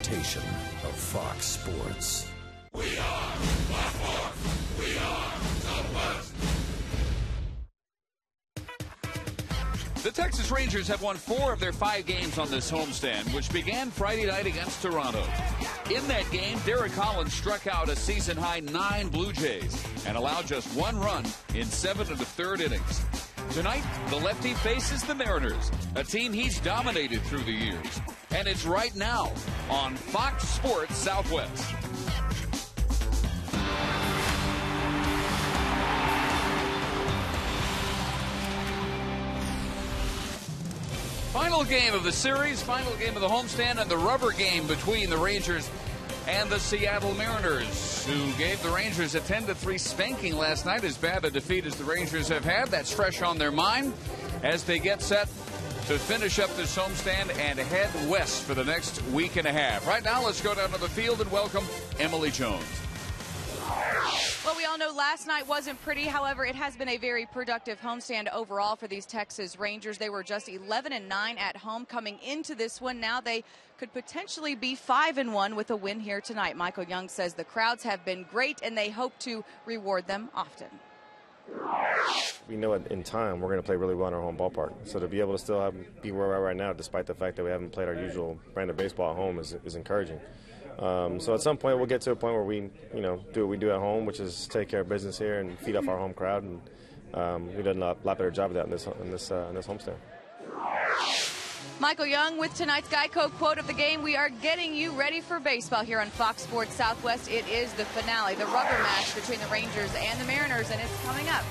presentation of Fox Sports. We are Fox Sports. We are Southwest. The Texas Rangers have won 4 of their 5 games on this homestand, which began Friday night against Toronto. In that game, Holland struck out a season-high 9 Blue Jays and allowed just 1 run in 7 of the 3rd innings. Tonight, the lefty faces the Mariners, a team he's dominated through the years. And it's right now on Fox Sports Southwest. Final game of the series, final game of the homestand, and the rubber game between the Rangers and the Seattle Mariners, who gave the Rangers a 10-3 spanking last night. As bad a defeat as the Rangers have had, that's fresh on their mind as they get set to finish up this homestand and head west for the next week and a half. Right now, let's go down to the field and welcome Emily Jones. Well, we all know last night wasn't pretty. However, it has been a very productive homestand overall for these Texas Rangers. They were just 11-9 at home coming into this one. Now they could potentially be 5-1 with a win here tonight. Michael Young says the crowds have been great and they hope to reward them often. We know in time we're going to play really well in our home ballpark. So to be able to still be where we're at right now, despite the fact that we haven't played our usual brand of baseball at home, is encouraging. So at some point we'll get to a point where we, do what we do at home, which is take care of business here and feed off our home crowd. And we've done a lot better job of that in this homestand. Michael Young with tonight's Geico quote of the game. We are getting you ready for baseball here on Fox Sports Southwest. It is the finale, the rubber match between the Rangers and the Mariners, and it's coming up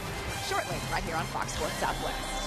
shortly right here on Fox Sports Southwest.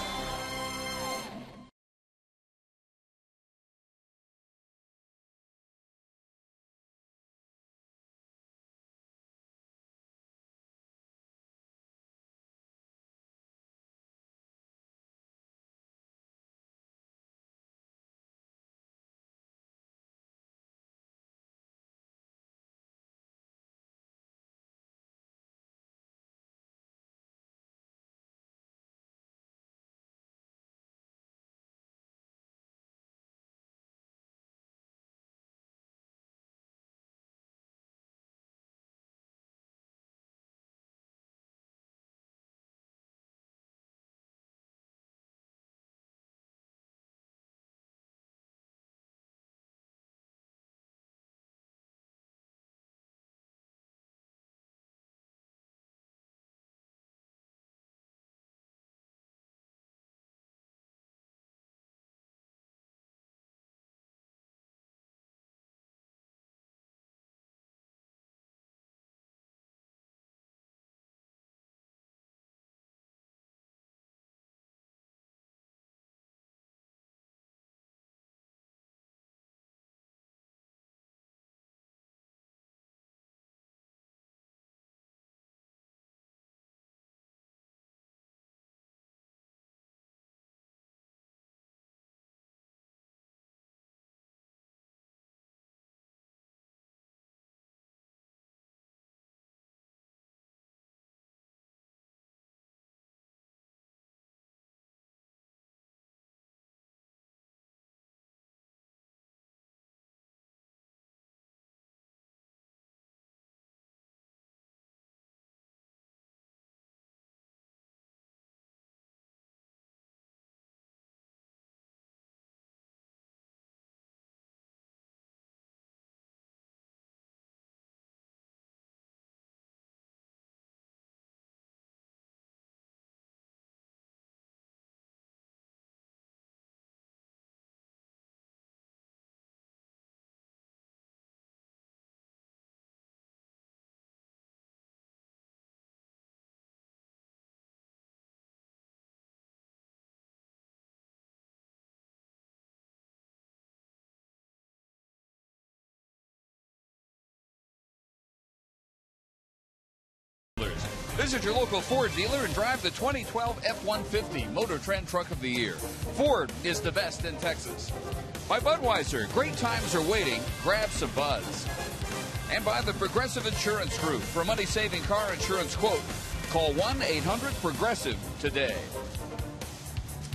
Visit your local Ford dealer and drive the 2012 F-150 Motor Trend Truck of the Year. Ford is the best in Texas. By Budweiser, great times are waiting. Grab some buds. And by the Progressive Insurance Group. For a money-saving car insurance quote, call 1-800-PROGRESSIVE today.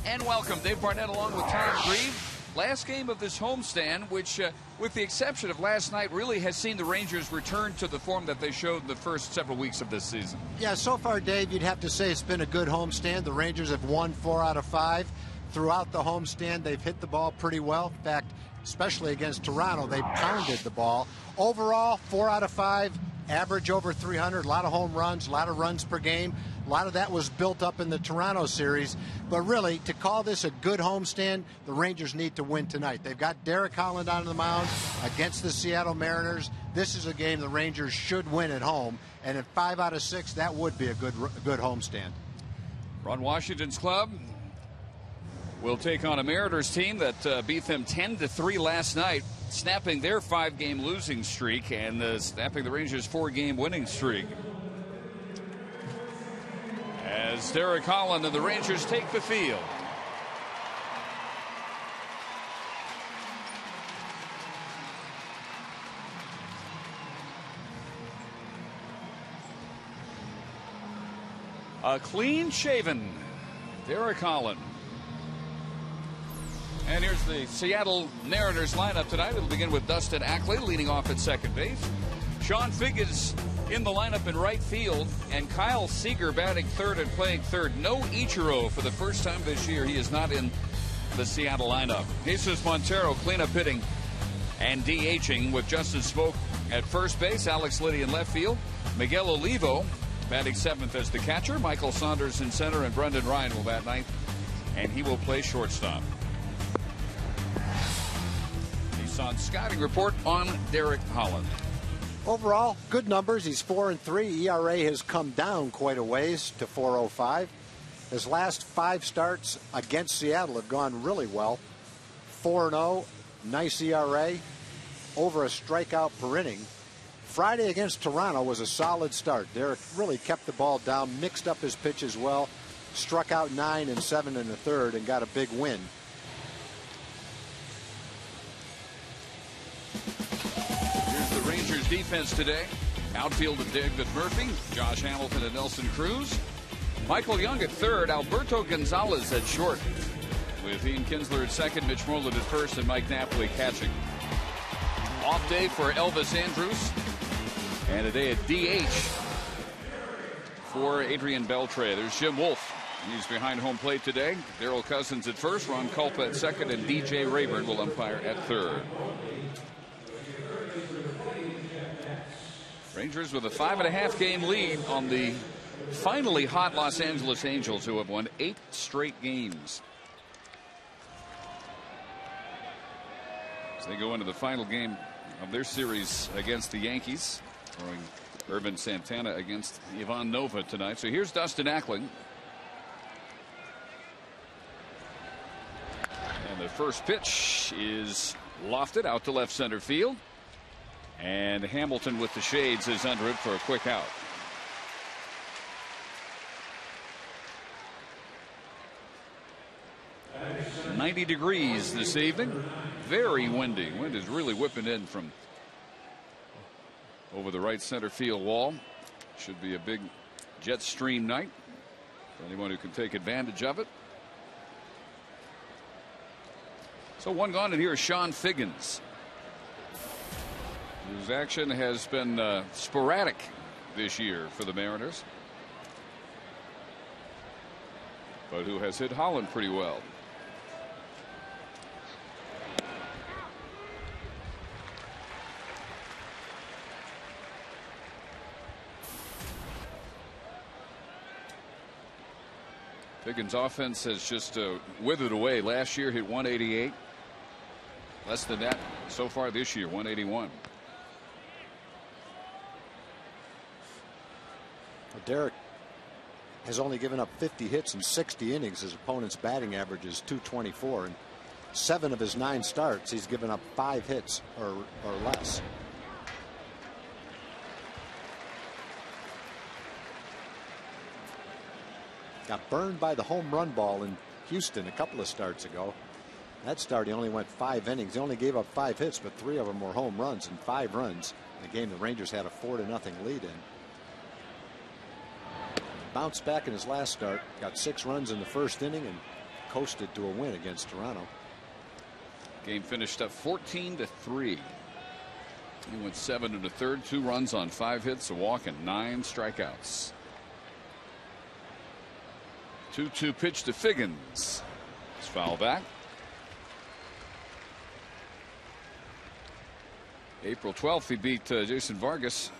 And welcome, Dave Barnett along with Tom Grieve. last game of this homestand, which, with the exception of last night, really has seen the Rangers return to the form that they showed the first several weeks of this season. Yeah, so far, Dave, you'd have to say it's been a good homestand. The Rangers have won 4 out of 5. Throughout the homestand, they've hit the ball pretty well. In fact, especially against Toronto, they pounded the ball. Overall, 4 out of 5, average over 300, a lot of home runs, a lot of runs per game. A lot of that was built up in the Toronto series. But really, to call this a good homestand, the Rangers need to win tonight. They've got Derek Holland on the mound against the Seattle Mariners. This is a game the Rangers should win at home. And in 5 out of 6, that would be a good homestand. Ron Washington's club will take on a Mariners team that beat them 10-3 last night, snapping their 5-game losing streak and snapping the Rangers' 4-game winning streak. As Derek Holland and the Rangers take the field. A clean-shaven Derek Holland. And here's the Seattle Mariners lineup tonight. It'll begin with Dustin Ackley leading off at second base. Sean Figgins in the lineup in right field, and Kyle Seager batting third and playing third. No Ichiro for the first time this year. He is not in the Seattle lineup. Jesus Montero cleanup hitting and DHing with Justin Smoak at first base, Alex Liddy in left field, Miguel Olivo batting seventh as the catcher, Michael Saunders in center, and Brendan Ryan will bat ninth, and he will play shortstop. Nissan scouting report on Derek Holland. Overall, good numbers. He's 4-3. ERA has come down quite a ways to 4.05. His last 5 starts against Seattle have gone really well. 4-0, nice ERA, over a strikeout per inning. Friday against Toronto was a solid start. Derek really kept the ball down, mixed up his pitches well, struck out 9 and 7 in the third, and got a big win. Rangers defense today. Outfield of David Murphy, Josh Hamilton, and Nelson Cruz. Michael Young at third, Alberto Gonzalez at short, with Ian Kinsler at second, Mitch Moreland at first, and Mike Napoli catching. Off day for Elvis Andrus, and a day at DH for Adrian Beltre. There's Jim Wolf. He's behind home plate today. Darrell Cousins at first, Ron Kulpa at second, and DJ Rayburn will umpire at third. Rangers with a 5.5-game lead on the finally hot Los Angeles Angels, who have won 8 straight games. As they go into the final game of their series against the Yankees, throwing Irvin Santana against Ivan Nova tonight. So here's Dustin Ackley. And the first pitch is lofted out to left center field. And Hamilton with the shades is under it for a quick out. It's 90 degrees this evening. Very windy. Wind is really whipping in from over the right center field wall. Should be a big jet stream night for anyone who can take advantage of it. So one gone, and here is Sean Figgins, whose action has been sporadic this year for the Mariners, but who has hit Holland pretty well. Figgins' offense has just withered away. Last year hit 188. Less than that so far this year, 181. Derek has only given up 50 hits in 60 innings. His opponent's batting average is .224. In 7 of his 9 starts, he's given up 5 hits or less. Got burned by the home run ball in Houston a couple of starts ago. That start, he only went 5 innings. He only gave up 5 hits, but 3 of them were home runs and 5 runs. In the game, the Rangers had a 4-0 lead in. Bounced back in his last start, got 6 runs in the first inning, and coasted to a win against Toronto. Game finished up 14-3. He went 7 1/3, 2 runs on 5 hits, a walk, and 9 strikeouts. 2-2 pitch to Figgins. It's foul back. April 12th, he beat Jason Vargas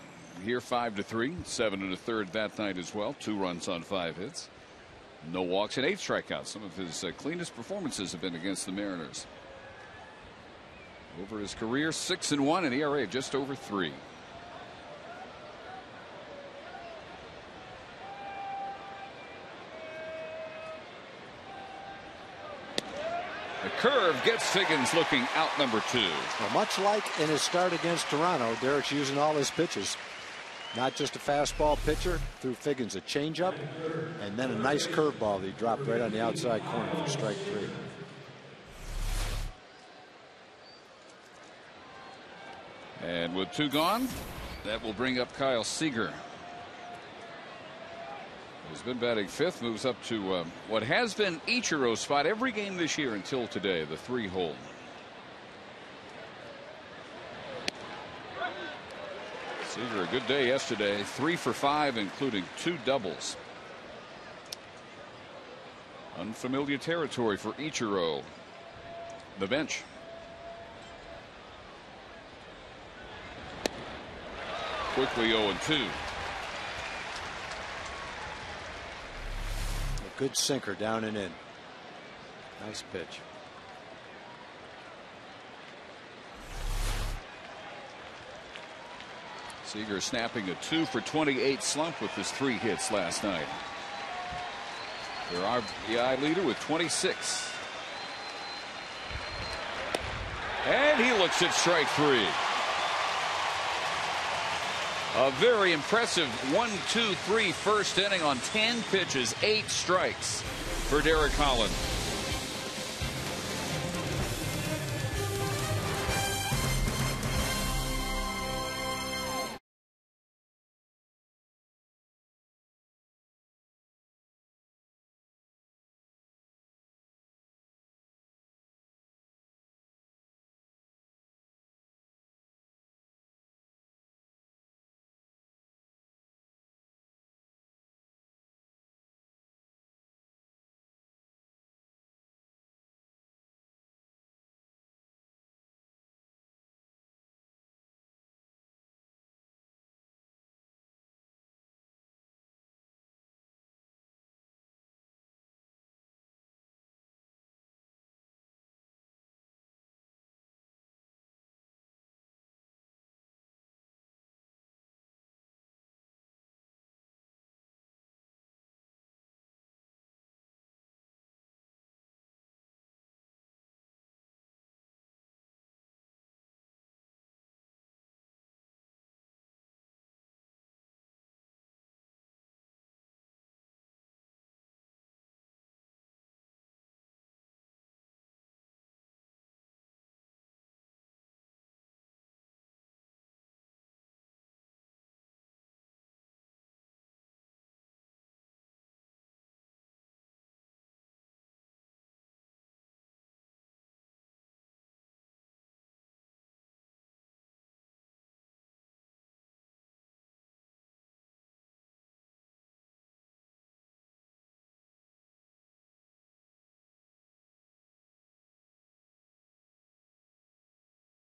here 5-3, 7 1/3 that night as well. 2 runs on 5 hits, no walks, and 8 strikeouts. Some of his cleanest performances have been against the Mariners. Over his career, 6-1, and ERA just over 3. The curve gets Figgins looking out, number 2. Well, much like in his start against Toronto, Derek's using all his pitches. Not just a fastball pitcher, threw Figgins a changeup, and then a nice curveball that he dropped right on the outside corner for strike 3. And with 2 gone, that will bring up Kyle Seager. He's been batting 5th, moves up to what has been Ichiro's spot every game this year until today, the 3-hole. Seager, a good day yesterday, 3 for 5, including 2 doubles. Unfamiliar territory for Ichiro. The bench. Quickly 0-2. A good sinker down and in. Nice pitch. Seager snapping a 2 for 28 slump with his 3 hits last night. Their RBI leader with 26. And he looks at strike 3. A very impressive 1-2-3 first inning on 10 pitches, 8 strikes for Derek Holland.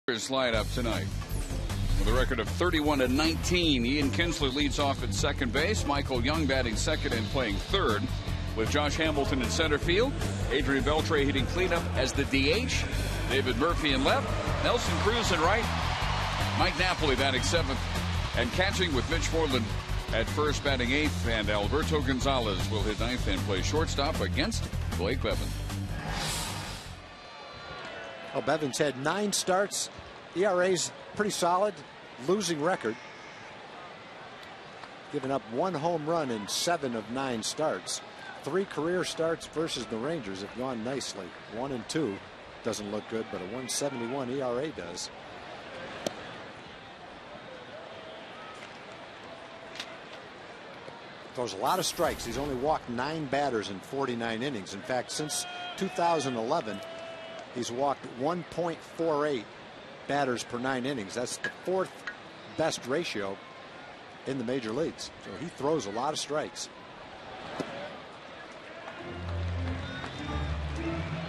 Lineup tonight. With a record of 31-19, Ian Kinsley leads off at second base. Michael Young batting second and playing third, with Josh Hamilton in center field. Adrian Beltre hitting cleanup as the DH. David Murphy in left. Nelson Cruz in right. Mike Napoli batting seventh and catching, with Mitch Moreland at first batting eighth. And Alberto Gonzalez will hit ninth and play shortstop against Blake Bevan. Well, Bevan's had 9 starts. ERA's pretty solid. Losing record. Giving up 1 home run in 7 of 9 starts. 3 career starts versus the Rangers have gone nicely. 1 and 2 doesn't look good, but a 1.71 ERA does. Throws a lot of strikes. He's only walked 9 batters in 49 innings. In fact, since 2011, He's walked 1.48 batters per 9 innings. That's the 4th best ratio in the major leagues. So he throws a lot of strikes.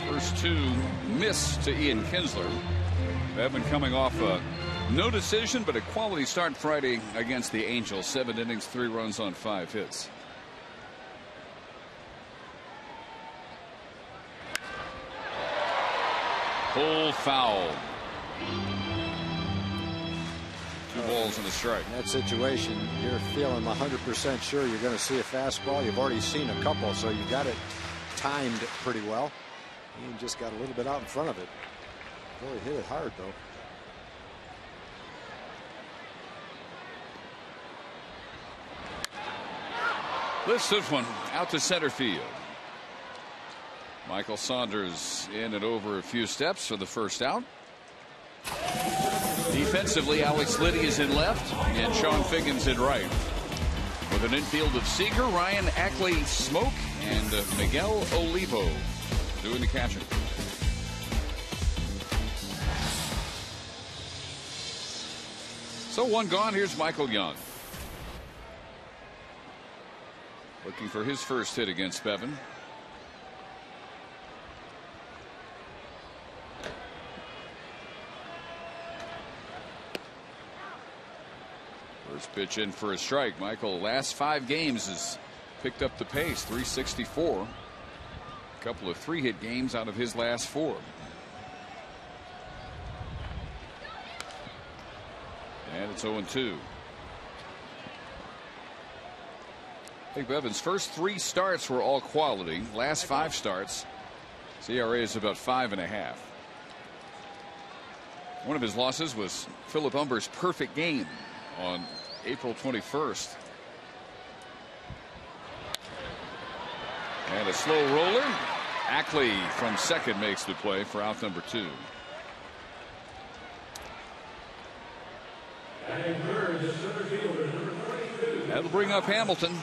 First 2 miss to Ian Kinsler. Bevan coming off a no decision but a quality start Friday against the Angels. 7 innings, 3 runs on 5 hits. Full foul. 2 balls and a strike. In that situation, you're feeling 100% sure you're going to see a fastball. You've already seen a couple, so you got it timed pretty well. He just got a little bit out in front of it. Really hit it hard, though. Lifts this one out to center field. Michael Saunders in and over a few steps for the first out. Defensively, Alex Liddy is in left and Sean Figgins in right. With an infield of Seager, Ryan Ackley Smoke, and Miguel Olivo doing the catching. So 1 gone. Here's Michael Young. Looking for his first hit against Bevan. First pitch in for a strike. Michael, last 5 games has picked up the pace. 364. A couple of 3-hit games out of his last 4. And it's 0-2. I think Bevan's first 3 starts were all quality. Last 5 starts, ERA is about 5.5. One of his losses was Philip Humber's perfect game on April 21st. And a slow roller. Ackley from second makes the play for out number 2. That'll bring up Hamilton.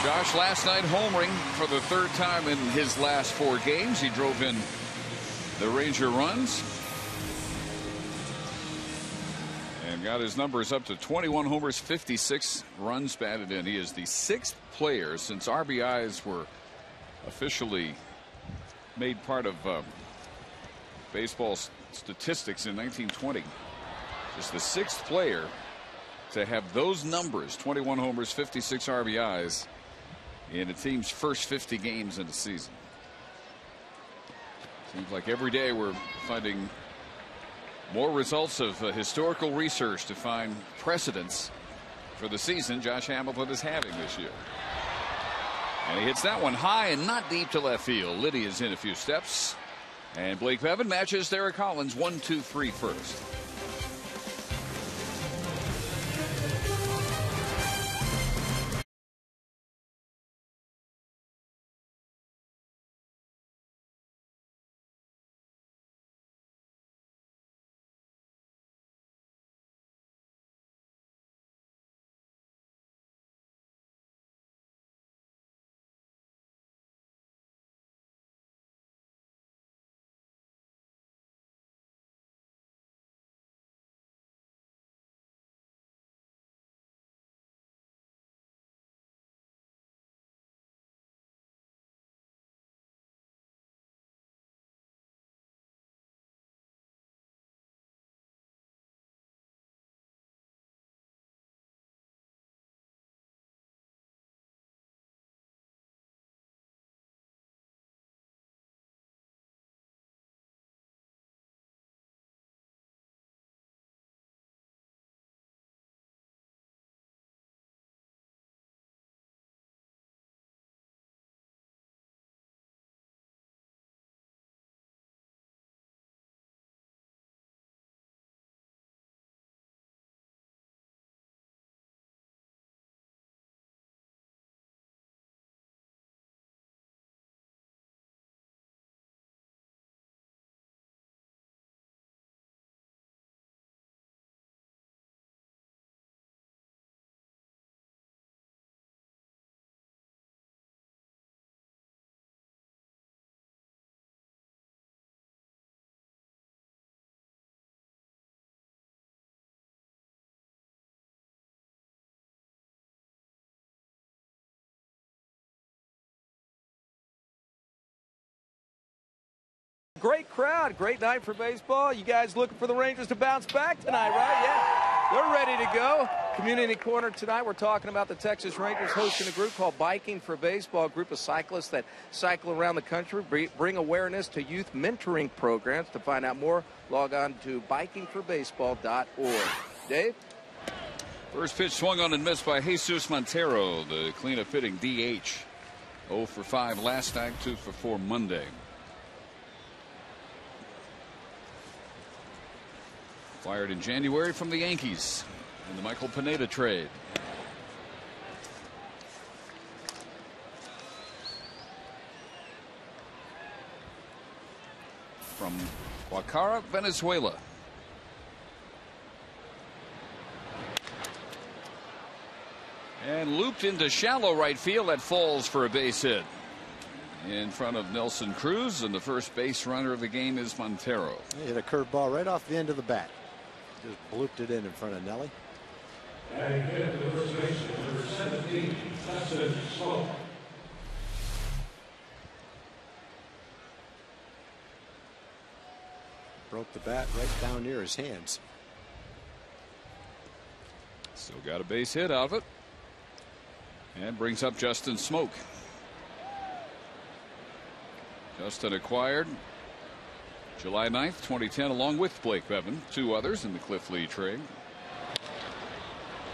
Josh last night homering for the 3rd time in his last 4 games. He drove in the Ranger runs and got his numbers up to 21 homers, 56 runs batted in. He is the 6th player since RBIs were officially made part of baseball statistics in 1920. Just the 6th player to have those numbers, 21 homers, 56 RBIs, in a team's first 50 games in the season. Seems like every day we're finding more results of historical research to find precedents for the season Josh Hamilton is having this year. And he hits that one high and not deep to left field. Liddy is in a few steps. And Blake Bevan matches Derek Collins 1-2-3 first. great crowd. Great night for baseball. You guys looking for the Rangers to bounce back tonight, right? Yeah, they're ready to go. Community Corner tonight, we're talking about the Texas Rangers hosting a group called Biking for Baseball, a group of cyclists that cycle around the country, bring awareness to youth mentoring programs. To find out more, log on to bikingforbaseball.org. Dave? First pitch swung on and missed by Jesus Montero, the cleanup hitting DH. 0 for 5 last night, 2 for 4 Monday. Fired in January from the Yankees in the Michael Pineda trade. From Guacara, Venezuela. And looped into shallow right field. That falls for a base hit in front of Nelson Cruz, and the first base runner of the game is Montero. He hit a curveball right off the end of the bat. Just blooped it in front of Nelly. Batting fifth to the first baseman, number 17, Justin Smoke. Broke the bat right down near his hands. Still got a base hit out of it. And brings up Justin Smoke. Justin acquired July 9th, 2010, along with Blake Bevan, 2 others in the Cliff Lee trade.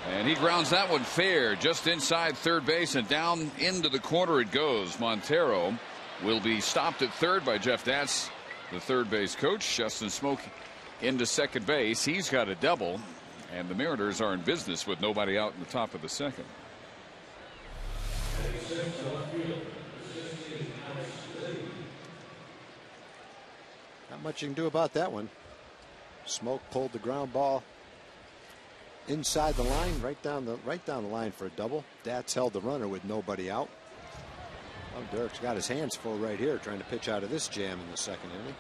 And he grounds that one fair, just inside third base, and down into the corner it goes. Montero will be stopped at third by Jeff Datz, the third base coach. Justin Smoke into second base. He's got a double, and the Mariners are in business with nobody out in the top of the second. Not much you can do about that one. Smoke pulled the ground ball inside the line, right down the line for a double. Datz held the runner with nobody out. Oh, Derek's got his hands full right here, trying to pitch out of this jam in the second inning.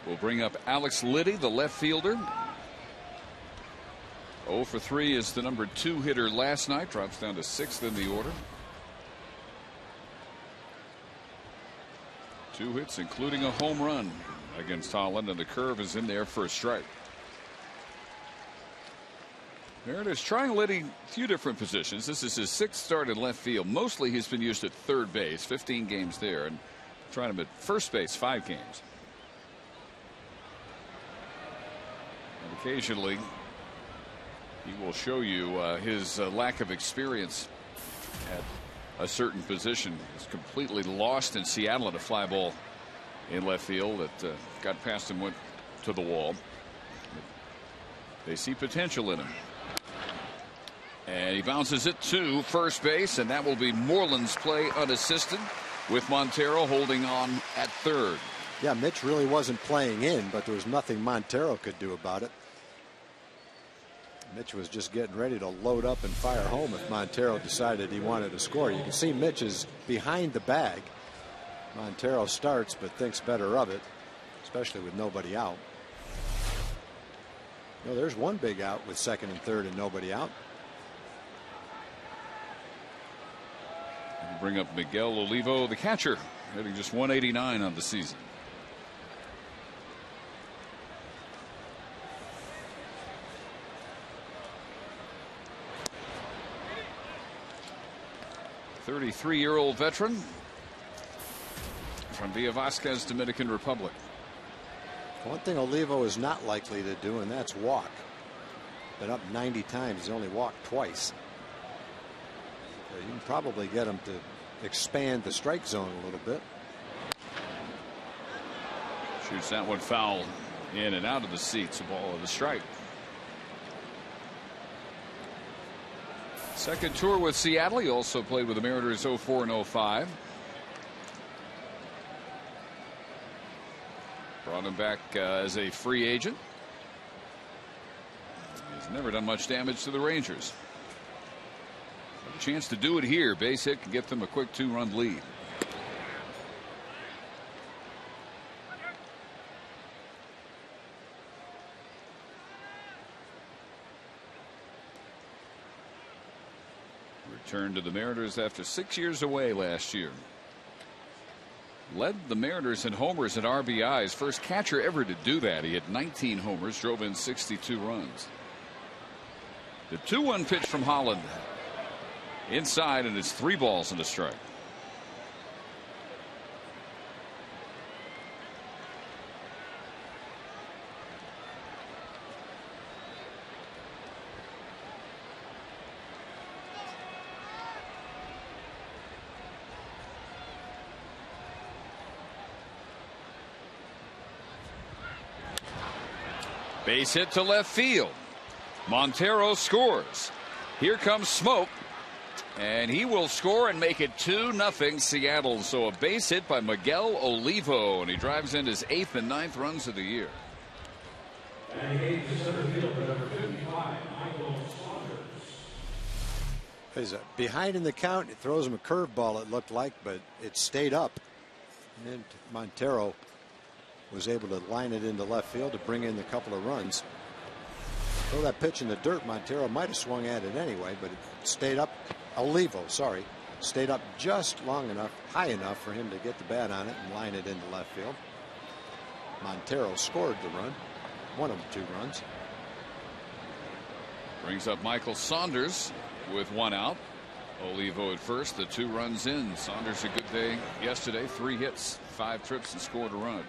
We'll bring up Alex Liddy, the left fielder. 0 for 3 is the number 2 hitter last night. Drops down to 6th in the order. 2 hits, including a home run against Holland, and the curve is in there for a strike. Mariners trying Liddy a few different positions. This is his 6th start in left field. Mostly he's been used at third base, 15 games there, and trying him at first base, 5 games. And occasionally he will show you his lack of experience at a certain position. He's completely lost in Seattle at a fly ball in left field that got past him, went to the wall. They see potential in him. And he bounces it to first base, and that will be Moreland's play unassisted, with Montero holding on at third. Yeah, Mitch really wasn't playing in, but there was nothing Montero could do about it. Mitch was just getting ready to load up and fire home if Montero decided he wanted to score. You can see Mitch is behind the bag. Montero starts but thinks better of it, especially with nobody out. You know, there's one big out with second and third and nobody out. We'll bring up Miguel Olivo, the catcher, hitting just 189 on the season. "33-year-old veteran from Villa Vasquez, Dominican Republic." One thing Olivo is not likely to do, and that's walk. Been up 90 times. He's only walked twice. So you can probably get him to expand the strike zone a little bit. Shoots that one foul in and out of the seats. A ball of the strike. Second tour with Seattle. He also played with the Mariners 04 and 05. Brought him back as a free agent. He's never done much damage to the Rangers. A chance to do it here. Base hit can get them a quick 2-run lead. Returned to the Mariners after 6 years away last year. led the Mariners in homers and RBIs. First catcher ever to do that. He had 19 homers, drove in 62 runs. The 2-1 pitch from Holland. Inside, and it's 3 balls and a strike. Base hit to left field. Montero scores. Here comes Smoke, and he will score and make it 2-0 Seattle. So a base hit by Miguel Olivo, and he drives in his 8th and 9th runs of the year. He's behind in the count. It throws him a curveball, it looked like, but it stayed up. And Montero was able to line it into left field to bring in a couple of runs. Throw that pitch in the dirt, Montero might have swung at it anyway, but it stayed up. Olivo, sorry, stayed up just long enough, high enough for him to get the bat on it and line it into left field. Montero scored the run, one of the 2 runs. Brings up Michael Saunders with 1 out. Olivo at first, the 2 runs in. Saunders a good day yesterday, 3 hits, 5 trips, and scored a run.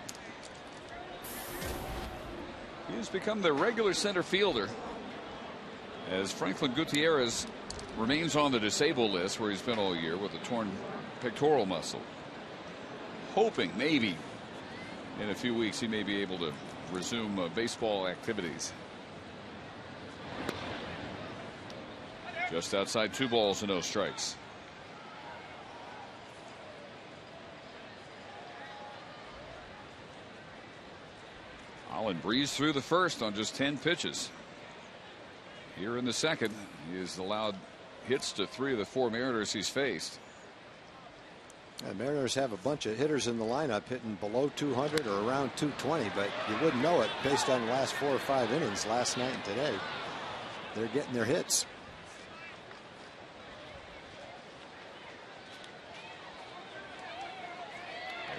He has become the regular center fielder as Franklin Gutierrez remains on the disabled list where he's been all year with a torn pectoral muscle. Hoping maybe in a few weeks he may be able to resume baseball activities. Just outside 2 balls and no strikes. Holland breezed through the first on just 10 pitches. Here in the second, he has allowed hits to 3 of the 4 Mariners he's faced. The Mariners have a bunch of hitters in the lineup hitting below 200 or around 220, but you wouldn't know it based on the last 4 or 5 innings last night and today. They're getting their hits.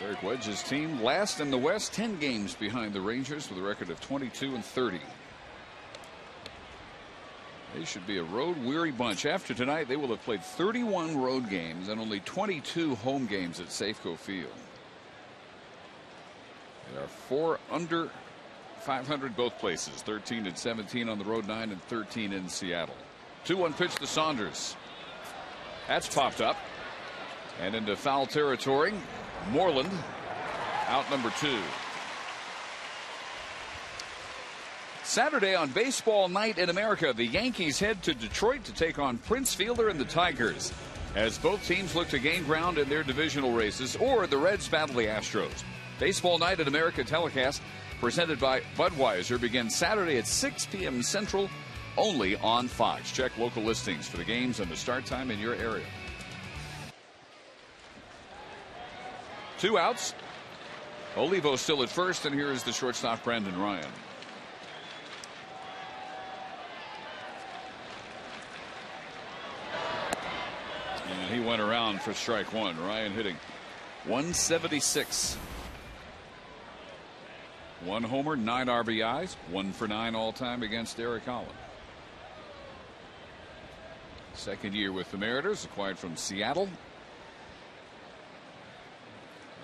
Eric Wedge's team last in the West, 10 games behind the Rangers with a record of 22-30. They should be a road-weary bunch. After tonight, they will have played 31 road games and only 22 home games at Safeco Field. They are 4 under 500 both places, 13 and 17 on the road, 9 and 13 in Seattle. 2-1 pitch to Saunders. That's popped up and into foul territory. Moreland out number 2. Saturday on Baseball Night in America, the Yankees head to Detroit to take on Prince Fielder and the Tigers as both teams look to gain ground in their divisional races, or the Reds battle the Astros. Baseball Night in America telecast presented by Budweiser begins Saturday at 6 p.m. Central only on Fox. Check local listings for the games and the start time in your area. 2 outs. Olivo still at first, and here is the shortstop Brandon Ryan. And he went around for strike 1. Ryan hitting 176. 1 homer, 9 RBIs, 1 for 9 all time against Eric Holland. Second year with the Mariners, acquired from Seattle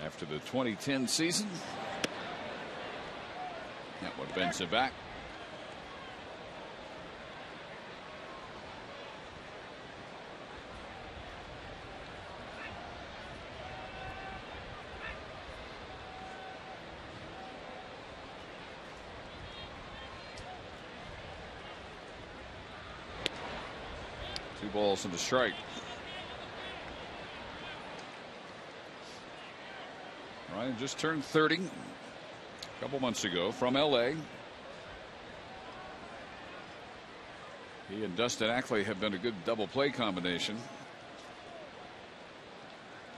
after the 2010 season. That one bends it back. Two balls and a strike. Ryan just turned 30 a couple months ago from L.A. He and Dustin Ackley have been a good double play combination.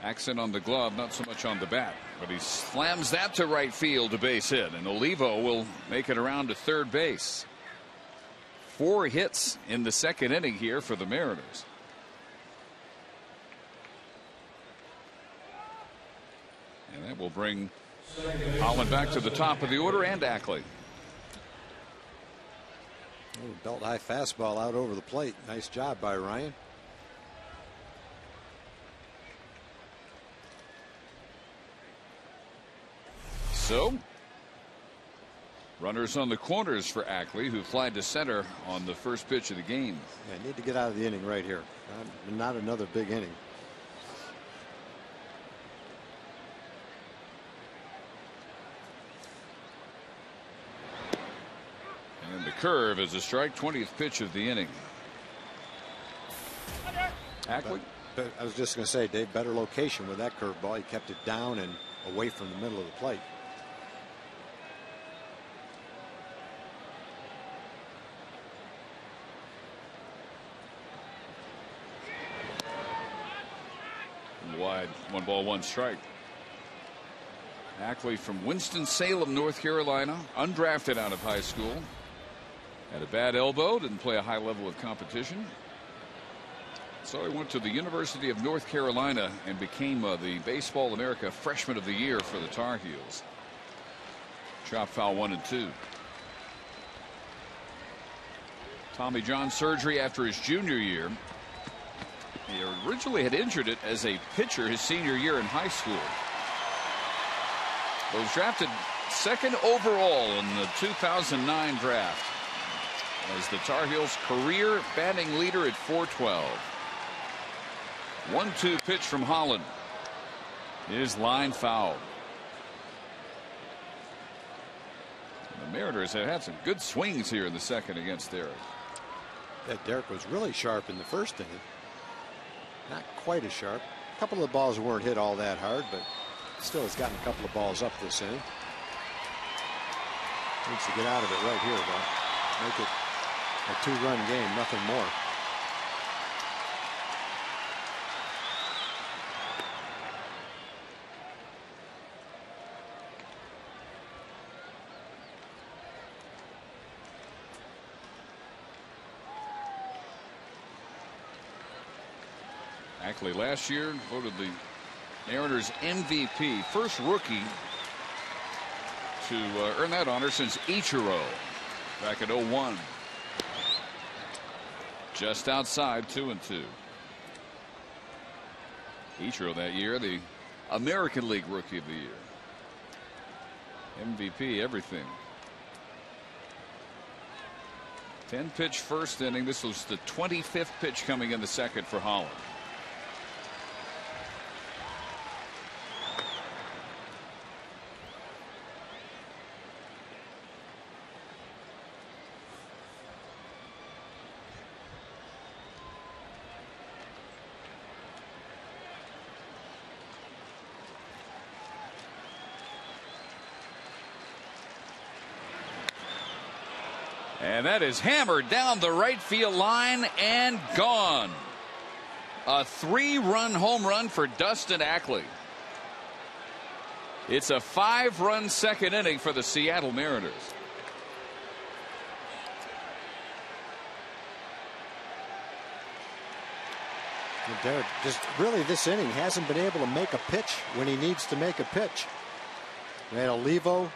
Accent on the glove, not so much on the bat, but he slams that to right field, a base hit, and Olivo will make it around to third base. 4 hits in the second inning here for the Mariners. And That will bring Holland back to the top of the order, and Ackley. Belt high fastball out over the plate. Nice job by Ryan. So, runners on the corners for Ackley, who flied to center on the first pitch of the game. Yeah, need to get out of the inning right here. Not another big inning. And the curve is a strike, 20th pitch of the inning. Ackley. But I was just going to say, Dave, better location with that curveball. He kept it down and away from the middle of the plate. Wide, 1 ball, 1 strike. Ackley from Winston-Salem, North Carolina, undrafted out of high school. Had a bad elbow, didn't play a high level of competition. So he went to the University of North Carolina and became the Baseball America Freshman of the Year for the Tar Heels. Chop foul 1 and 2. Tommy John surgery after his junior year. He originally had injured it as a pitcher his senior year in high school. Was drafted 2nd overall in the 2009 draft as the Tar Heels career batting leader at .412. 1-2 pitch from Holland is line foul. And the Mariners have had some good swings here in the second against Derek. That Derek was really sharp in the first inning. Not quite as sharp. A couple of the balls weren't hit all that hard, but still has gotten a couple of balls up this inning. Needs to get out of it right here, though. Make it a 2-run game, nothing more. Ackley last year voted the Mariners MVP, first rookie to earn that honor since Ichiro back in '01. Just outside 2-2. Ichiro that year, the American League Rookie of the Year. MVP, everything. 10-pitch first inning. This was the 25th pitch coming in the second for Holland. And that is hammered down the right field line and gone. A 3-run home run for Dustin Ackley. It's a 5-run second inning for the Seattle Mariners. And Derek just really this inning hasn't been able to make a pitch when he needs to make a pitch. We had a Levo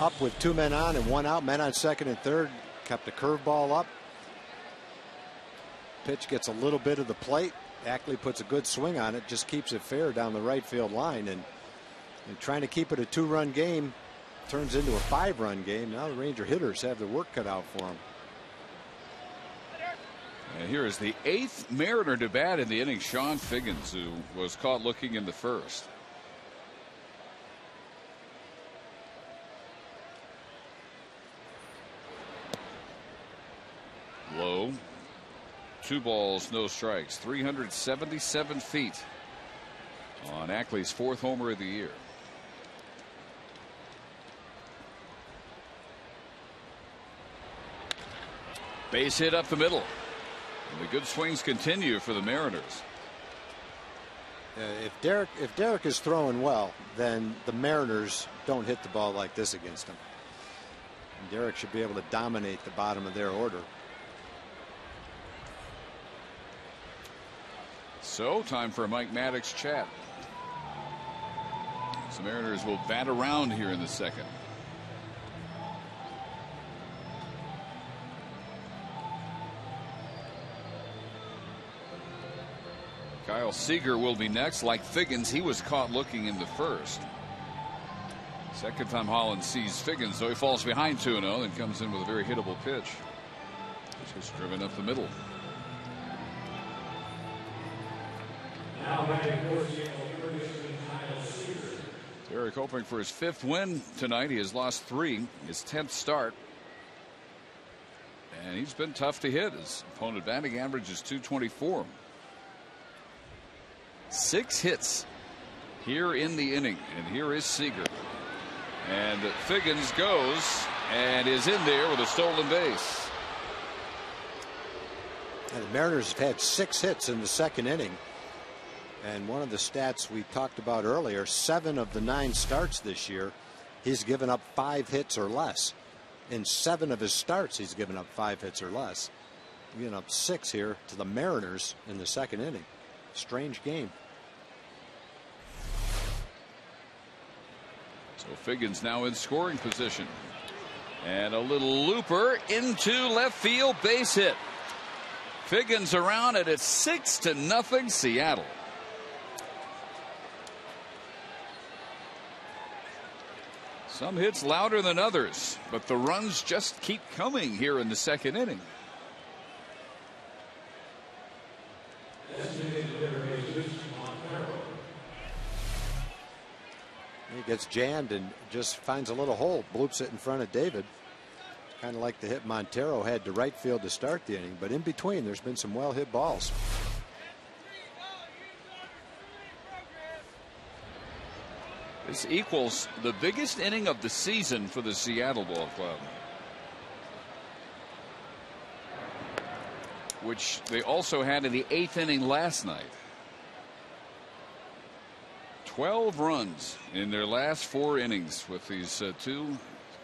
up with 2 men on and 1 out, men on second and third, kept the curveball up. Pitch gets a little bit of the plate. Ackley puts a good swing on it, just keeps it fair down the right field line, and trying to keep it a 2-run game turns into a 5-run game. Now the Ranger hitters have their work cut out for them. And here is the 8th Mariner to bat in the inning, Sean Figgins, who was caught looking in the first. Low. 2 balls, no strikes. 377 feet on Ackley's 4th homer of the year. Base hit up the middle. And the good swings continue for the Mariners. If Derek is throwing well, then the Mariners don't hit the ball like this against him. And Derek should be able to dominate the bottom of their order. So time for a Mike Maddox chat. The Mariners will bat around here in the second. Kyle Seager will be next. Like Figgins, he was caught looking in the first. Second time Holland sees Figgins, though he falls behind 2-0, then comes in with a very hittable pitch. Just driven up the middle. Derek hoping for his 5th win tonight. He has lost 3, his 10th start. And he's been tough to hit. His opponent batting average is .224. 6 hits here in the inning. And here is Seager. And Figgins goes and is in there with a stolen base. And the Mariners have had 6 hits in the second inning. And one of the stats we talked about earlier, 7 of the 9 starts this year, he's given up 5 hits or less. In 7 of his starts, he's given up 5 hits or less. Giving up 6 here to the Mariners in the second inning. Strange game. So Figgins now in scoring position. And a little looper into left field, base hit. Figgins around, and it's 6-0 Seattle. Some hits louder than others, but the runs just keep coming here in the second inning. He gets jammed and just finds a little hole, bloops it in front of David. Kind of like the hit Montero had to right field to start the inning, but in between there's been some well hit balls. This equals the biggest inning of the season for the Seattle Ball Club, which they also had in the 8th inning last night. 12 runs in their last 4 innings with these 2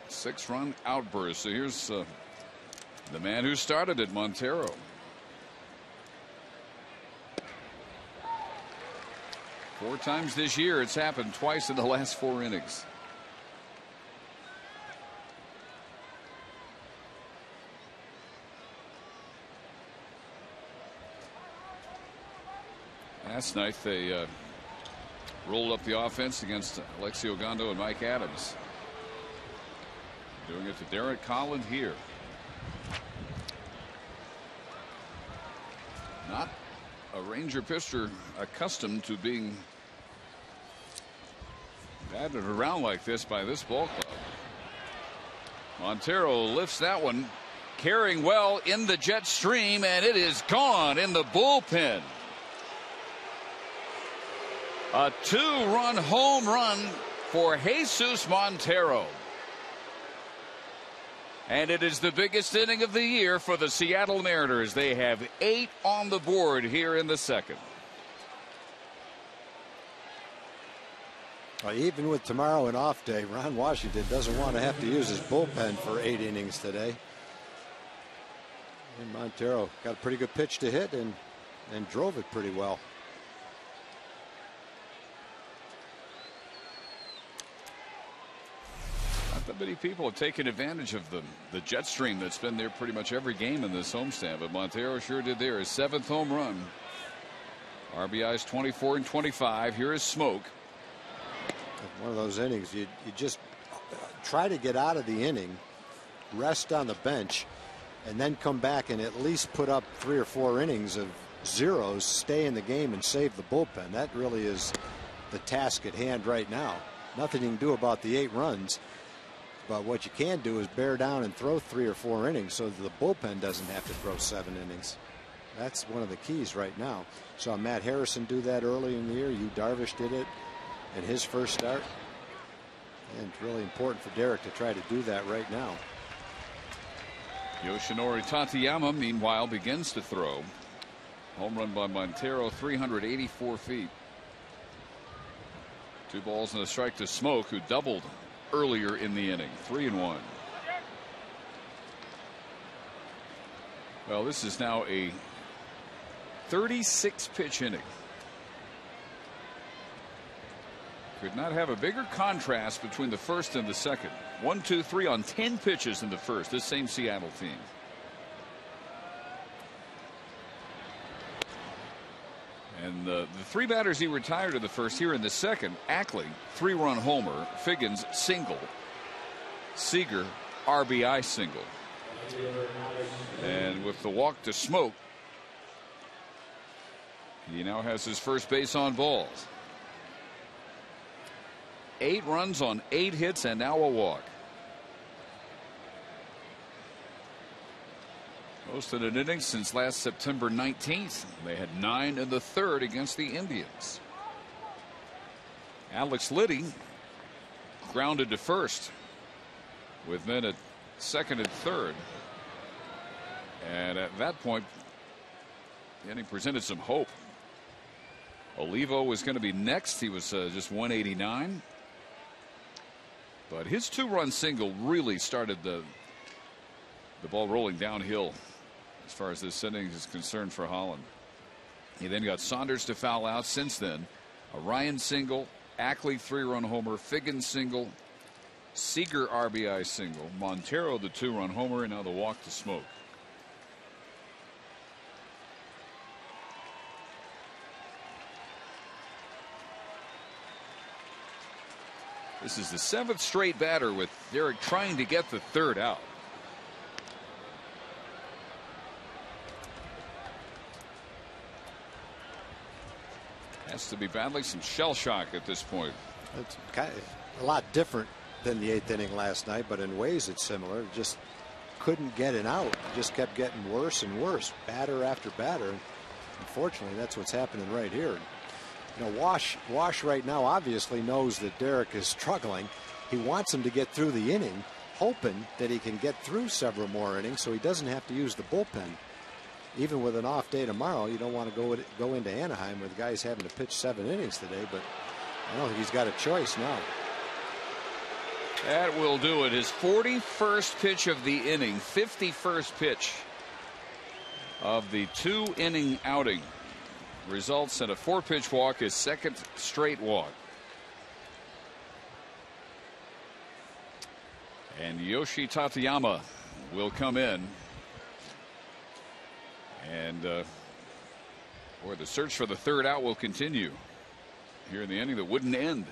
6-run outbursts. So here's the man who started it, Montero. Four times this year it's happened, twice in the last 4 innings. Last night they rolled up the offense against Alexio Gondo and Mike Adams. Doing it to Derek Holland here. Not a Ranger pitcher accustomed to being batted around like this by this ball club. Montero lifts that one, carrying well in the jet stream, and it is gone in the bullpen. A 2-run home run for Jesus Montero. And it is the biggest inning of the year for the Seattle Mariners. They have 8 on the board here in the second. Even with tomorrow an off day, Ron Washington doesn't want to have to use his bullpen for 8 innings today. And Montero got a pretty good pitch to hit and drove it pretty well. Not that many people have taken advantage of the jet stream that's been there pretty much every game in this homestand, but Montero sure did there. His 7th home run. RBIs 24 and 25. Here is Smoke. One of those innings you just try to get out of the inning, rest on the bench, and then come back and at least put up 3 or 4 innings of zeros, stay in the game and save the bullpen. That really is the task at hand right now. Nothing you can do about the 8 runs. But what you can do is bear down and throw 3 or 4 innings so that the bullpen doesn't have to throw 7 innings. That's one of the keys right now. Saw Matt Harrison do that early in the year. Yu Darvish did it in his first start. And it's really important for Derek to try to do that right now. Yoshinori Tateyama, meanwhile, begins to throw. Home run by Montero, 384 feet. 2 balls and a strike to Smoke, who doubled earlier in the inning. 3-1. Well, this is now a 36 pitch inning. Could not have a bigger contrast between the first and the second. 1, 2, 3 on 10 pitches in the first. This same Seattle team. And the three batters he retired in the first, here in the second: Ackley, 3-run homer; Figgins, single; Seager, RBI single. And with the walk to Smoke, he now has his first base on balls. 8 runs on 8 hits and now a walk. Posted an inning since last September 19th. They had 9 in the third against the Indians. Alex Liddy grounded to first with men at second and third. And at that point, the inning presented some hope. Olivo was going to be next. He was just 189. But his 2-run single really started the ball rolling downhill as far as this inning is concerned for Holland. He then got Saunders to foul out. Since then, a Ryan single, Ackley 3-run homer, Figgins single, Seager RBI single, Montero the 2-run homer, and now the walk to Smoke. This is the 7th straight batter with Derek trying to get the 3rd out. Has to be battling some shell shock at this point. It's kind of a lot different than the 8th inning last night, but in ways it's similar. Just couldn't get an out. It just kept getting worse and worse, batter after batter. Unfortunately, that's what's happening right here. You know, Wash right now obviously knows that Derek is struggling. He wants him to get through the inning, hoping that he can get through several more innings so he doesn't have to use the bullpen. Even with an off day tomorrow, you don't want to go into Anaheim with guys having to pitch 7 innings today, but I don't think he's got a choice now. That will do it. His 41st pitch of the inning, 51st pitch of the 2-inning outing. Results in a 4-pitch walk, his 2nd straight walk. And Yoshi Tateyama will come in. And boy, the search for the 3rd out will continue here in the inning that wouldn't end.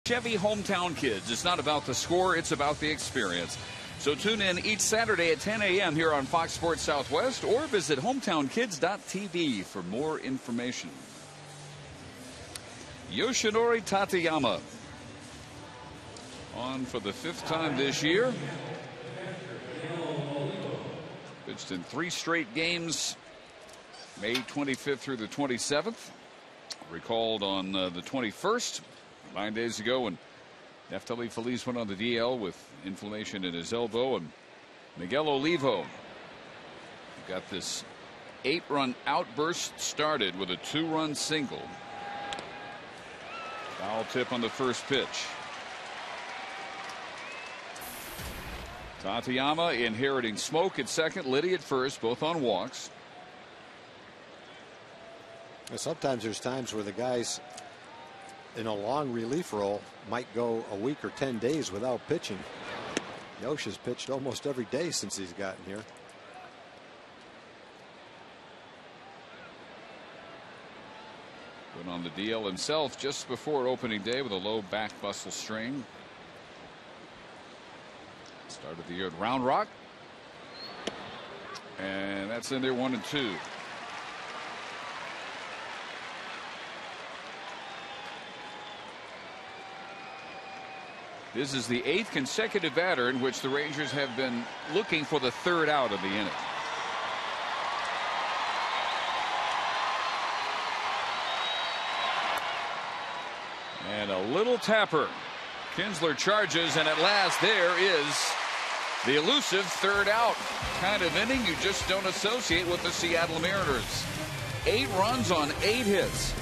Chevy Hometown Kids. It's not about the score, it's about the experience. So tune in each Saturday at 10 a.m. here on Fox Sports Southwest, or visit hometownkids.tv for more information. Yoshinori Tateyama on for the 5th time this year. Pitched in 3 straight games, May 25th through the 27th. Recalled on the 21st, 9 days ago, when Neftali Feliz went on the DL with inflammation in his elbow. And Miguel Olivo got this 8-run outburst started with a 2-run single. Foul tip on the first pitch. Tateyama inheriting Smoke at second, Liddy at first, both on walks. Sometimes there's times where the guys in a long relief role might go a week or 10 days without pitching. Yosh has pitched almost every day since he's gotten here. Went on the DL himself just before opening day with a low back muscle strain. Started the year at Round Rock. And that's in there, 1-2. This is the 8th consecutive batter in which the Rangers have been looking for the 3rd out of the inning. And a little tapper. Kinsler charges, and at last there is the elusive 3rd out. Kind of inning you just don't associate with the Seattle Mariners. 8 runs on 8 hits.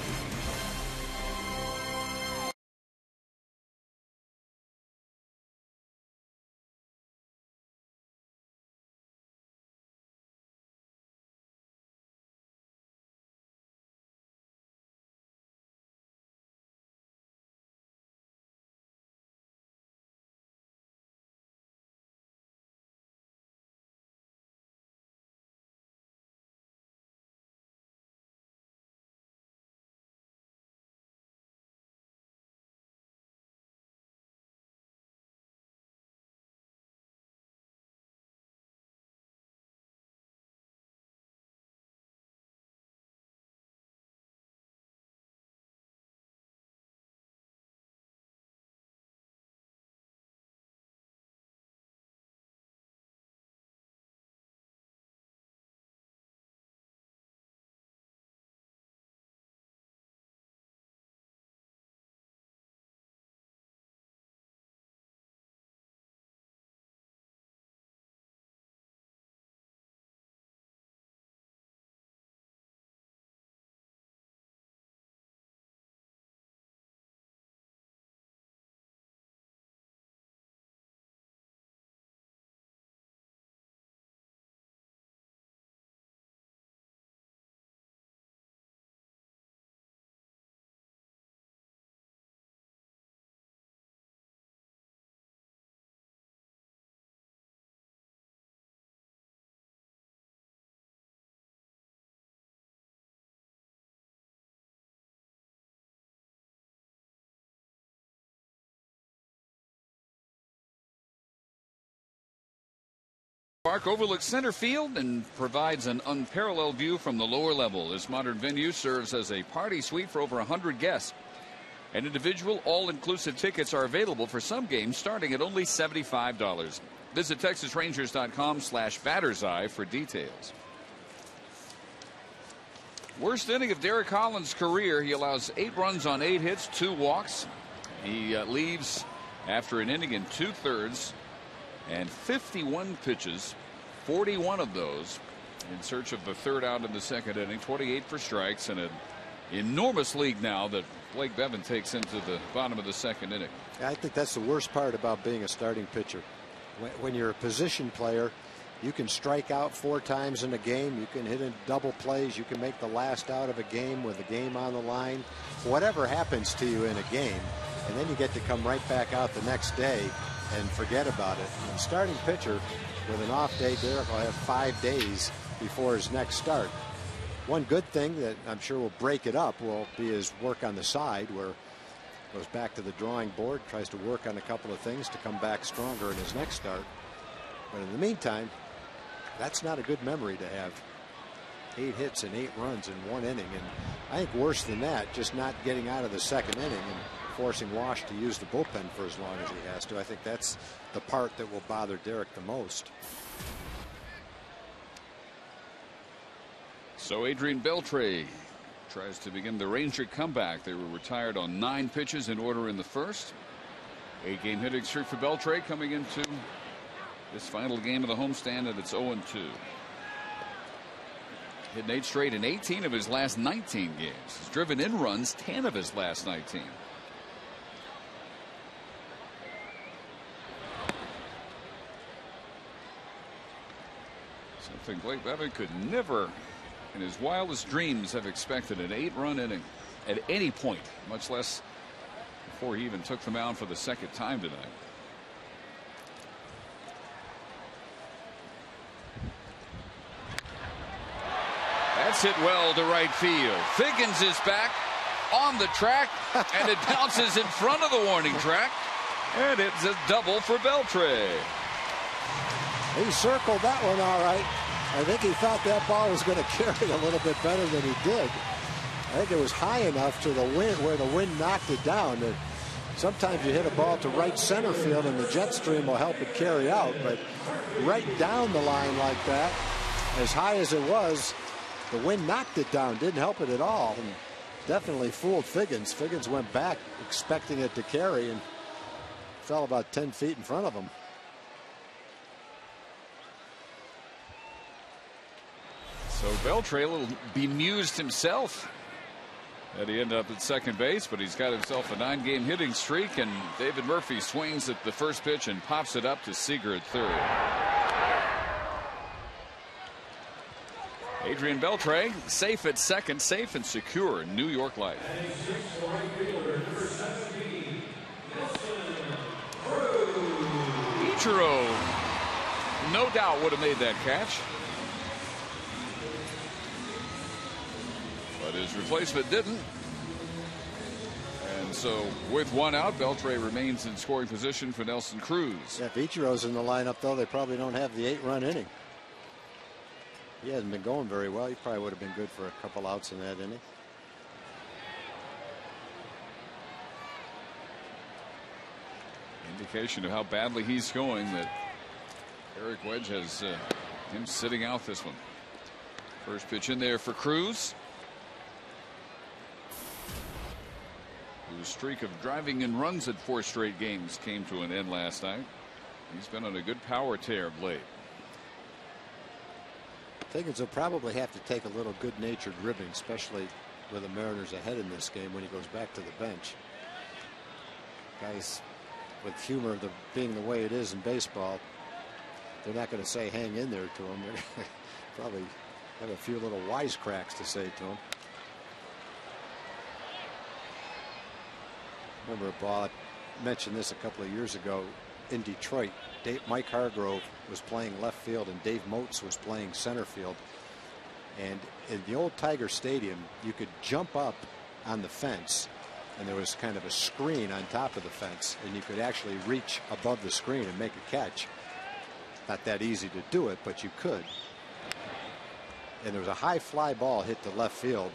Park overlooks center field and provides an unparalleled view from the lower level. This modern venue serves as a party suite for over 100 guests. And individual all-inclusive tickets are available for some games starting at only $75. Visit TexasRangers.com/batterseye for details. Worst inning of Derek Holland's career. He allows 8 runs on 8 hits, 2 walks. He leaves after an inning in 2/3 and 51 pitches, 41 of those in search of the 3rd out in the 2nd inning. 28 for strikes, and an enormous lead now that Blake Bevan takes into the bottom of the 2nd inning. I think that's the worst part about being a starting pitcher. When you're a position player, you can strike out 4 times in a game. You can hit in double plays. You can make the last out of a game with the game on the line. Whatever happens to you in a game, and then you get to come right back out the next day and forget about it. And starting pitcher with an off day, Derek will have 5 days before his next start. One good thing that I'm sure will break it up will be his work on the side, where goes back to the drawing board, tries to work on a couple of things to come back stronger in his next start. But in the meantime, that's not a good memory to have. 8 hits and 8 runs in 1 inning, and I think worse than that, just not getting out of the 2nd inning and forcing Wash to use the bullpen for as long as he has to. I think that's the part that will bother Derek the most. So Adrian Beltre tries to begin the Ranger comeback. They were retired on 9 pitches in order in the first. 8-game hitting streak for Beltre coming into this final game of the homestand, and it's 0-2. Hitting 8 straight in 18 of his last 19 games. He's driven in runs 10 of his last 19. Something Blake Bevan could never in his wildest dreams have expected an 8-run inning at any point, much less before he even took the mound for the 2nd time tonight. That's hit well to right field. Figgins is back on the track, and it bounces in front of the warning track, and it's a double for Beltre. He circled that one all right. I think he thought that ball was going to carry a little bit better than he did. I think it was high enough to the wind, where the wind knocked it down. That sometimes you hit a ball to right center field and the jet stream will help it carry out, but right down the line like that, as high as it was, the wind knocked it down, didn't help it at all, and definitely fooled Figgins. Figgins went back expecting it to carry and fell about 10 feet in front of him. So Beltre a little bemused himself that he ended up at second base, but he's got himself a 9-game hitting streak, and David Murphy swings at the first pitch and pops it up to Seager at third. Adrian Beltre safe at second, safe and secure in New York life. Ichiro no doubt would have made that catch, but his replacement didn't. And so with 1 out, Beltre remains in scoring position for Nelson Cruz. Yeah, if Ichiro's in the lineup, though, they probably don't have the 8-run inning. He hasn't been going very well. He probably would have been good for a couple outs in that inning. Indication of how badly he's going that Eric Wedge has him sitting out this one. First pitch in there for Cruz, whose streak of driving in runs at 4 straight games came to an end last night. He's been on a good power tear of late. Figgins will probably have to take a little good-natured ribbing, especially with the Mariners ahead in this game when he goes back to the bench. Guys with humor being the way it is in baseball, they're not going to say hang in there to him. They're going to probably have a few little wisecracks to say to him. Remember a ball, I mentioned this a couple of years ago in Detroit. Mike Hargrove was playing left field and Dave Moats was playing center field. And in the old Tiger Stadium, you could jump up on the fence, and there was kind of a screen on top of the fence, and you could actually reach above the screen and make a catch. Not that easy to do it, but you could. And there was a high fly ball hit to left field,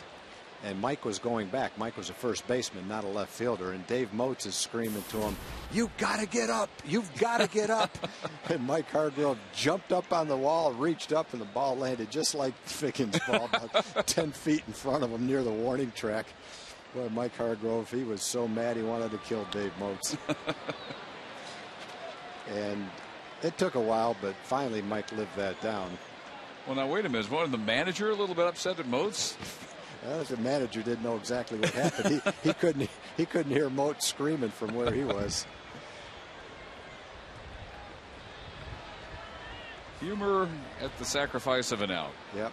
and Mike was going back. Mike was a first baseman, not a left fielder, and Dave Moats is screaming to him, "You got to get up! You've got to get up!" And Mike Hargrove jumped up on the wall, reached up, and the ball landed just like Figgins' ball, about 10 feet in front of him near the warning track. Boy, Mike Hargrove, he was so mad he wanted to kill Dave Moats. And it took a while, but finally Mike lived that down. Well, now wait a minute. Wasn't the manager a little bit upset at Moats? The manager didn't know exactly what happened. He couldn't hear Moats screaming from where he was. Humor at the sacrifice of an out. Yep.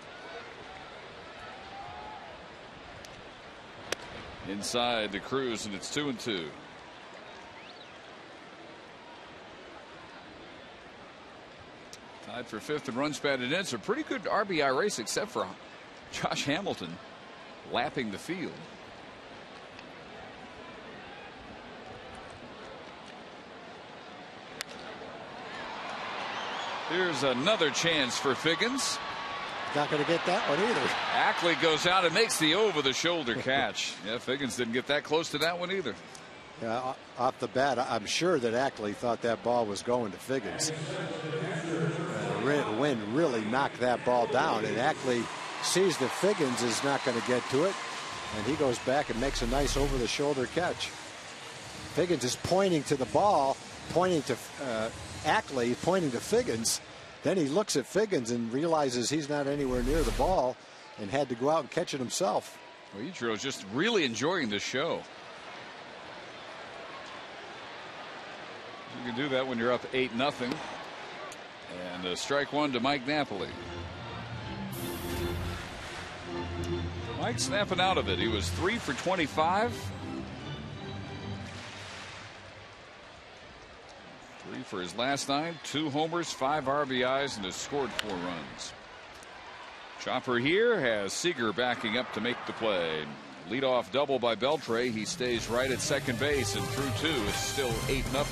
Inside to Cruz, and it's 2-2. Tied for 5th in runs batted in. It's a pretty good RBI race, except for Josh Hamilton lapping the field. Here's another chance for Figgins. Not going to get that one either. Ackley goes out and makes the over-the-shoulder catch. Yeah, Figgins didn't get that close to that one either. Yeah, off the bat, I'm sure that Ackley thought that ball was going to Figgins. The wind really knocked that ball down, and Ackley sees that Figgins is not going to get to it, and he goes back and makes a nice over-the-shoulder catch. Figgins is pointing to the ball, pointing to Ackley, pointing to Figgins. Then he looks at Figgins and realizes he's not anywhere near the ball and had to go out and catch it himself. Well, Ichiro's just really enjoying this show. You can do that when you're up 8-0. And strike one to Mike Napoli. Mike snapping out of it. He was 3 for 25. 3 for his last 9. 2 homers, 5 RBIs, and has scored 4 runs. Chopper here has Seager backing up to make the play. Leadoff double by Beltre. He stays right at second base, and through 2, it's still 8-0.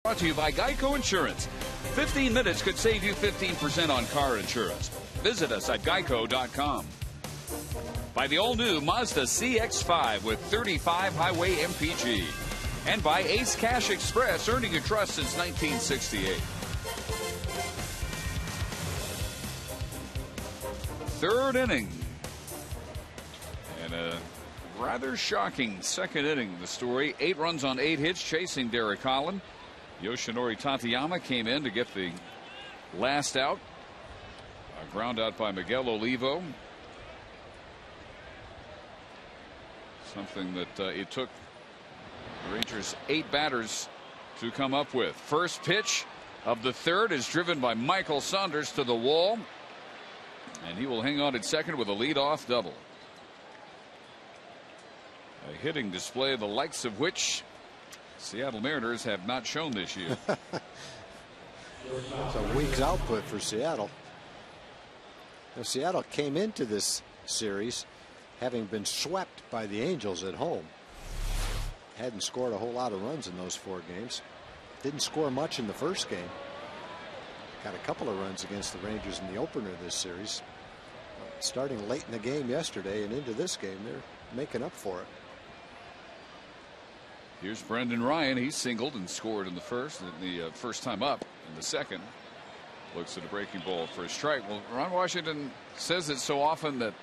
Brought to you by Geico Insurance. 15 minutes could save you 15% on car insurance. Visit us at geico.com. By the all-new Mazda CX-5 with 35 highway MPG. And by Ace Cash Express, earning your trust since 1968. Third inning. And a rather shocking second inning, the story. 8 runs on 8 hits, chasing Derek Holland. Yoshinori Tateyama came in to get the last out. A ground out by Miguel Olivo. Something that it took the Rangers 8 batters to come up with. First pitch of the third is driven by Michael Saunders to the wall. And he will hang on at second with a leadoff double. A hitting display, the likes of which Seattle Mariners have not shown this year. It's a week's output for Seattle. Now, Seattle came into this series having been swept by the Angels at home. Hadn't scored a whole lot of runs in those 4 games. Didn't score much in the first game. Got a couple of runs against the Rangers in the opener of this series. Starting late in the game yesterday and into this game, they're making up for it. Here's Brendan Ryan. He singled and scored in the first time up. In the second, looks at a breaking ball for a strike. Well, Ron Washington says it so often that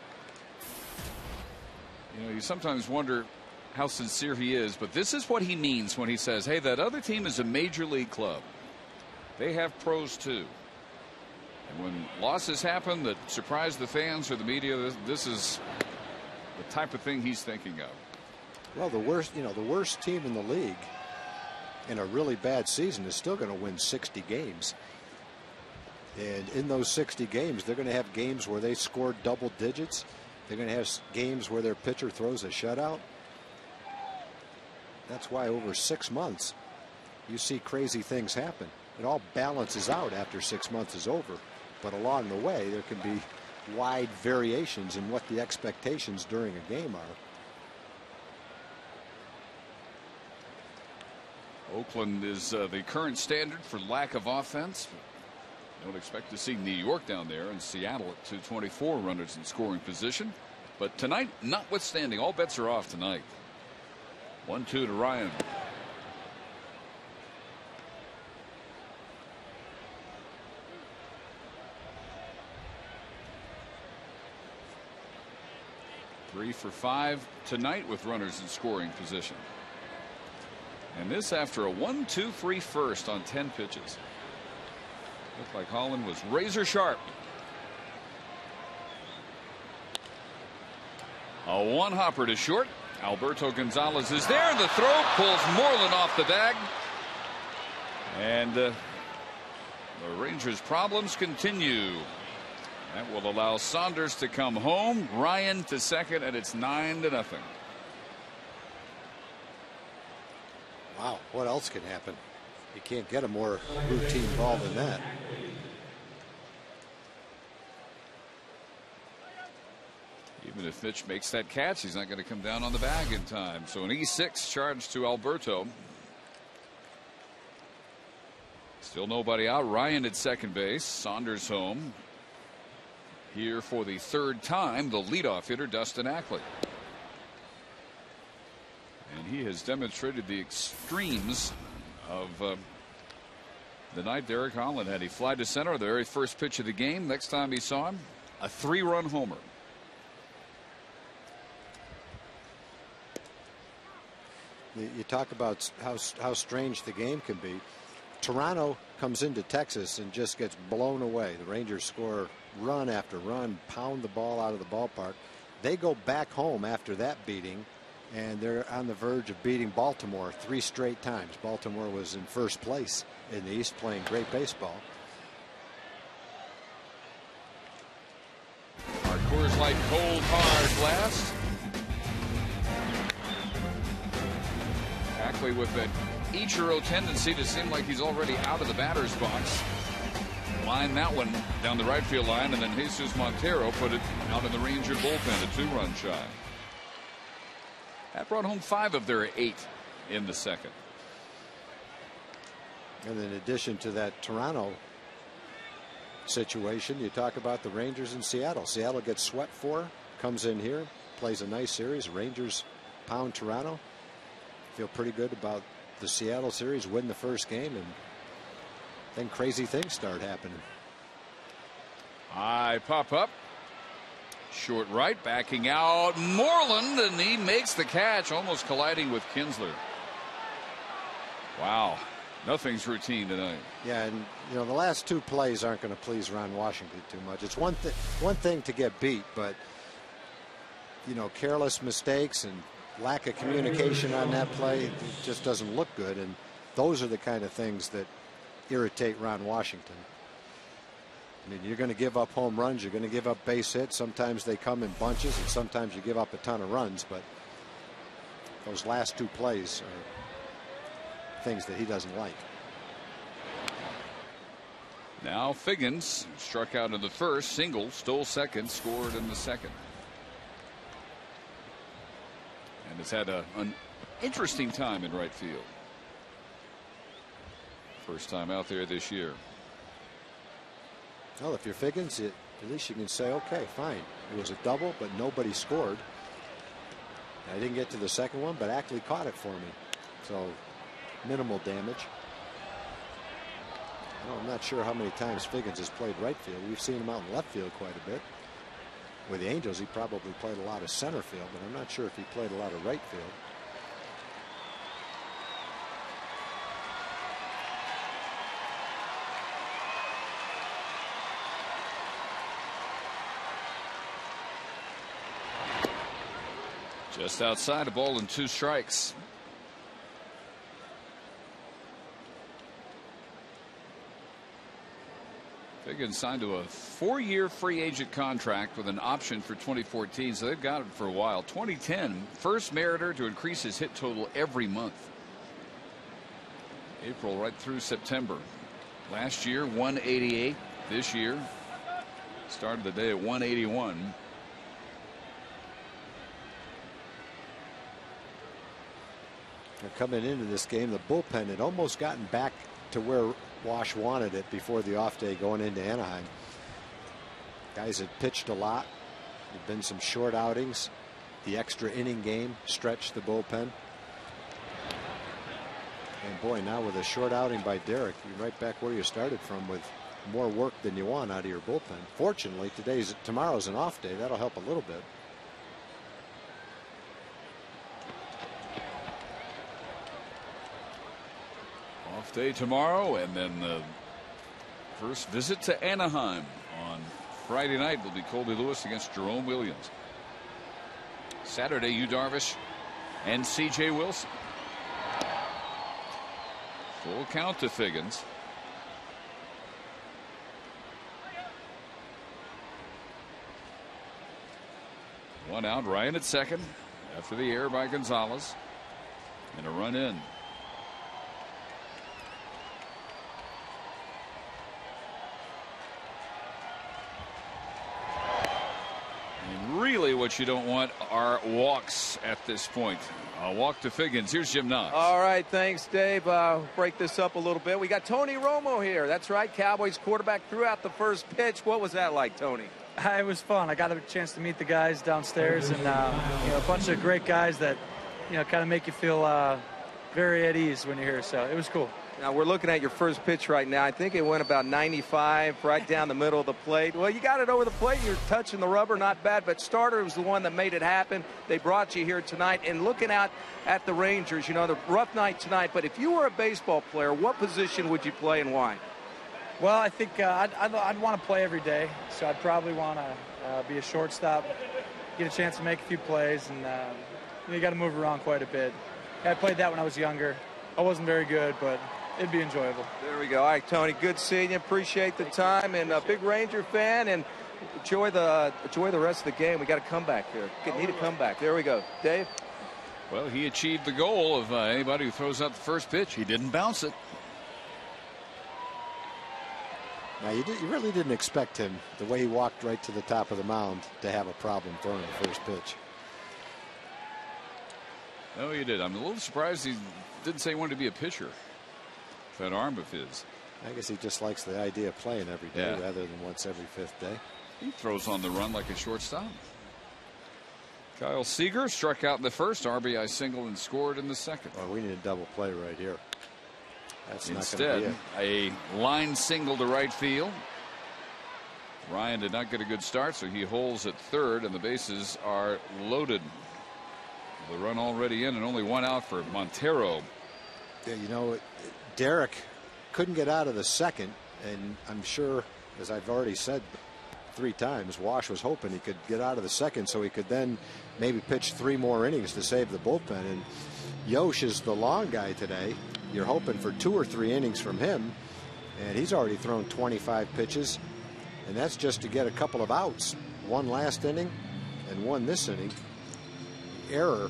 you sometimes wonder how sincere he is, but this is what he means when he says, hey, that other team is a major league club. They have pros too. And when losses happen that surprise the fans or the media, this is the type of thing he's thinking of. Well, the worst team in the league in a really bad season is still going to win 60 games. And in those 60 games, they're going to have games where they score double digits. They're going to have games where their pitcher throws a shutout. That's why over 6 months, you see crazy things happen. It all balances out after 6 months is over. But along the way, there can be wide variations in what the expectations during a game are. Oakland is the current standard for lack of offense. Don't expect to see New York down there, and Seattle at 224 runners in scoring position. But tonight, notwithstanding, all bets are off tonight. 1-2 to Ryan. Three for 5 tonight with runners in scoring position. And this after a 1-2-3 first on 10 pitches. Looked like Holland was razor sharp. A one hopper to short. Alberto Gonzalez is there. The throw pulls Moreland off the bag. And the Rangers' problems continue. That will allow Saunders to come home. Ryan to second, and it's 9-0. Wow, what else can happen? You can't get a more routine ball than that. Even if Mitch makes that catch, he's not going to come down on the bag in time. So an E6 charge to Alberto. Still nobody out. Ryan at second base. Saunders home. Here for the third time, the leadoff hitter, Dustin Ackley. And he has demonstrated the extremes of the night Derek Holland had. He fly to center, the very first pitch of the game. Next time he saw him, a 3-run homer. You talk about how strange the game can be. Toronto comes into Texas and just gets blown away. The Rangers score run after run, pound the ball out of the ballpark. They go back home after that beating, and they're on the verge of beating Baltimore 3 straight times. Baltimore was in first place in the East, playing great baseball. Our Coors Light cold hard blast. Ackley with that Ichiro tendency to seem like he's already out of the batter's box. Line that one down the right field line, and then Jesus Montero put it out in the Ranger bullpen, a 2-run shot. That brought home 5 of their 8 in the second. And in addition to that Toronto situation, you talk about the Rangers in Seattle. Seattle gets swept 4, comes in here, plays a nice series. Rangers pound Toronto. Feel pretty good about the Seattle series, win the first game, and then crazy things start happening. I pop up. Short right, backing out Moreland, and he makes the catch, almost colliding with Kinsler. Wow, nothing's routine tonight. Yeah, and the last 2 plays aren't going to please Ron Washington too much. It's one thing to get beat, but careless mistakes and lack of communication on that play, it just doesn't look good, and those are the kind of things that irritate Ron Washington. I mean, you're going to give up home runs, you're going to give up base hits. Sometimes they come in bunches, and sometimes you give up a ton of runs, but those last 2 plays are things that he doesn't like. Now Figgins struck out in the first, single, stole second, scored in the second. And has had an interesting time in right field. First time out there this year. Well, if you're Figgins, at least you can say, okay, fine. It was a double, but nobody scored. I didn't get to the second one, but Ackley caught it for me. So minimal damage. I'm not sure how many times Figgins has played right field. We've seen him out in left field quite a bit. With the Angels, he probably played a lot of center field, but I'm not sure if he played a lot of right field. Just outside, a ball and 2 strikes. Figgins signed to a 4-year free agent contract with an option for 2014, so they've got it for a while. 2010, first Mariner to increase his hit total every month. April right through September. Last year 188. This year started the day at 181. Coming into this game, the bullpen had almost gotten back to where Wash wanted it before the off day going into Anaheim. Guys had pitched a lot. There'd been some short outings. The extra inning game stretched the bullpen. And boy, now with a short outing by Derek, you're right back where you started from with more work than you want out of your bullpen. Fortunately, tomorrow's an off day. That'll help a little bit. Off day tomorrow, and then the first visit to Anaheim on Friday night will be Colby Lewis against Jerome Williams. Saturday, Yu Darvish and C.J. Wilson. Full count to Figgins. One out, Ryan at second after the error by Gonzalez, and a run in. Really what you don't want are walks at this point. A walk to Figgins. Here's Jim Knox. All right, thanks, Dave. Break this up a little bit. We got Tony Romo here. That's right, Cowboys quarterback threw out the first pitch. What was that like, Tony? It was fun. I got a chance to meet the guys downstairs, and a bunch of great guys that kind of make you feel very at ease when you're here. So it was cool. Now we're looking at your first pitch right now. I think it went about 95 right down the middle of the plate. Well, you got it over the plate. You're touching the rubber, not bad. But Starter was the one that made it happen. They brought you here tonight. And looking out at the Rangers, the rough night tonight. But if you were a baseball player, what position would you play and why? Well, I think I'd want to play every day. So I'd probably want to be a shortstop, get a chance to make a few plays, and you got to move around quite a bit. I played that when I was younger. I wasn't very good, but it'd be enjoyable. There we go. All right, Tony, good seeing you. Appreciate the time, and a big Ranger fan, and enjoy the rest of the game. We got a comeback here. Need a comeback. There we go. Dave? Well, he achieved the goal of anybody who throws out the first pitch. He didn't bounce it. Now, you really didn't expect him, the way he walked right to the top of the mound, to have a problem throwing the first pitch. No, he did. I'm a little surprised he didn't say he wanted to be a pitcher. That arm of his. I guess he just likes the idea of playing every day rather than once every fifth day. He throws on the run like a shortstop. Kyle Seager struck out in the first, RBI single, and scored in the second. Well, we need a double play right here. That's instead not going to be it. A line single to right field. Ryan did not get a good start, so he holds at third, and the bases are loaded. The run already in, and only one out for Montero. Yeah, Derek couldn't get out of the second, and I'm sure, as I've already said 3 times, Wash was hoping he could get out of the second so he could then maybe pitch 3 more innings to save the bullpen. And Yosh is the long guy today. You're hoping for 2 or 3 innings from him, and he's already thrown 25 pitches, and that's just to get a couple of outs. 1 last inning and 1 this inning. Error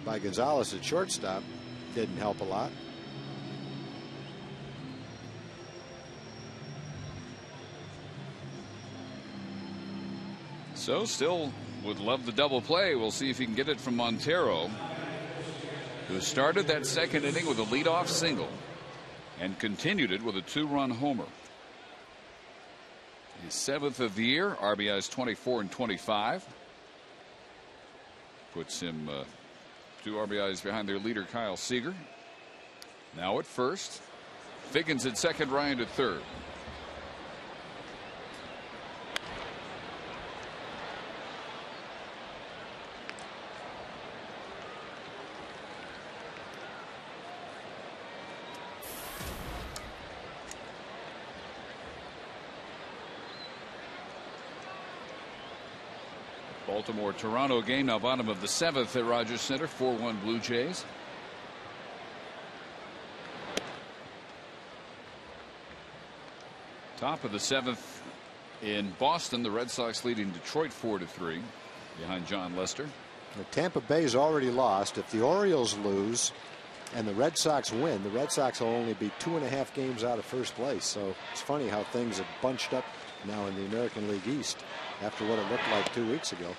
by Gonzalez at shortstop didn't help a lot. So still would love the double play. We'll see if he can get it from Montero, who started that second inning with a leadoff single and continued it with a 2-run homer. His 7th of the year, RBIs 24 and 25. Puts him 2 RBIs behind their leader, Kyle Seager. Now at first, Figgins at second, Ryan at third. Baltimore-Toronto game now bottom of the 7th at Rogers Center. 4-1 Blue Jays. Top of the 7th in Boston. The Red Sox leading Detroit 4-3 behind John Lester. The Tampa Bay's already lost. If the Orioles lose and the Red Sox win, the Red Sox will only be 2.5 games out of first place. So it's funny how things have bunched up now in the American League East after what it looked like 2 weeks ago.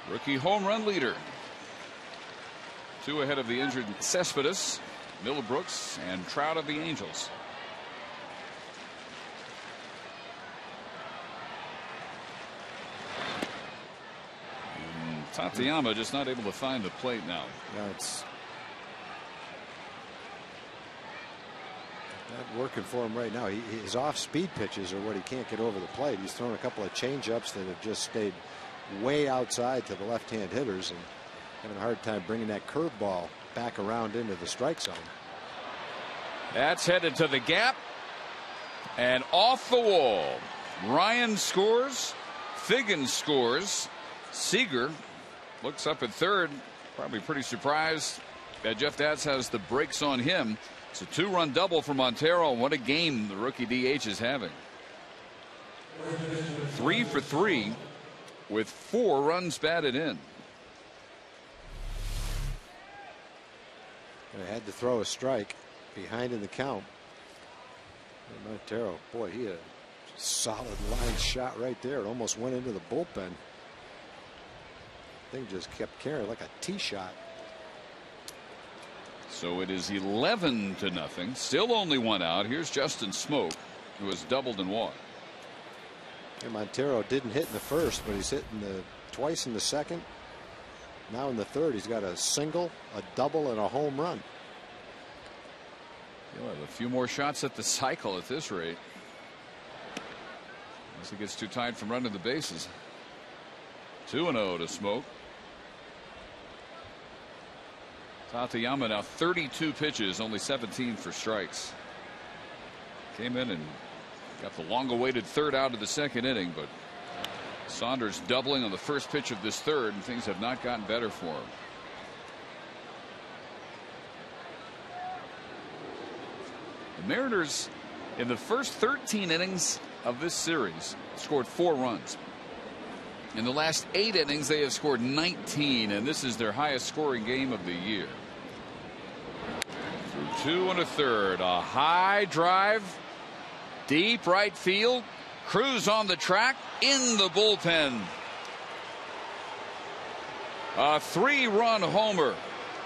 Rookie home run leader. 2 ahead of the injured Cespedes, Middlebrooks, and Trout of the Angels. And Tateyama just not able to find the plate now. Yeah, it's not working for him right now. His off-speed pitches are what he can't get over the plate. He's thrown a couple of change-ups that have just stayed way outside to the left-hand hitters and having a hard time bringing that curveball back around into the strike zone. That's headed to the gap and off the wall. Ryan scores. Figgins scores. Seager looks up at third, probably pretty surprised that Jeff Datz has the brakes on him. It's a 2-run double for Montero. What a game the rookie DH is having. 3 for 3 with 4 runs batted in. And I had to throw a strike behind in the count. And Montero, boy, he had a solid line shot right there. It almost went into the bullpen. Thing just kept carrying like a tee shot. So it is 11-0. Still only 1 out. Here's Justin Smoke, who has doubled and walked. And Montero didn't hit in the first, but he's hitting twice in the second. Now in the third, he's got a single, a double, and a home run. He'll have a few more shots at the cycle at this rate, unless he gets too tired from running the bases. 2-0 to Smoke. Tateyama now 32 pitches, only 17 for strikes. Came in and got the long-awaited third out of the second inning, but Saunders doubling on the first pitch of this third, and things have not gotten better for him. The Mariners, in the first 13 innings of this series, scored 4 runs. In the last 8 innings, they have scored 19, and this is their highest scoring game of the year. Through 2 1/3, a high drive, deep right field. Cruz on the track, in the bullpen. A 3-run homer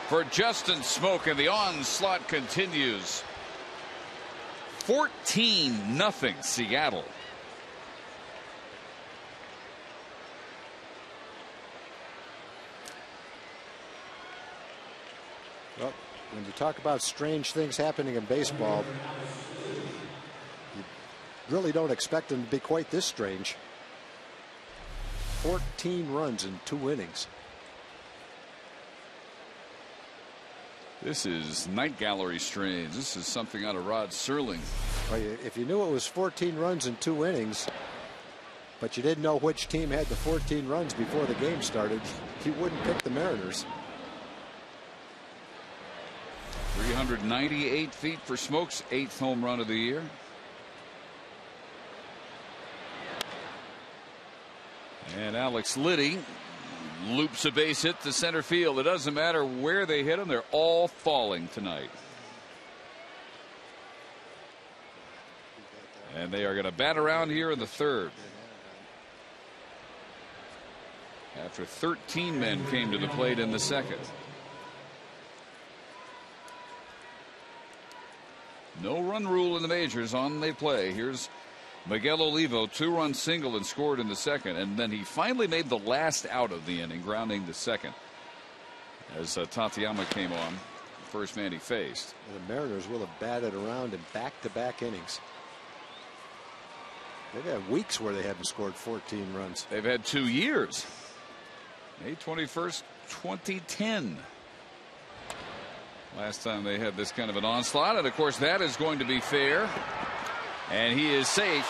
for Justin Smoke, and the onslaught continues. 14-0 Seattle. Well, when you talk about strange things happening in baseball, you really don't expect them to be quite this strange. 14 runs in 2 innings. This is night gallery strange. This is something out of Rod Serling. Well, if you knew it was 14 runs in 2 innings, but you didn't know which team had the 14 runs before the game started, you wouldn't pick the Mariners. 398 feet for Smoke's 8th home run of the year. And Alex Liddy loops a base hit to center field. It doesn't matter where they hit them, they're all falling tonight. And they are going to bat around here in the third. After 13 men came to the plate in the second. No run rule in the majors on they play. Here's Miguel Olivo, 2-run single and scored in the second, and then he finally made the last out of the inning, grounding to second as Tateyama came on, first man he faced. And the Mariners will have batted around in back-to-back innings. They've had weeks where they haven't scored 14 runs. They've had 2 years. May 21st, 2010. Last time they had this kind of an onslaught, and of course that is going to be fair. And he is safe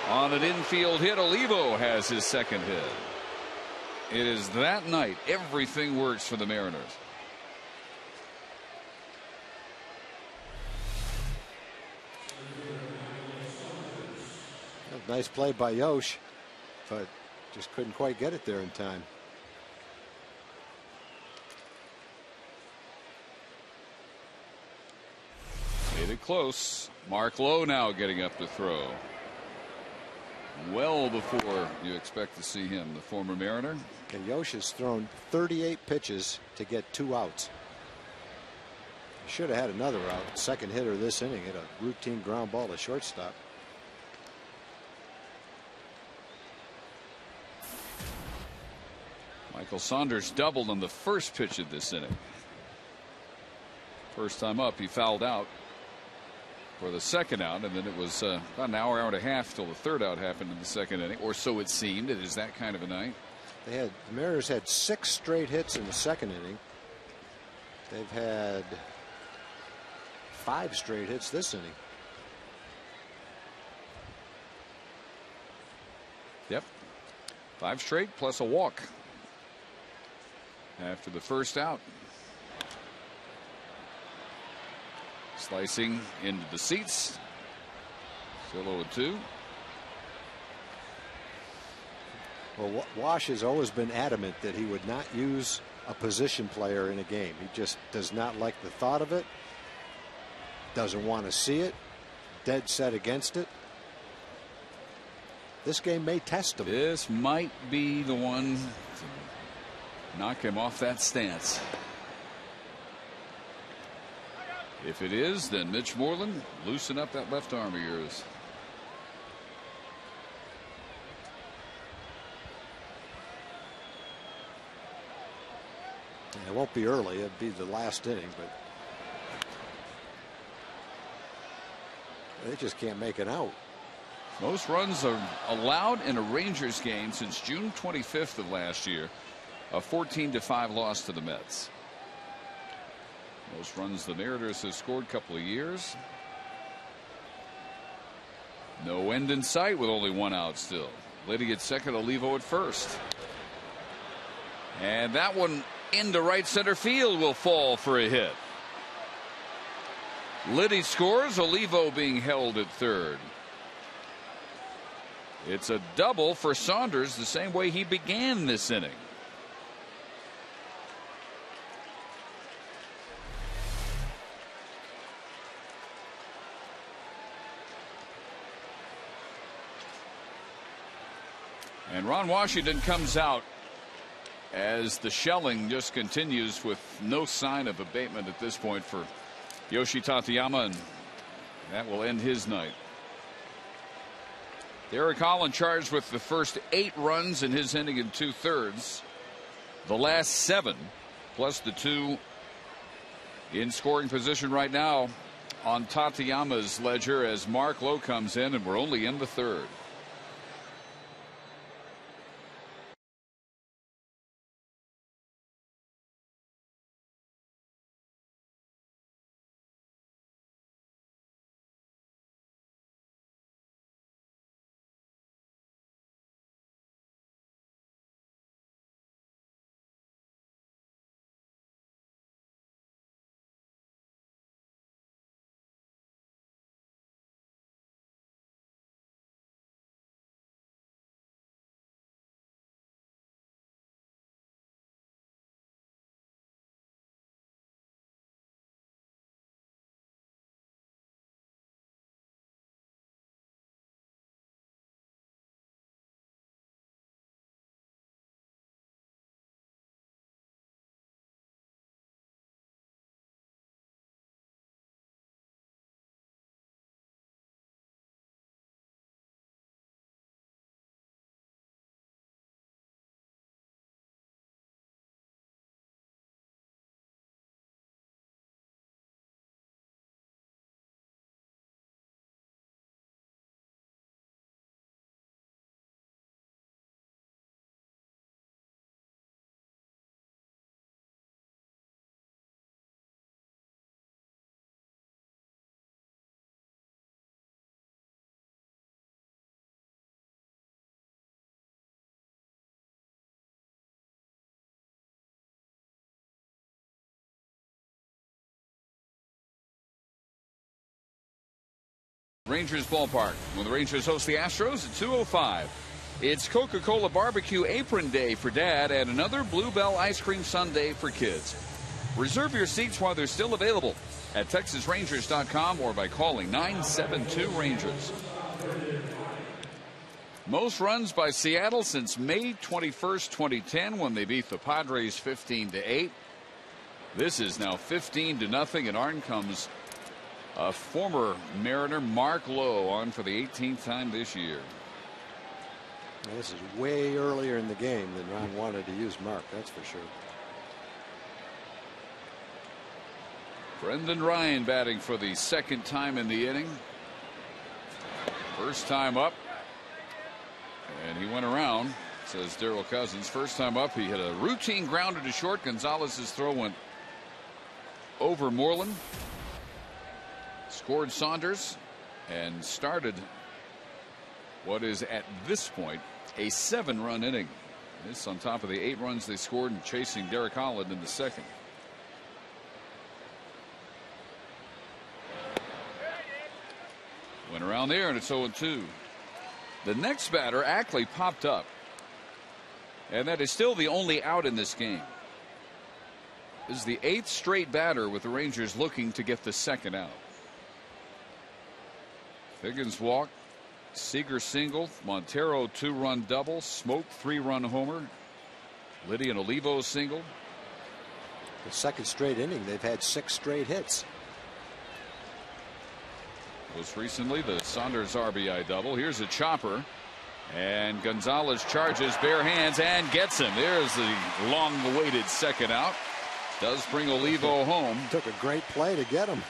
on an infield hit. Olivo has his second hit. It is that night. Everything works for the Mariners. Nice play by Yosh, but just couldn't quite get it there in time. Made it close. Mark Lowe now getting up to throw. Well before you expect to see him, the former Mariner. And Yosh has thrown 38 pitches to get 2 outs. He should have had another out. Second hitter this inning hit a routine ground ball to shortstop. Michael Saunders doubled on the first pitch of this inning. First time up, he fouled out for the second out, and then it was about an hour and a half till the third out happened in the second inning, or so it seemed. It is that kind of a night. The Mariners had 6 straight hits in the second inning. They've had 5 straight hits this inning. Yep, 5 straight plus a walk after the first out. Slicing into the seats. Still 0-2. Well, Wash has always been adamant that he would not use a position player in a game. He just does not like the thought of it. Doesn't want to see it. Dead set against it. This game may test him. This might be the one to knock him off that stance. If it is, then Mitch Moreland, loosen up that left arm of yours. It won't be early. It'll be the last inning, but they just can't make it out. Most runs are allowed in a Rangers game since June 25th of last year. A 14-5 loss to the Mets. Most runs the Mariners have scored a couple of years. No end in sight with only 1 out still. Liddy at second, Olivo at first. And that one into right center field will fall for a hit. Liddy scores, Olivo being held at third. It's a double for Saunders, the same way he began this inning. And Ron Washington comes out as the shelling just continues with no sign of abatement at this point for Yoshi Tateyama, and that will end his night. Derek Holland charged with the first 8 runs in his inning in 2/3. The last 7 plus the 2 in scoring position right now on Tateyama's ledger as Mark Lowe comes in, and we're only in the 3rd. Rangers ballpark when the Rangers host the Astros at 2:05. It's Coca-Cola Barbecue Apron Day for Dad and another Bluebell Ice Cream Sundae for kids. Reserve your seats while they're still available at TexasRangers.com or by calling 972-RANGERS. Most runs by Seattle since May 21st, 2010 when they beat the Padres 15-8. This is now 15-0, and on comes a former Mariner, Mark Lowe, on for the 18th time this year. This is way earlier in the game than Ron wanted to use Mark, that's for sure. Brendan Ryan batting for the second time in the inning. First time up, and he went around, says Darryl Cousins. First time up, he hit a routine grounder to short. Gonzalez's throw went over Moreland. Scored Saunders and started what is at this point a 7-run inning. This on top of the 8 runs they scored and chasing Derek Holland in the second. Went around there and it's 0-2. The next batter, Ackley, popped up, and that is still the only out in this game. This is the 8th straight batter with the Rangers looking to get the second out. Figgins walked, Seager single, Montero 2-run double, Smoke 3-run homer, Liddy and Olivo single. The second straight inning, they've had 6 straight hits. Most recently, the Saunders RBI double. Here's a chopper, and Gonzalez charges bare hands and gets him. There's the long-awaited second out. Does bring Olivo home. Took a great play to get him.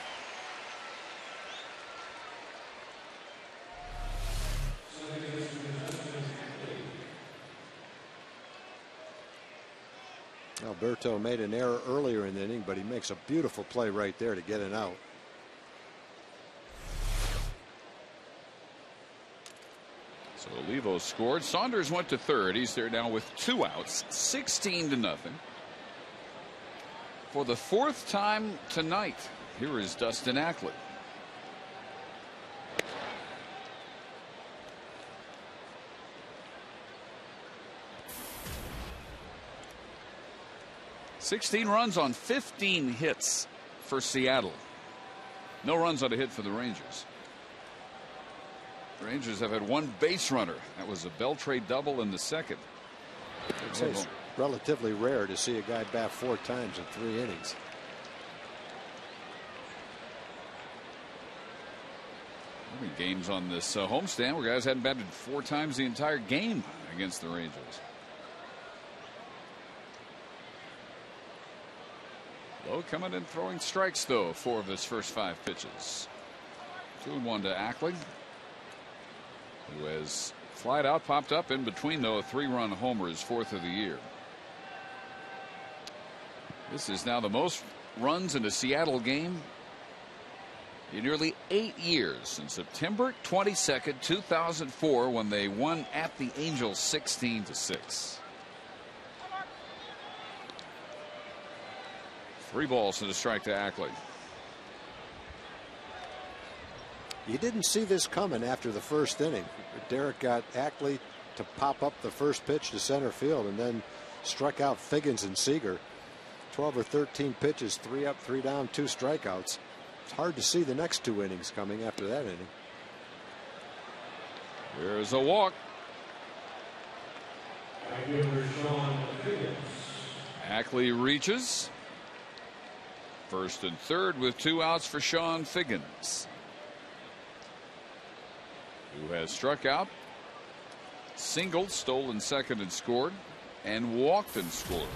Alberto made an error earlier in the inning, but he makes a beautiful play right there to get an out. So Olivo scored. Saunders went to third. He's there now with 2 outs, 16-0. For the 4th time tonight, here is Dustin Ackley. $16 runs on 15 hits for Seattle. No runs on a hit for the Rangers. Rangers have had 1 base runner. That was a Beltre double in the second. It's relatively rare to see a guy bat 4 times in 3 innings. Many games on this homestand where guys hadn't batted 4 times the entire game against the Rangers. Lowe coming in throwing strikes, though, 4 of his first 5 pitches. 2-1 to Ackley, who has flied out, popped up in between, though, a 3-run homer, his 4th of the year. This is now the most runs in a Seattle game in nearly 8 years, since September 22nd, 2004, when they won at the Angels 16-6. 3 balls and a strike to Ackley. You didn't see this coming after the first inning. Derek got Ackley to pop up the first pitch to center field and then struck out Figgins and Seager. 12 or 13 pitches, 3 up, 3 down, 2 strikeouts. It's hard to see the next 2 innings coming after that inning. Here's a walk. Ackley reaches. First and third with 2 outs for Sean Figgins, who has struck out, singled, stolen second and scored, and walked and scored.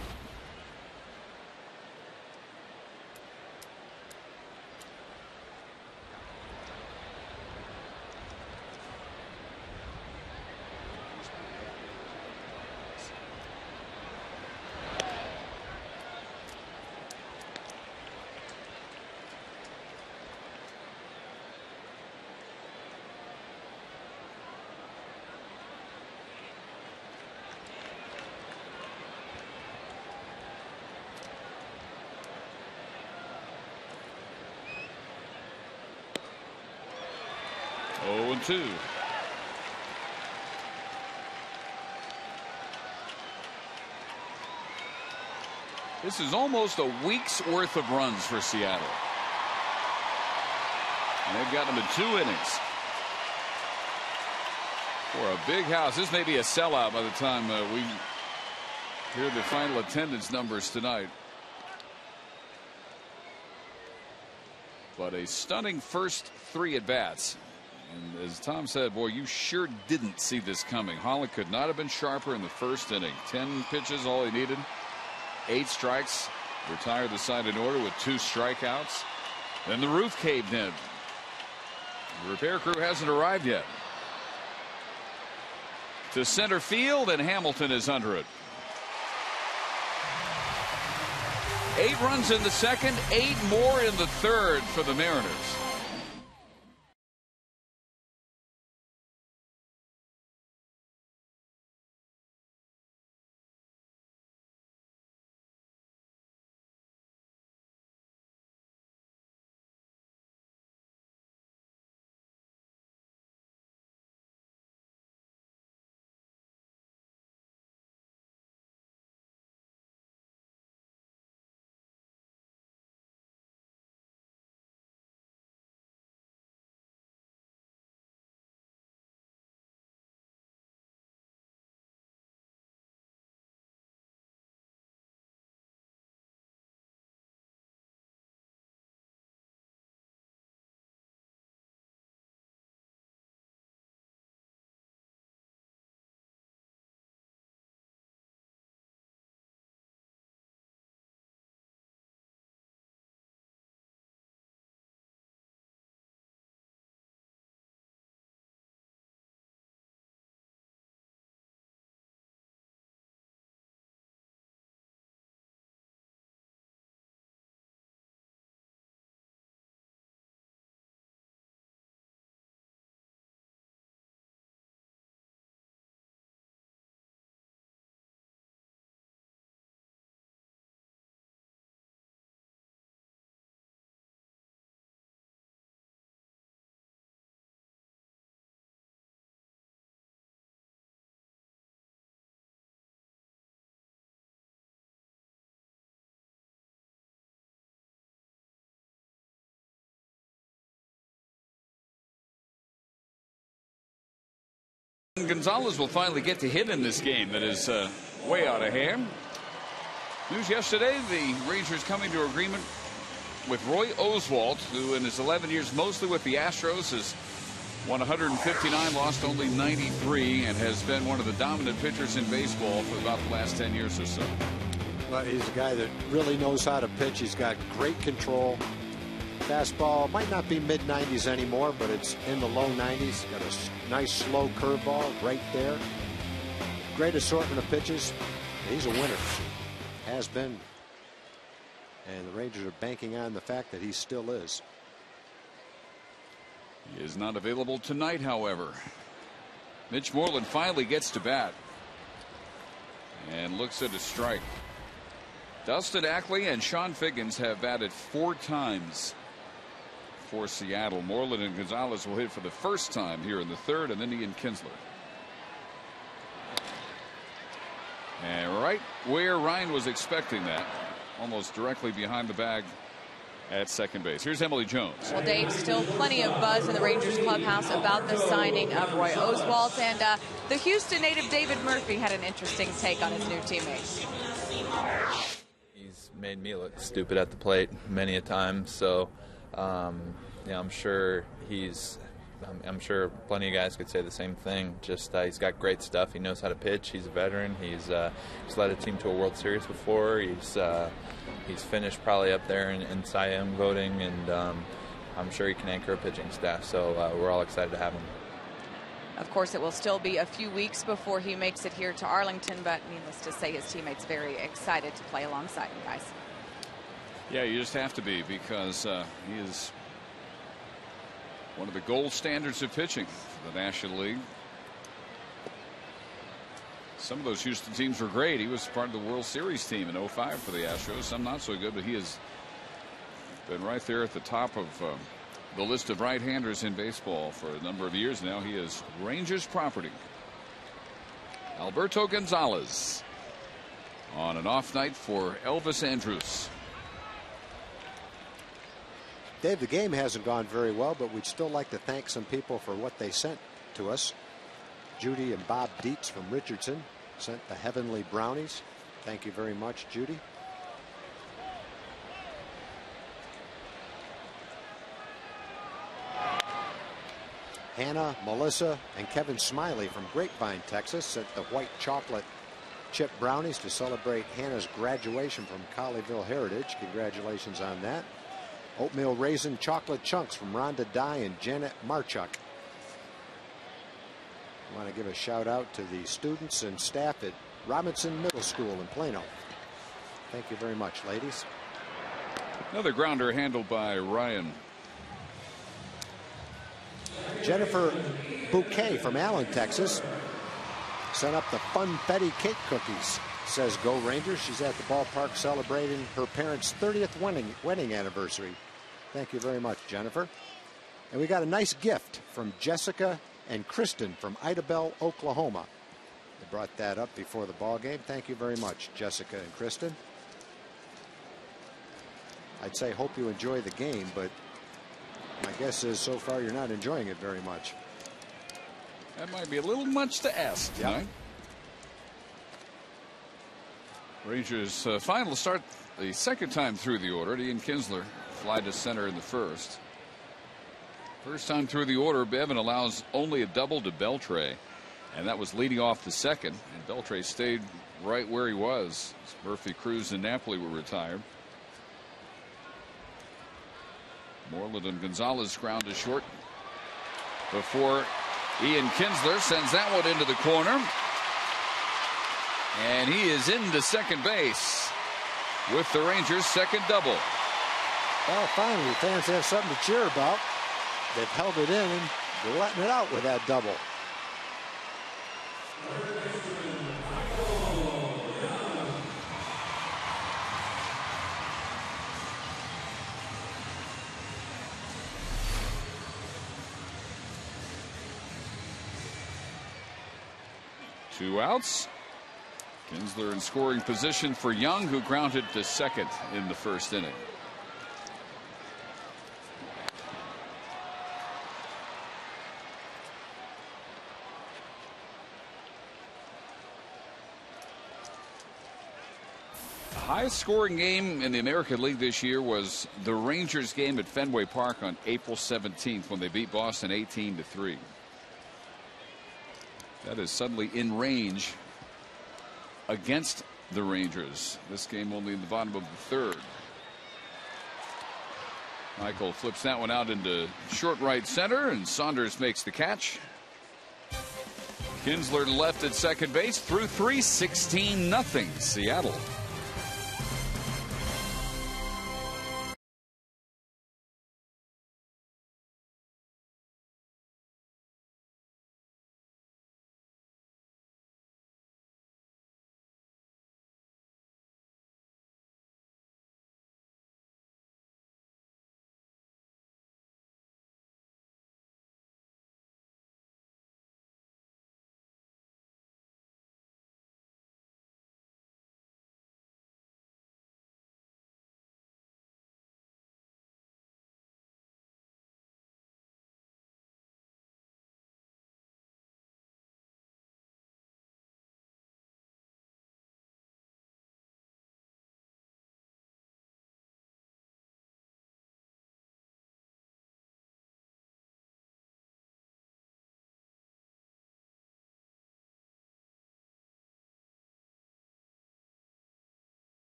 0-2. This is almost a week's worth of runs for Seattle. And they've got them in 2 innings. For a big house. This may be a sellout by the time we hear the final attendance numbers tonight. But a stunning first 3 at bats. And as Tom said, boy, you sure didn't see this coming. Holland could not have been sharper in the first inning. 10 pitches, all he needed. 8 strikes. Retired the side in order with 2 strikeouts. Then the roof caved in. The repair crew hasn't arrived yet. To center field, and Hamilton is under it. 8 runs in the second, 8 more in the third for the Mariners. Gonzalez will finally get to hit in this game that is way out of hand. News yesterday, the Rangers coming to agreement with Roy Oswalt, who in his 11 years mostly with the Astros has won 159, lost only 93, and has been one of the dominant pitchers in baseball for about the last 10 years or so. Well, he's a guy that really knows how to pitch. He's got great control. Fastball might not be mid-90s anymore, but it's in the low 90s. Got a nice slow curveball right there. Great assortment of pitches. He's a winner. Has been. And the Rangers are banking on the fact that he still is. He is not available tonight, however. Mitch Moreland finally gets to bat and looks at a strike. Dustin Ackley and Sean Figgins have batted 4 times for Seattle. Moreland and Gonzalez will hit for the first time here in the third, and then Ian Kinsler. And right where Ryan was expecting that, almost directly behind the bag at second base. Here's Emily Jones. Well, Dave, still plenty of buzz in the Rangers clubhouse about the signing of Roy Oswalt, and the Houston native David Murphy had an interesting take on his new teammate. He's made me look stupid at the plate many a time, so yeah, I'm sure I'm sure plenty of guys could say the same thing. Just he's got great stuff. He knows how to pitch. He's a veteran. He's led a team to a World Series before. He's finished probably up there in Cy Young voting, and I'm sure he can anchor a pitching staff. So we're all excited to have him. Of course, it will still be a few weeks before he makes it here to Arlington, but needless to say, his teammates very excited to play alongside him, guys. Yeah, you just have to be, because he is one of the gold standards of pitching for the National League. Some of those Houston teams were great. He was part of the World Series team in 05 for the Astros. Some not so good, but he has been right there at the top of the list of right-handers in baseball for a number of years now. He is Rangers property. Alberto Gonzalez on an off night for Elvis Andrus. Dave, the game hasn't gone very well, but we'd still like to thank some people for what they sent to us. Judy and Bob Dietz from Richardson sent the Heavenly Brownies. Thank you very much, Judy. Hannah, Melissa, and Kevin Smiley from Grapevine, Texas sent the white chocolate chip brownies to celebrate Hannah's graduation from Colleyville Heritage. Congratulations on that. Oatmeal raisin chocolate chunks from Rhonda Dye and Janet Marchuk. I want to give a shout out to the students and staff at Robinson Middle School in Plano. Thank you very much, ladies. Another grounder handled by Ryan. Jennifer Bouquet from Allen, Texas sent up the Funfetti cake cookies. Says go Rangers. She's at the ballpark celebrating her parents' 30th wedding anniversary. Thank you very much, Jennifer. And we got a nice gift from Jessica and Kristen from Idabel, Oklahoma. They brought that up before the ball game. Thank you very much, Jessica and Kristen. I'd say hope you enjoy the game, but my guess is so far you're not enjoying it very much. That might be a little much to ask tonight. Yep. Rangers final start the second time through the order. Ian Kinsler fly to center in the first. First time through the order, Bevan allows only a double to Beltre, and that was leading off the second. And Beltre stayed right where he was. Murphy, Cruz, and Napoli were retired. Moreland and Gonzalez ground to short before Ian Kinsler sends that one into the corner. And he is into second base with the Rangers' second double. Well, finally, fans have something to cheer about. They've held it in and they're letting it out with that double. Two outs. Kinsler in scoring position for Young, who grounded to second in the first inning. The highest scoring game in the American League this year was the Rangers game at Fenway Park on April 17th when they beat Boston 18-3. That is suddenly in range against the Rangers. This game only in the bottom of the third. Michael flips that one out into short right center, and Saunders makes the catch. Kinsler left at second base through 3, 16-0 Seattle.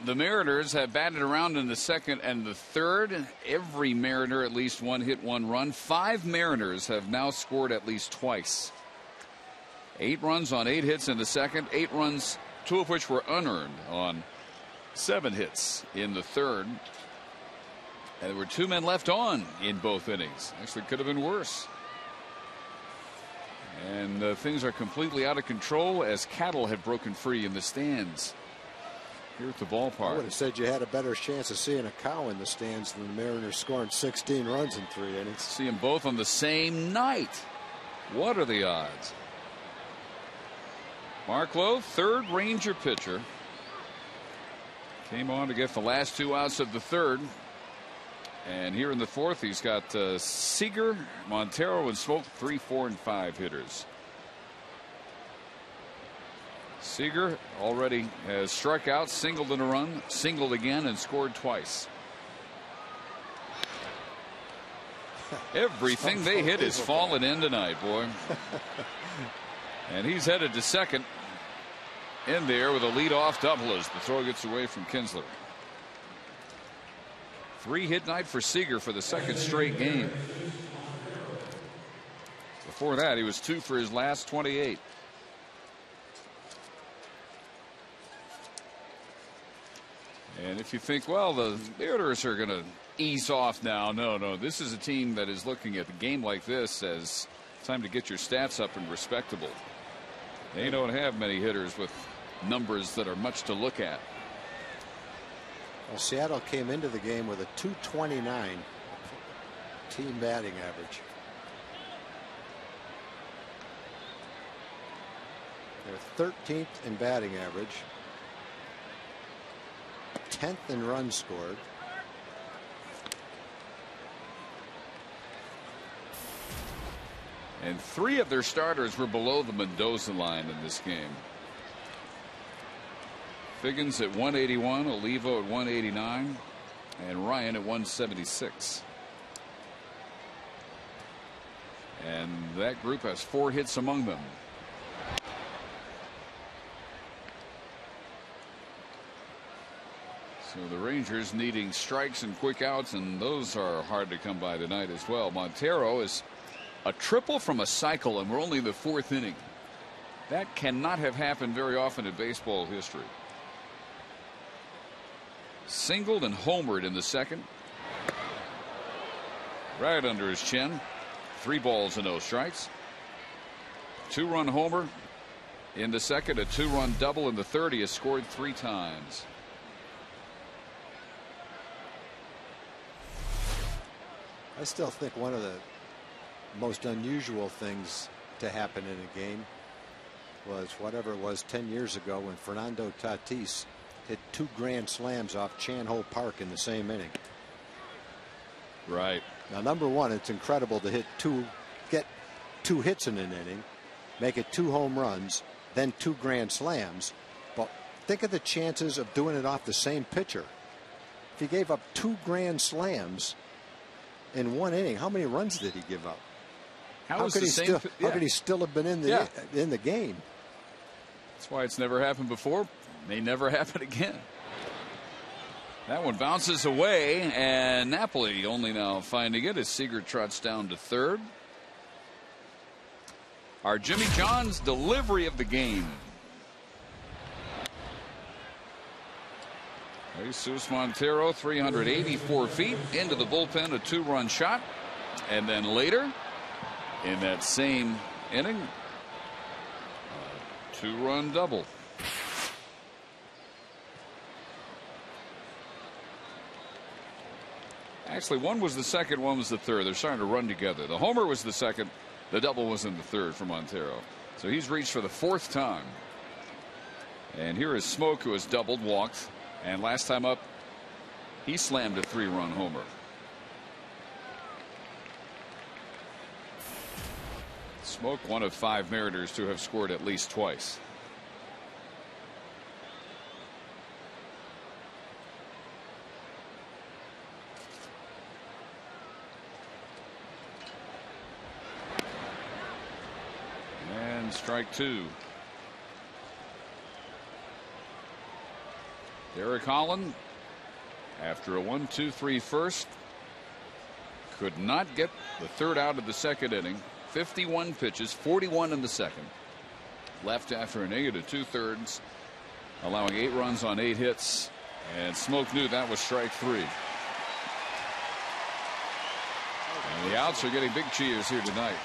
The Mariners have batted around in the second and the third. Every Mariner at least one hit, one run. 5 Mariners have now scored at least twice. 8 runs on 8 hits in the second. 8 runs, 2 of which were unearned on 7 hits in the third. And there were 2 men left on in both innings. Actually, could have been worse. And things are completely out of control as cattle have broken free in the stands here at the ballpark. I would have said you had a better chance of seeing a cow in the stands than the Mariners scoring 16 runs in 3 innings. See them both on the same night. What are the odds? Mark Lowe, third Ranger pitcher, came on to get the last 2 outs of the third. And here in the fourth, he's got Seager, Montero, and Smoke, 3, 4, and 5 hitters. Seager already has struck out, singled in a run, singled again, and scored twice. Everything they hit is falling in tonight, boy. And he's headed to second in there with a leadoff double as the throw gets away from Kinsler. 3-hit night for Seager for the second straight game. Before that, he was 2 for his last 28. And if you think, well, the Mariners are going to ease off now. No. This is a team that is looking at a game like this as time to get your stats up and respectable. They don't have many hitters with numbers that are much to look at. Well, Seattle came into the game with a .229 team batting average. They're 13th in batting average, 10th in runs scored. And 3 of their starters were below the Mendoza line in this game. Figgins at 181, Olivo at 189, and Ryan at 176. And that group has 4 hits among them. So the Rangers needing strikes and quick outs, and those are hard to come by tonight as well. Montero is a triple from a cycle, and we're only in the 4th inning. That cannot have happened very often in baseball history. Singled and homered in the second. Right under his chin. 3 balls and no strikes. 2-run homer in the second. A 2-run double in the third. He has scored 3 times. I still think one of the most unusual things to happen in a game was whatever it was 10 years ago when Fernando Tatis hit 2 grand slams off Chan Ho Park in the same inning. Right. Now, number one, it's incredible to get 2 hits in an inning, make it 2 home runs, then 2 grand slams. But think of the chances of doing it off the same pitcher. If he gave up 2 grand slams in 1 inning, how many runs did he give up? How could he still have been in the game? That's why it's never happened before. May never happen again. That one bounces away, and Napoli only now finding it as Seager trots down to third. Our Jimmy John's delivery of the game. Jesus Montero, 384 feet into the bullpen, a 2-run shot. And then later in that same inning, a 2-run double. Actually, one was the second, one was the third. They're starting to run together. The homer was the second. The double was in the third for Montero. So he's reached for the 4th time. And here is Smoke, who has doubled, walked. And last time up, he slammed a 3-run homer. Smoke, one of 5 Mariners to have scored at least twice. And strike 2. Derek Holland, after a 1-2-3 first, could not get the third out of the second inning. 51 pitches, 41 in the second. Left after an inning of 2/3, allowing 8 runs on 8 hits. And Smoke knew that was strike 3. And the outs are getting big cheers here tonight.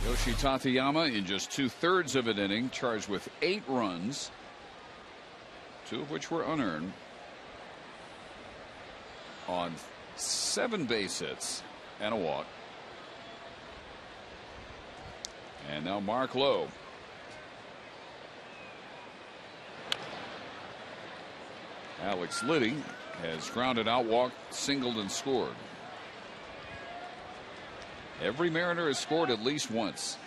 Yoshi Tateyama, in just 2/3 of an inning, charged with 8 runs, 2 of which were unearned, on 7 base hits and a walk. And now Mark Lowe. Alex Liddy has grounded out, walked, singled, and scored. Every Mariner has scored at least once.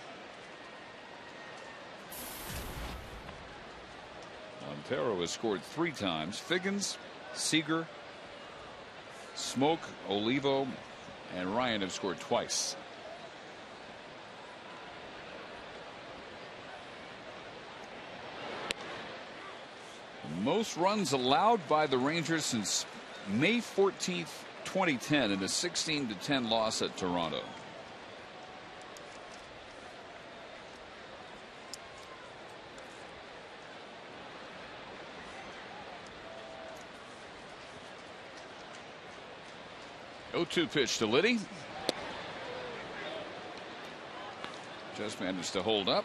Montero has scored 3 times. Figgins, Seager, Smoke, Olivo, and Ryan have scored twice. Most runs allowed by the Rangers since May 14th, 2010, in a 16-10 loss at Toronto. Oh-2 pitch to Liddy. Just managed to hold up.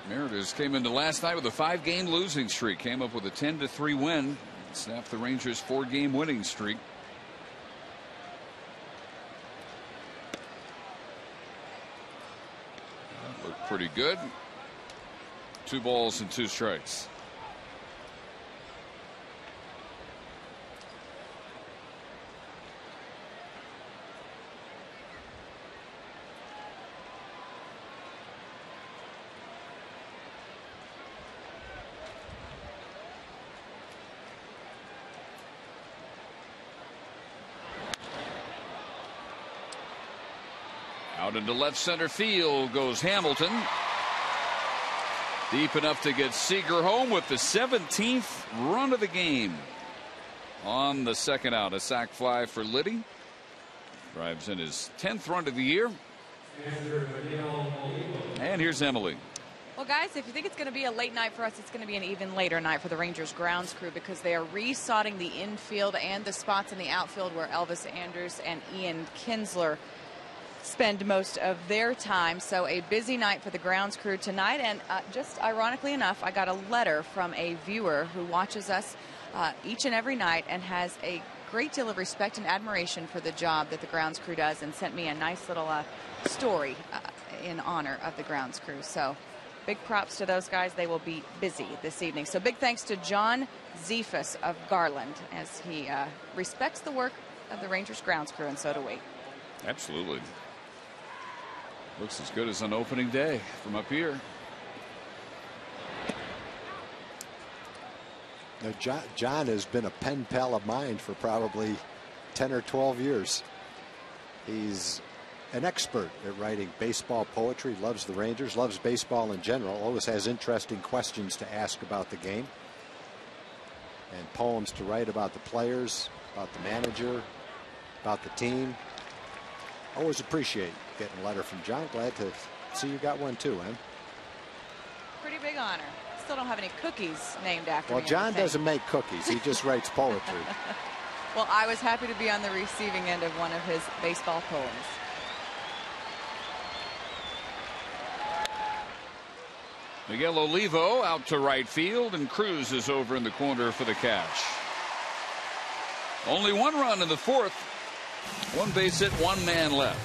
Mariners came into last night with a 5-game losing streak. Came up with a 10-3 win. Snapped the Rangers' 4-game winning streak. That looked pretty good. 2 balls and 2 strikes. Out into left center field goes Hamilton. Deep enough to get Seager home with the 17th run of the game. On the second out, a sac fly for Liddy. Drives in his 10th run of the year. And here's Emily. Well, guys, if you think it's going to be a late night for us, it's going to be an even later night for the Rangers grounds crew, because they are resodding the infield and the spots in the outfield where Elvis Andrus and Ian Kinsler spend most of their time. So a busy night for the grounds crew tonight. And just ironically enough, I got a letter from a viewer who watches us each and every night and has a great deal of respect and admiration for the job that the grounds crew does, and sent me a nice little story in honor of the grounds crew. So big props to those guys. They will be busy this evening. So big thanks to John Zephus of Garland, as he respects the work of the Rangers grounds crew, and so do we. Absolutely. Looks as good as an opening day from up here. Now, John has been a pen pal of mine for probably 10 or 12 years. He's an expert at writing baseball poetry, loves the Rangers, loves baseball in general, always has interesting questions to ask about the game, and poems to write about the players, about the manager, about the team. Always appreciate getting a letter from John. Glad to see you got one too, Em. Pretty big honor. Still don't have any cookies named after me. Well, John doesn't make cookies. He just writes poetry. Well, I was happy to be on the receiving end of one of his baseball poems. Miguel Olivo out to right field, and Cruz is over in the corner for the catch. Only 1 run in the 4th. 1 base hit, 1 man left.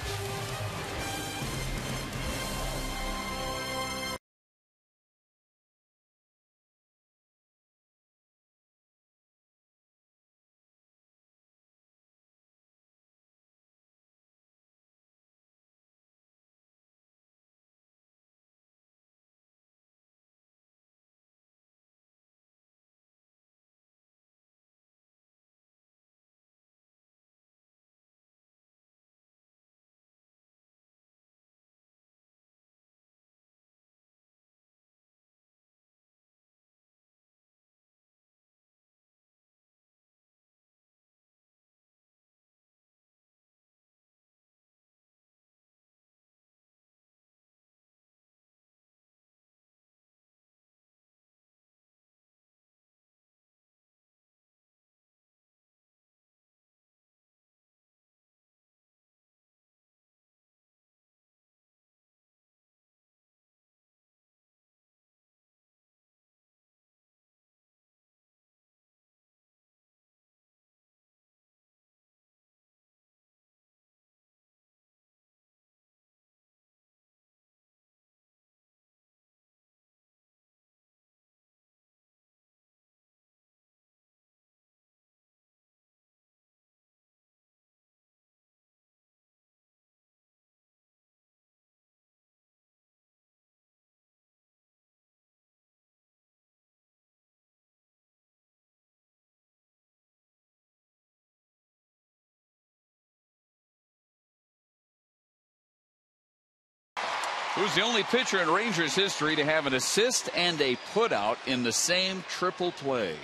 Who's the only pitcher in Rangers history to have an assist and a putout in the same triple play?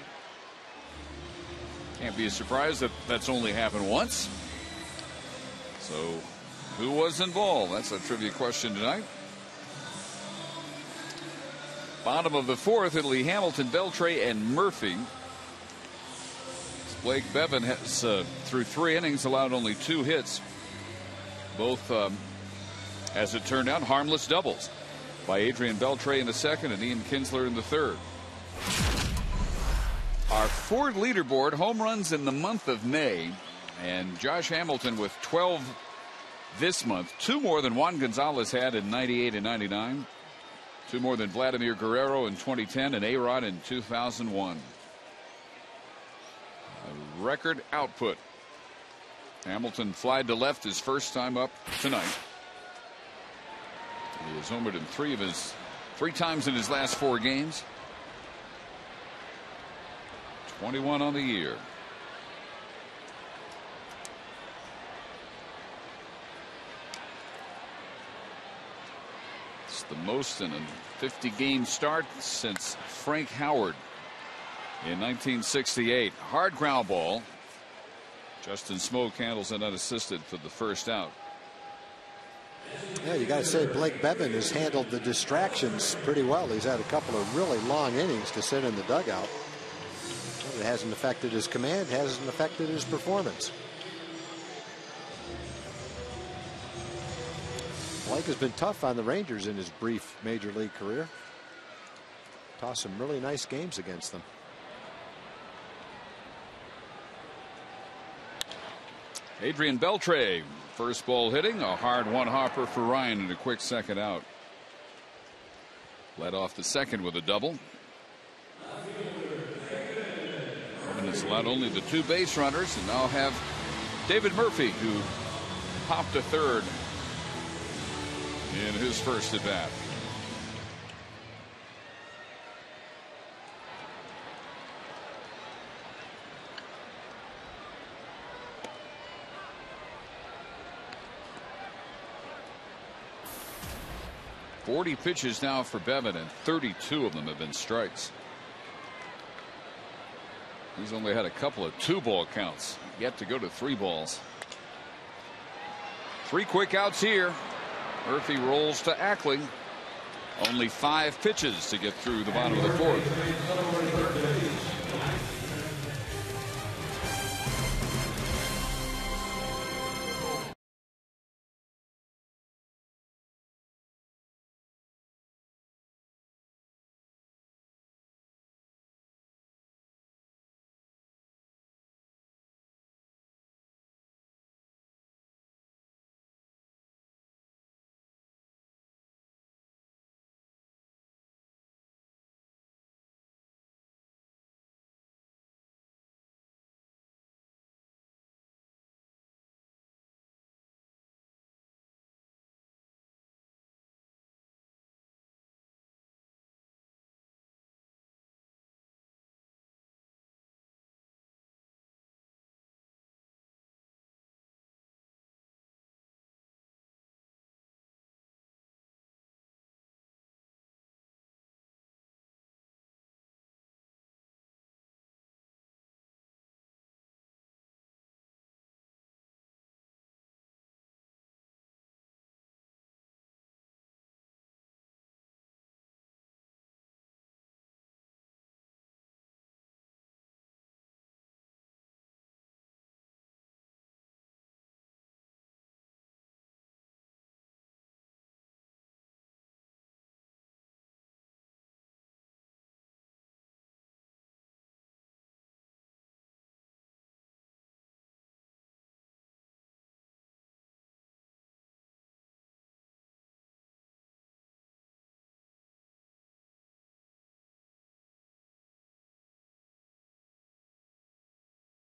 Can't be a surprise that that's only happened once. So who was involved? That's a trivia question tonight. Bottom of the fourth, it'll be Hamilton, Beltre, and Murphy. Blake Bevan has, through 3 innings, allowed only 2 hits. Both, as it turned out, harmless doubles by Adrian Beltre in the second and Ian Kinsler in the third. Our Ford leaderboard, home runs in the month of May, and Josh Hamilton with 12 this month, 2 more than Juan Gonzalez had in 98 and 99, 2 more than Vladimir Guerrero in 2010 and A-Rod in 2001. A record output. Hamilton flied to left his first time up tonight. He has homered in 3 times in his last 4 games. 21 on the year. It's the most in a 50-game start since Frank Howard in 1968. Hard ground ball. Justin Smoke handles it unassisted for the first out. Yeah, you got to say Blake Bevan has handled the distractions pretty well. He's had a couple of really long innings to sit in the dugout. It hasn't affected his command, hasn't affected his performance. Blake has been tough on the Rangers in his brief major league career. Tossed some really nice games against them. Adrian Beltre, first ball hitting, a hard one-hopper for Ryan and a quick second out. Led off the second with a double. And it's allowed only the 2 base runners, and now have David Murphy, who popped to third in his first at bat. .40 pitches now for Bevan, and 32 of them have been strikes. He's only had a couple of 2-ball counts, yet to go to 3 balls. 3 quick outs here. Murphy rolls to Ackley. Only 5 pitches to get through the bottom of the fourth.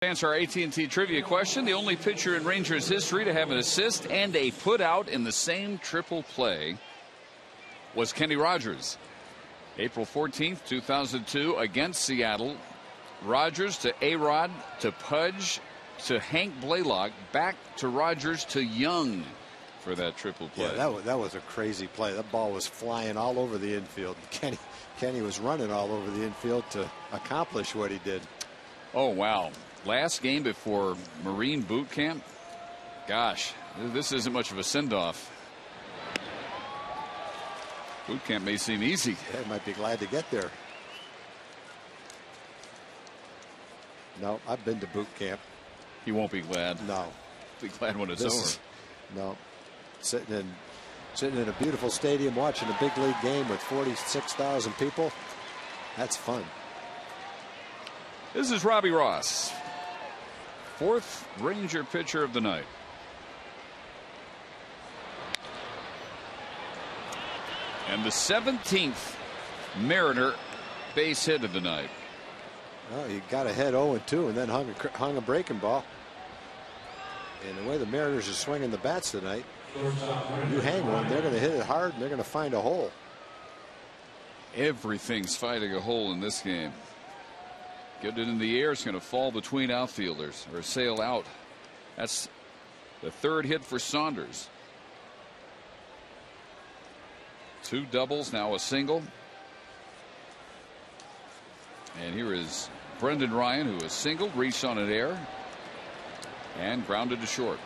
Answer our AT trivia question. The only pitcher in Rangers history to have an assist and a putout in the same triple play was Kenny Rogers. April 14th, 2002 against Seattle. Rogers to A-Rod to Pudge to Hank Blaylock, back to Rogers to Young for that triple play. Yeah, that was a crazy play. That ball was flying all over the infield. Kenny was running all over the infield to accomplish what he did. Oh, wow. Last game before Marine boot camp. Gosh, this isn't much of a send-off. Boot camp may seem easy. They might be glad to get there. No, I've been to boot camp. He won't be glad. No. Be glad when it's over. No. Sitting in a beautiful stadium watching a big league game with 46,000 people. That's fun. This is Robbie Ross, 4th Ranger pitcher of the night. And the 17th Mariner base hit of the night. Well, he got ahead 0-2 and then hung a breaking ball. And the way the Mariners are swinging the bats tonight, you hang one, they're going to hit it hard and they're going to find a hole. Everything's fighting a hole in this game. Get it in the air, it's going to fall between outfielders or sail out. That's the 3rd hit for Saunders. 2 doubles, now a single. And here is Brendan Ryan, who is singled, reached on an air and grounded to short.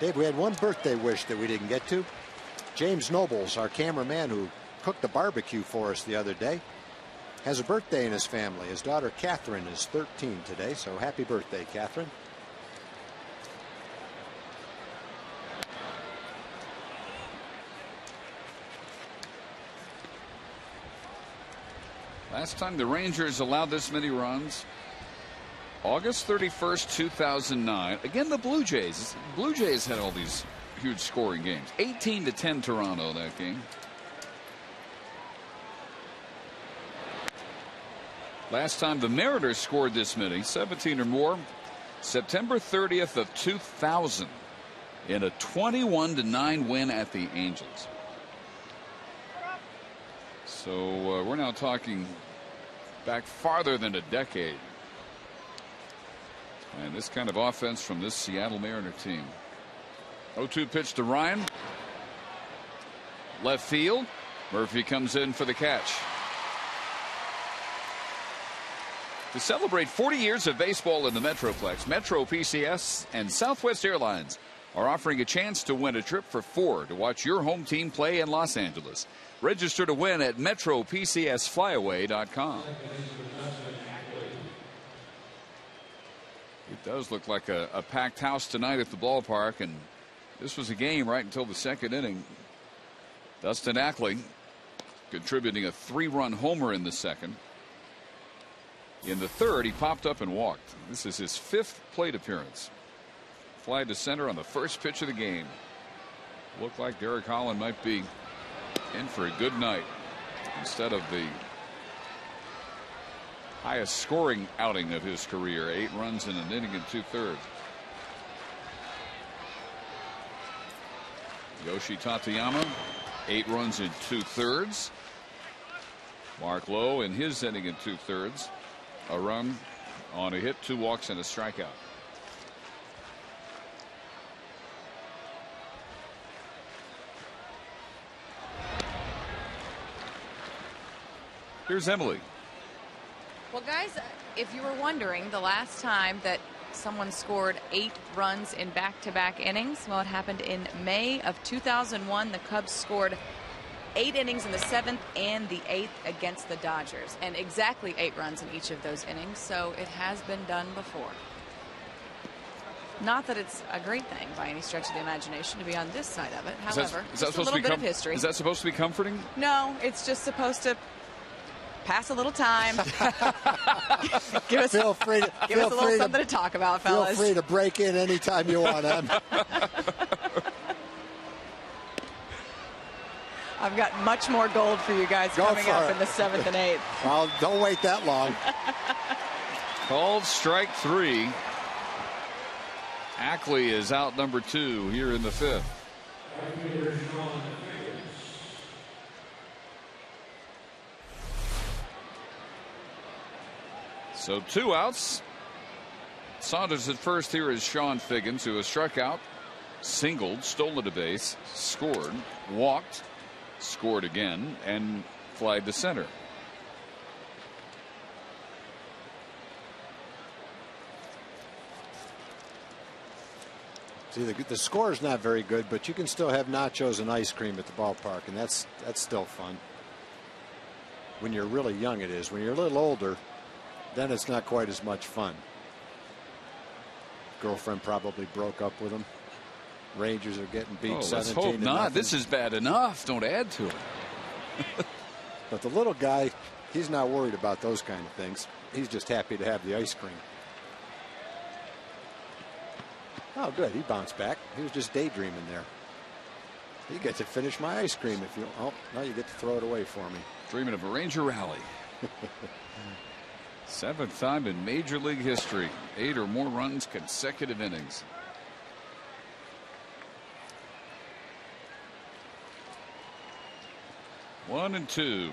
Dave, we had one birthday wish that we didn't get to. James Nobles, our cameraman who cooked the barbecue for us the other day, has a birthday in his family. His daughter Catherine is 13 today, so happy birthday, Catherine. Last time the Rangers allowed this many runs, August 31st, 2009. Again, the Blue Jays. Blue Jays had all these huge scoring games. 18-10 Toronto that game. Last time the Mariners scored this many, 17 or more, September 30th of 2000 in a 21-9 win at the Angels. So we're now talking back farther than a decade. And this kind of offense from this Seattle Mariner team. 0-2 pitch to Ryan. Left field. Murphy comes in for the catch. To celebrate 40 years of baseball in the Metroplex, Metro PCS and Southwest Airlines are offering a chance to win a trip for 4 to watch your home team play in Los Angeles. Register to win at metropcsflyaway.com. It does look like a packed house tonight at the ballpark, and this was a game right until the 2nd inning. Dustin Ackley contributing a 3-run homer in the 2nd. In the 3rd, he popped up and walked. This is his 5th plate appearance. Fly to center on the first pitch of the game. Looked like Derek Holland might be in for a good night instead of the highest scoring outing of his career, 8 runs in an inning and 2/3. Yoshi Tateyama, 8 runs in 2/3. Mark Lowe in his inning and 2/3, a run on a hit, 2 walks and a strikeout. Here's Emily. Well, guys, if you were wondering, the last time that someone scored 8 runs in back-to-back innings, well, it happened in May of 2001. The Cubs scored 8 innings in the 7th and the 8th against the Dodgers, and exactly 8 runs in each of those innings, so it has been done before. Not that it's a great thing by any stretch of the imagination to be on this side of it. However, just a little bit of history. Is that supposed to be comforting? No, it's just supposed to pass a little time. Give us a little something to talk about, fellas. Feel free to break in anytime you want, Em. I've got much more gold for you guys coming up in the 7th and 8th. Well, don't wait that long. Called strike 3. Ackley is out number 2 here in the 5th. So 2 outs. Saunders at first. Here is Sean Figgins, who has struck out, singled, stolen a base, scored, walked, scored again, and flied to center. See, the score is not very good, but you can still have nachos and ice cream at the ballpark, and that's still fun. When you're really young, it is. When you're a little older, then it's not quite as much fun. Girlfriend probably broke up with him. Rangers are getting beat 17-0. Let's hope not. This is bad enough. Don't add to it. But the little guy, he's not worried about those kind of things. He's just happy to have the ice cream. Oh, good. He bounced back. He was just daydreaming there. You get to finish my ice cream if you. Oh, now you get to throw it away for me. Dreaming of a Ranger rally. 7th time in Major League history. 8 or more runs, consecutive innings. One and two.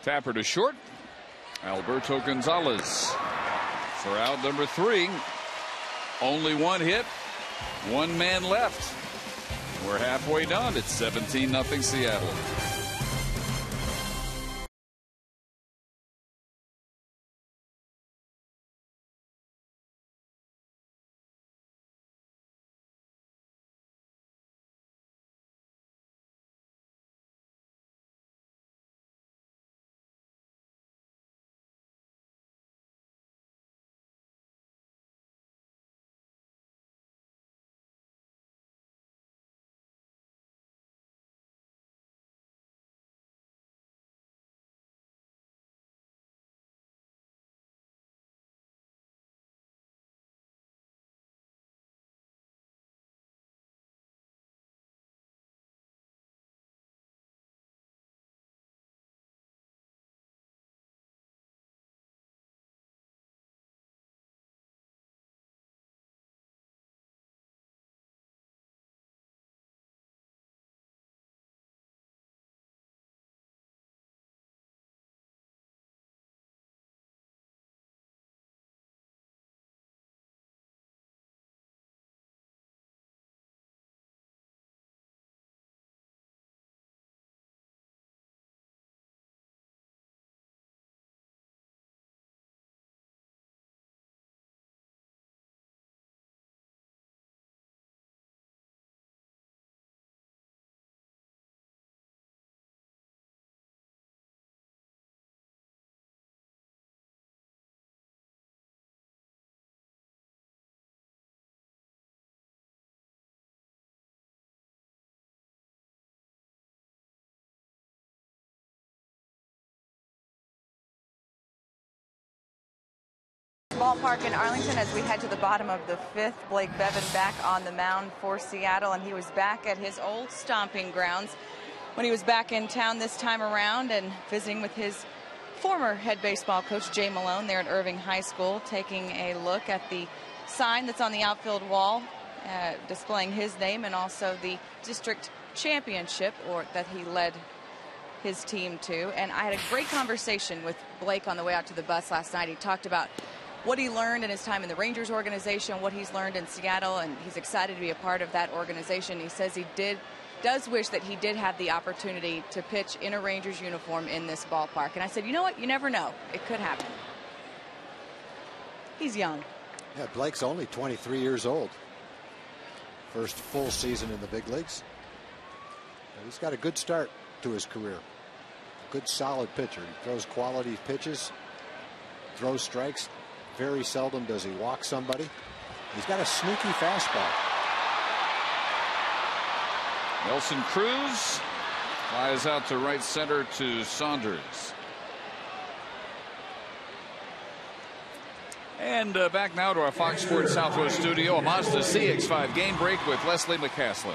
Tapper to short. Alberto Gonzalez for out number 3. Only one hit, one man left. We're halfway done. It's 17-0 Seattle. Ballpark in Arlington as we head to the bottom of the 5th. Blake Bevan back on the mound for Seattle, and he was back at his old stomping grounds when he was back in town this time around and visiting with his former head baseball coach Jay Malone there at Irving High School, taking a look at the sign that's on the outfield wall displaying his name and also the district championship that he led his team to. And I had a great conversation with Blake on the way out to the bus last night. He talked about what he learned in his time in the Rangers organization, what he's learned in Seattle, and he's excited to be a part of that organization. He says he does wish that he did have the opportunity to pitch in a Rangers uniform in this ballpark. And I said, you know what? You never know. It could happen. He's young. Yeah, Blake's only 23 years old. First full season in the big leagues. He's got a good start to his career. Good solid pitcher. He throws quality pitches, throws strikes. Very seldom does he walk somebody. He's got a sneaky fastball. Nelson Cruz flies out to right center to Saunders. And back now to our Fox Sports Southwest studio, a Mazda CX-5 game break with Leslie McCaslin.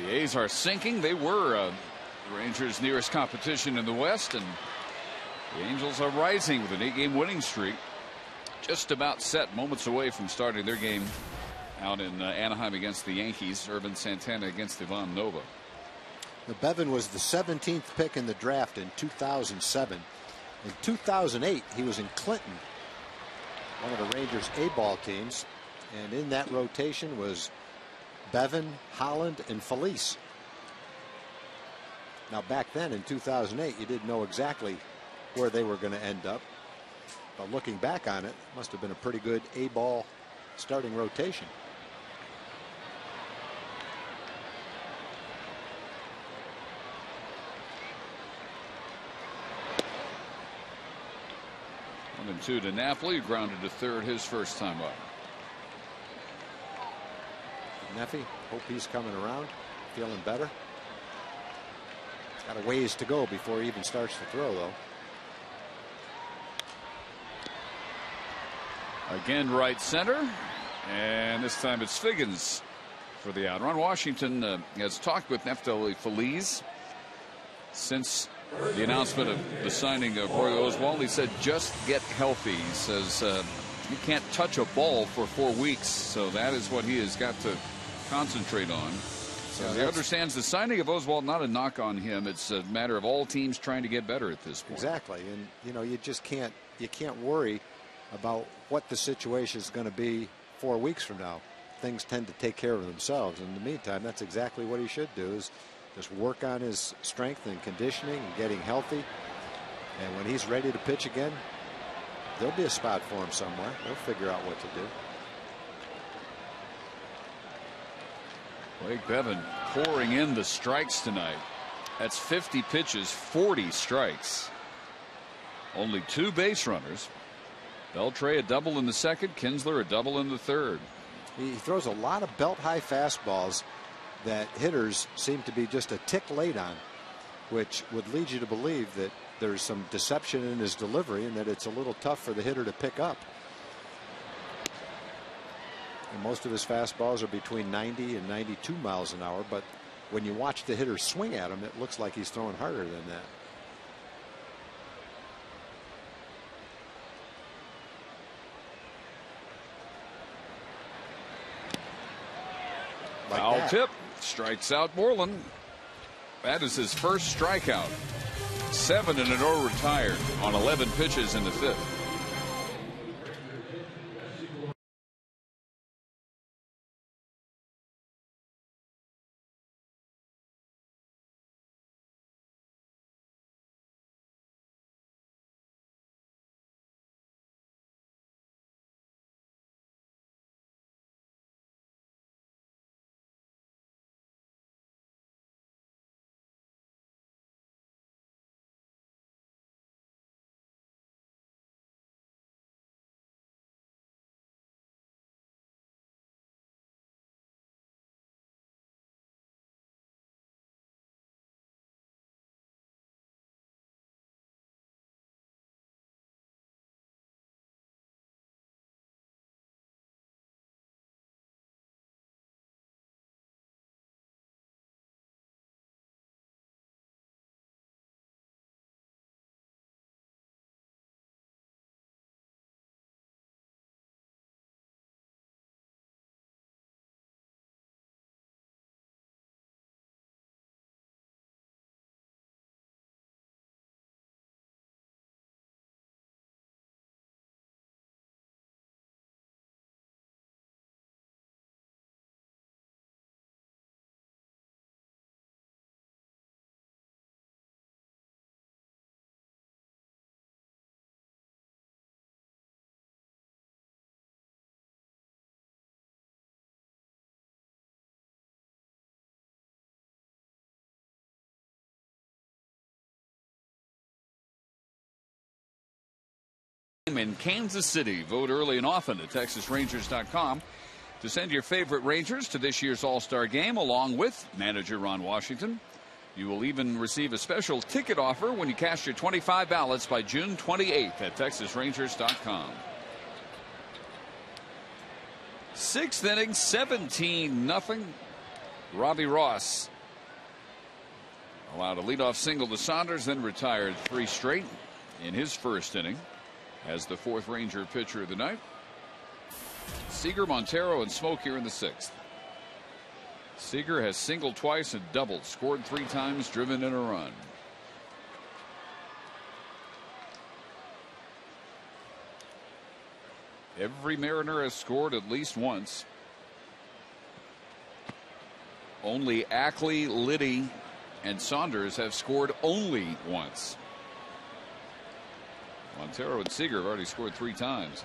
The A's are sinking. They were the Rangers' nearest competition in the West, and the Angels are rising with an 8-game winning streak. Just about set, moments away from starting their game out in Anaheim against the Yankees. Urban Santana against Ivan Nova. Now, Bevan was the 17th pick in the draft in 2007. In 2008, he was in Clinton, one of the Rangers' A-ball teams, and in that rotation was Bevan, Holland, and Felice. Now, back then in 2008, you didn't know exactly where they were going to end up, but looking back on it, must have been a pretty good A-ball starting rotation. And 2 to Napoli, grounded to third his first time up. Neffy, hope he's coming around, feeling better. Got a ways to go before he even starts to throw, though. Again, right center, and this time it's Figgins for the out. Ron Washington has talked with Neftali Feliz since the announcement of the signing of Roy Oswalt. He said, just get healthy. He says you can't touch a ball for 4 weeks, so that is what he has got to concentrate on. So he understands the signing of Oswalt, not a knock on him. It's a matter of all teams trying to get better at this point. Exactly, and you know, you can't worry about what the situation is going to be 4 weeks from now. Things tend to take care of themselves. In the meantime, that's exactly what he should do, is just work on his strength and conditioning and getting healthy. And when he's ready to pitch again, there'll be a spot for him somewhere. They'll figure out what to do. Blake Bevan pouring in the strikes tonight. That's 50 pitches, 40 strikes. Only 2 base runners. Beltre a double in the second, Kinsler a double in the third. He throws a lot of belt high fastballs that hitters seem to be just a tick late on, which would lead you to believe that there's some deception in his delivery and that it's a little tough for the hitter to pick up. And most of his fastballs are between 90 and 92 miles an hour, but when you watch the hitter swing at him, it looks like he's throwing harder than that. Like foul tip, strikes out Moreland. That is his first strikeout. 7 in a row retired on 11 pitches in the 5th. In Kansas City. Vote early and often at TexasRangers.com to send your favorite Rangers to this year's All-Star Game, along with manager Ron Washington. You will even receive a special ticket offer when you cast your 25 ballots by June 28th at TexasRangers.com. 6th inning, 17-0. Robbie Ross allowed a leadoff single to Saunders, then retired 3 straight in his first inning as the 4th Ranger pitcher of the night. Seager, Montero, and Smoke here in the 6th. Seager has singled twice and doubled, scored 3 times, driven in a run. Every Mariner has scored at least once. Only Ackley, Liddy, and Saunders have scored only once. Montero and Seager have already scored 3 times.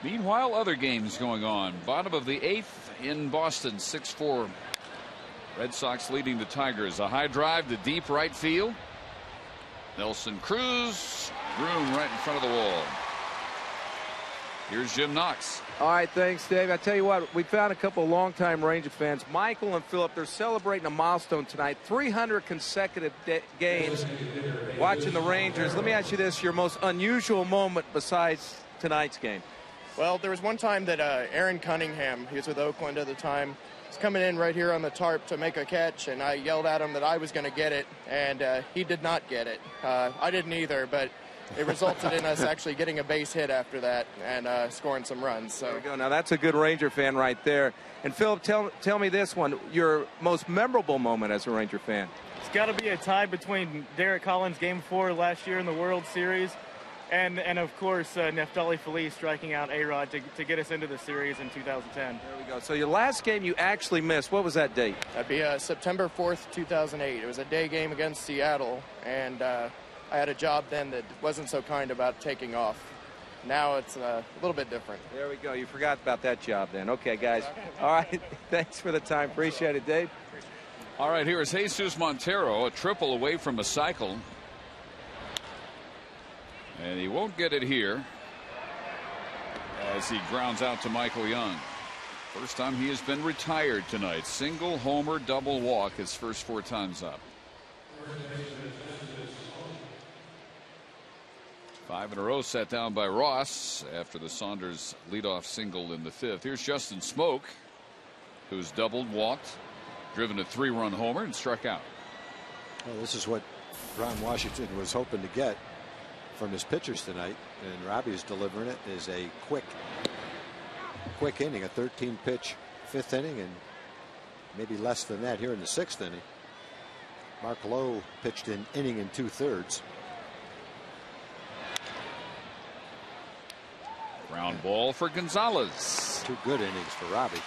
Meanwhile, other games going on. Bottom of the 8th in Boston, 6-4. Red Sox leading the Tigers. A high drive to deep right field. Nelson Cruz, room right in front of the wall. Here's Jim Knox. All right, thanks, Dave. I tell you what, we found a couple of longtime Ranger fans. Michael and Philip, they're celebrating a milestone tonight. 300 consecutive games watching the Rangers. Let me ask you this, your most unusual moment besides tonight's game. Well, there was one time that Aaron Cunningham, he was with Oakland at the time, was coming in right here on the tarp to make a catch, and I yelled at him that I was going to get it, and he did not get it. I didn't either, but it resulted in us actually getting a base hit after that and scoring some runs. So there we go. Now that's a good Ranger fan right there. And Philip, tell me this one, your most memorable moment as a Ranger fan. It's got to be a tie between Derek Holland's Game 4 last year in the World Series and of course Neftali Feliz striking out A-Rod to get us into the series in 2010. There we go. So your last game you actually missed, what was that date? That'd be September 4th, 2008. It was a day game against Seattle, and I had a job then that wasn't so kind about taking off. Now it's a little bit different. There we go. You forgot about that job then. Okay, guys. All right. Thanks for the time. Appreciate it, Dave. All right, here is Jesus Montero, a triple away from a cycle. And he won't get it here as he grounds out to Michael Young. First time he has been retired tonight. Single, homer, double, walk his first 4 times up. 5 in a row set down by Ross after the Saunders leadoff single in the 5th. Here's Justin Smoke, who's doubled, walked, driven a 3-run homer, and struck out. Well, this is what Ron Washington was hoping to get from his pitchers tonight, and Robbie's delivering it. Is a quick inning, a 13-pitch 5th inning, and maybe less than that here in the 6th inning. Mark Lowe pitched an inning and 2/3. Ground ball for Gonzalez. 2 good innings for Robbie.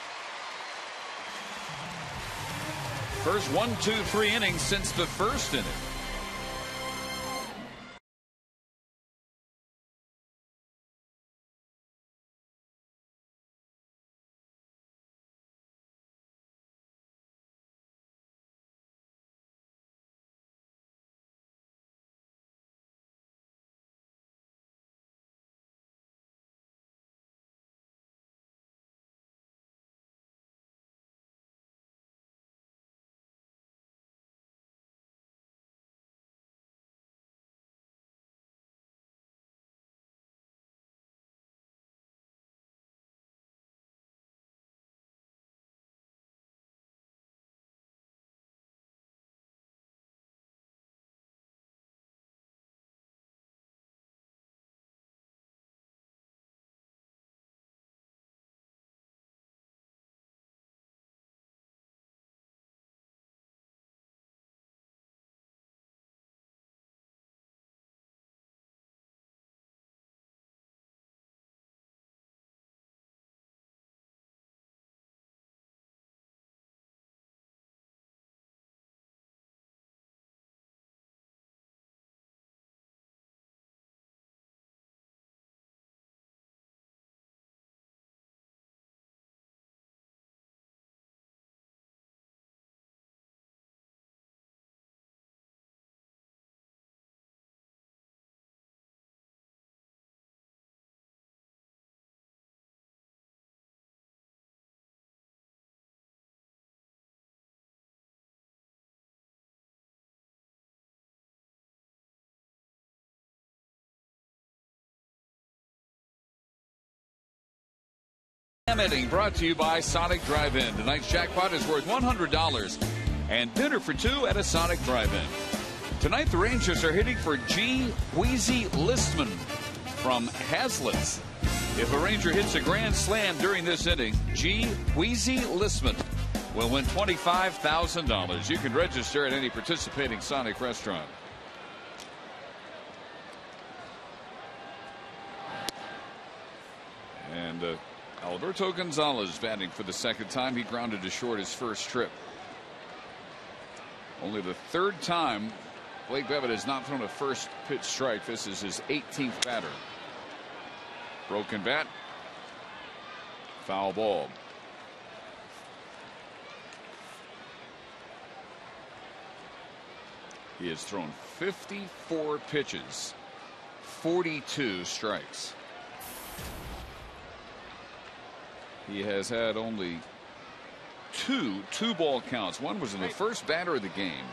First 1, 2, 3 innings since the 1st inning. Inning brought to you by Sonic Drive-In. Tonight's jackpot is worth $100 and dinner for two at a Sonic Drive-In. Tonight the Rangers are hitting for G. Wheezy Listman from Hazlitt. If a Ranger hits a grand slam during this inning, G. Wheezy Listman will win $25,000. You can register at any participating Sonic restaurant. And Alberto Gonzalez batting for the second time. He grounded to short his first trip. Only the third time Blake Bevitt has not thrown a first pitch strike. This is his 18th batter. Broken bat. Foul ball. He has thrown 54 pitches, 42 strikes. He has had only two ball counts. One was in the first batter of the game.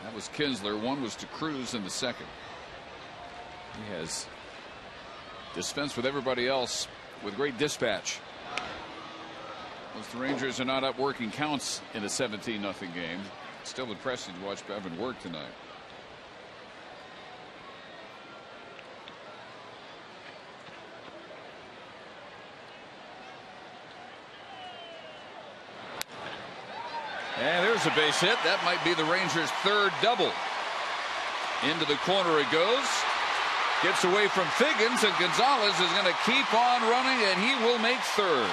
That was Kinsler. One was to Cruz in the second. He has dispensed with everybody else with great dispatch. Most the Rangers are not up working counts in a 17-0 game. It's still impressive to watch Bevan work tonight. And there's a base hit. That might be the Rangers' third double. Into the corner it goes. Gets away from Figgins, and Gonzalez is going to keep on running, and he will make third.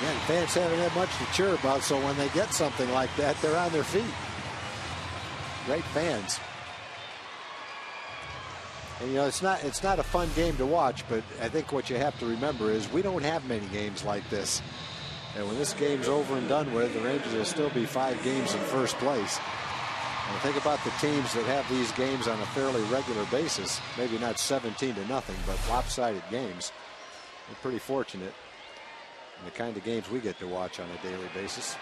Yeah, fans haven't had much to cheer about, so when they get something like that, they're on their feet. Great fans. And, you know, it's not a fun game to watch, but I think what you have to remember is we don't have many games like this. And when this game's over and done with, the Rangers will still be 5 games in first place. And think about the teams that have these games on a fairly regular basis. Maybe not 17-0, but lopsided games. We're pretty fortunate in the kind of games we get to watch on a daily basis.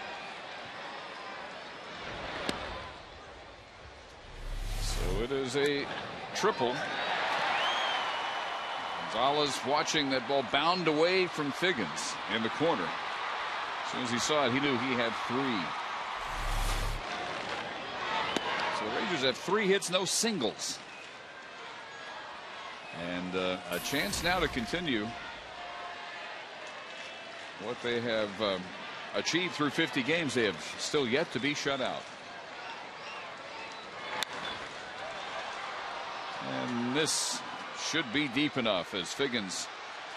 So it is a triple. Gonzalez watching that ball bound away from Figgins in the corner. As soon as he saw it, he knew he had 3. So the Rangers have 3 hits, no singles. And a chance now to continue what they have achieved through 50 games. They have still yet to be shut out. And this should be deep enough as Figgins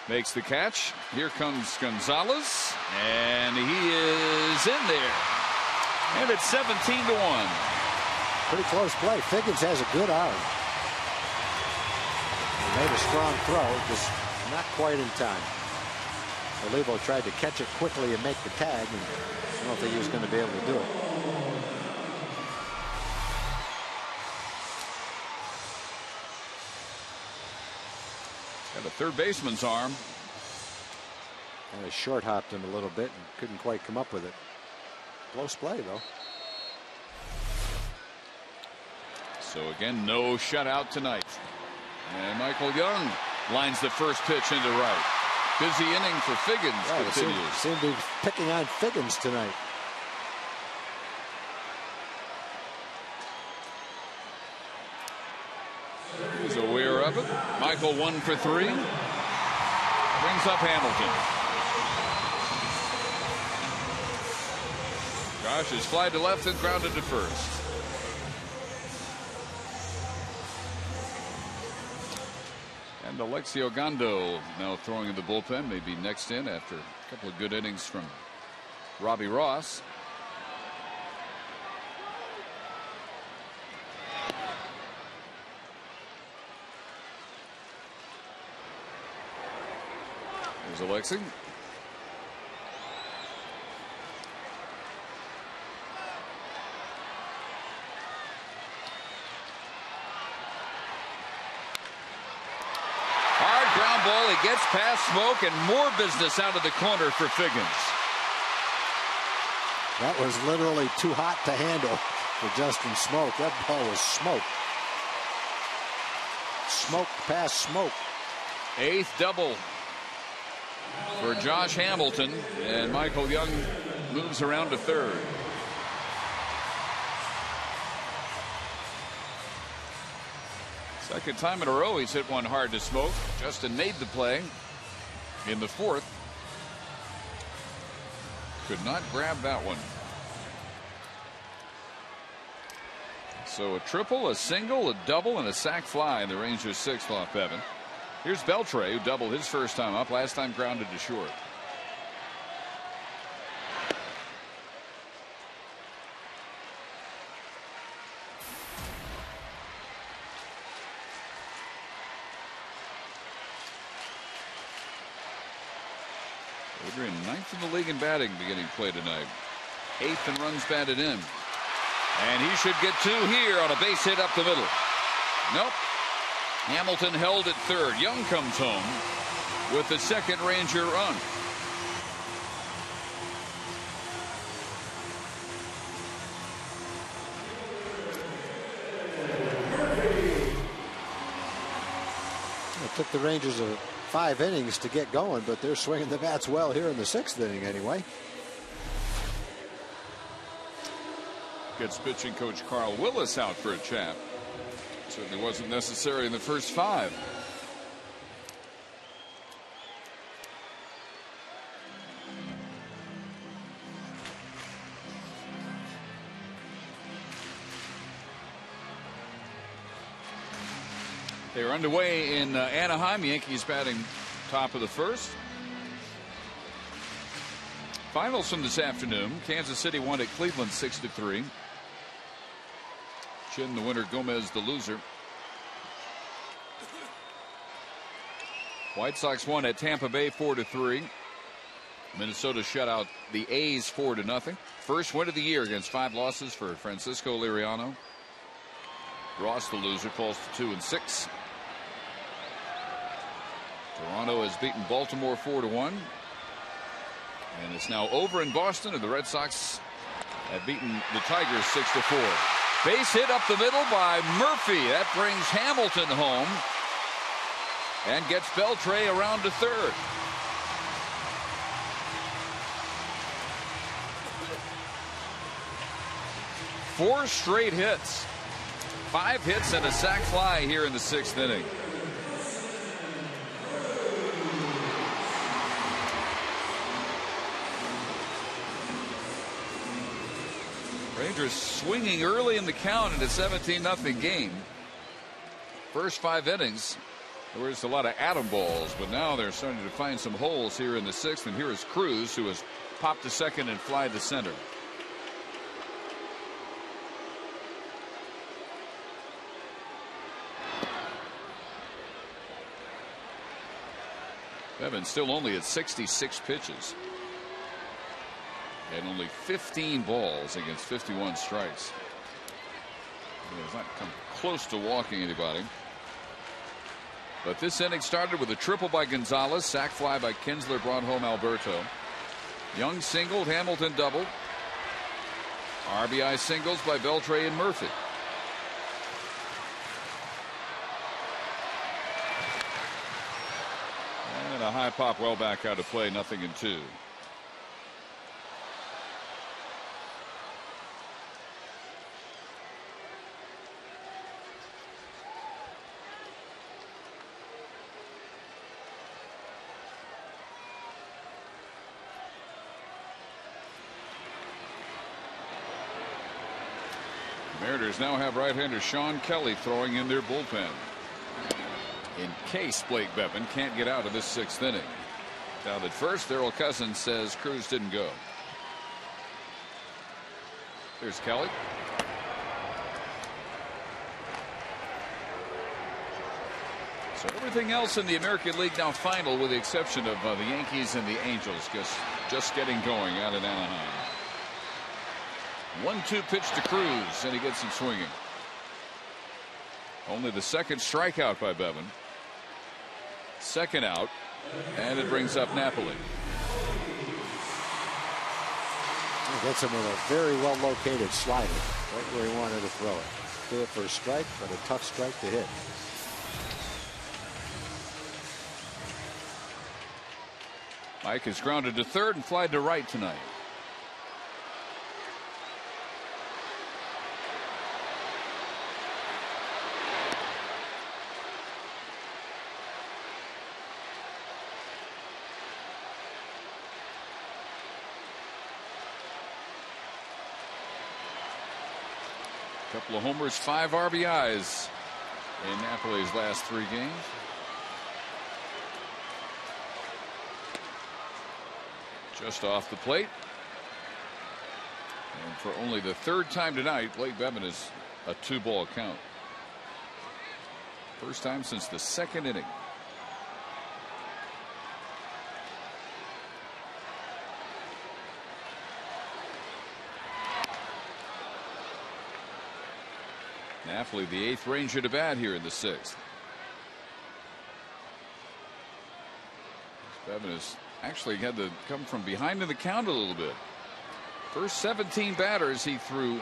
makes the catch. Here comes Gonzalez, and he is in there. And it's 17-1. Pretty close play. Figgins has a good arm. He made a strong throw, just not quite in time. Olivo tried to catch it quickly and make the tag, and I don't think he was going to be able to do it. Got a third baseman's arm. Kind of short hopped him a little bit and couldn't quite come up with it. Close play, though. So again, no shutout tonight. And Michael Young lines the first pitch into right. Busy inning for Figgins continues. Seem to be picking on Figgins tonight. He's aware of it. Michael 1 for 3. Brings up Hamilton. Josh is fly to left and grounded to first. And Alexio Gondo now throwing in the bullpen, maybe next in after a couple of good innings from Robbie Ross. There's Alexi. Ground ball. It gets past Smoke, and more business out of the corner for Figgins. That was literally too hot to handle for Justin Smoke. That ball was smoked. smoke past Smoke. 8th double for Josh Hamilton, and Michael Young moves around to 3rd. Second time in a row he's hit one hard to Smoke. Justin made the play in the 4th. Could not grab that one. So a triple, a single, a double, and a sac fly in the Rangers' 6th off Bevan. Here's Beltre, who doubled his first time up. Last time grounded to short. Adrian, 9th in the league in batting beginning play tonight. 8th in runs batted in. And he should get 2 here on a base hit up the middle. Nope. Hamilton held at 3rd. Young comes home with the 2nd Ranger run. It took the Rangers 5 innings to get going, but they're swinging the bats well here in the 6th inning anyway. Gets pitching coach Carl Willis out for a chat. Certainly wasn't necessary in the first 5. They are underway in Anaheim. Yankees batting top of the 1st. Finals from this afternoon. Kansas City won at Cleveland 6-3. Chin the winner, Gomez the loser. White Sox won at Tampa Bay 4-3. Minnesota shut out the A's 4-0. First win of the year against 5 losses for Francisco Liriano. Ross the loser falls to 2-6. Toronto has beaten Baltimore 4-1. And it's now over in Boston, and the Red Sox have beaten the Tigers 6-4. Base hit up the middle by Murphy. That brings Hamilton home and gets Beltre around to 3rd. Four straight hits. 5 hits and a sac fly here in the 6th inning. Rangers swinging early in the count in a 17-0 game. First 5 innings, there was a lot of atom balls, but now they're starting to find some holes here in the 6th. And here is Cruz, who has popped to 2nd and fly to center. Bevan still only at 66 pitches. And only 15 balls against 51 strikes. He has not come close to walking anybody. But this inning started with a triple by Gonzalez. Sac fly by Kinsler brought home Alberto. Young singled, Hamilton doubled. RBI singles by Beltre and Murphy. And a high pop well back out of play, 0-2. Mariners now have right-hander Sean Kelly throwing in their bullpen in case Blake Bevan can't get out of this 6th inning. Down at first, Darrell Cousins says Cruz didn't go. There's Kelly. So everything else in the American League now final, with the exception of the Yankees and the Angels, just getting going out in Anaheim. 1-2 pitch to Cruz, and he gets him swinging. Only the 2nd strikeout by Bevan. 2nd out, and it brings up Napoli. He gets him with a very well located slider, right where he wanted to throw it. Do it for a strike, but a tough strike to hit. Ike is grounded to third and flied to right tonight. Couple of homers, 5 RBIs in Napoli's last 3 games. Just off the plate. And for only the 3rd time tonight, Blake Bevan is a 2-ball count. First time since the 2nd inning. Napoli, the 8th Ranger to bat here in the 6th. Bevan has actually had to come from behind in the count a little bit. First 17 batters, he threw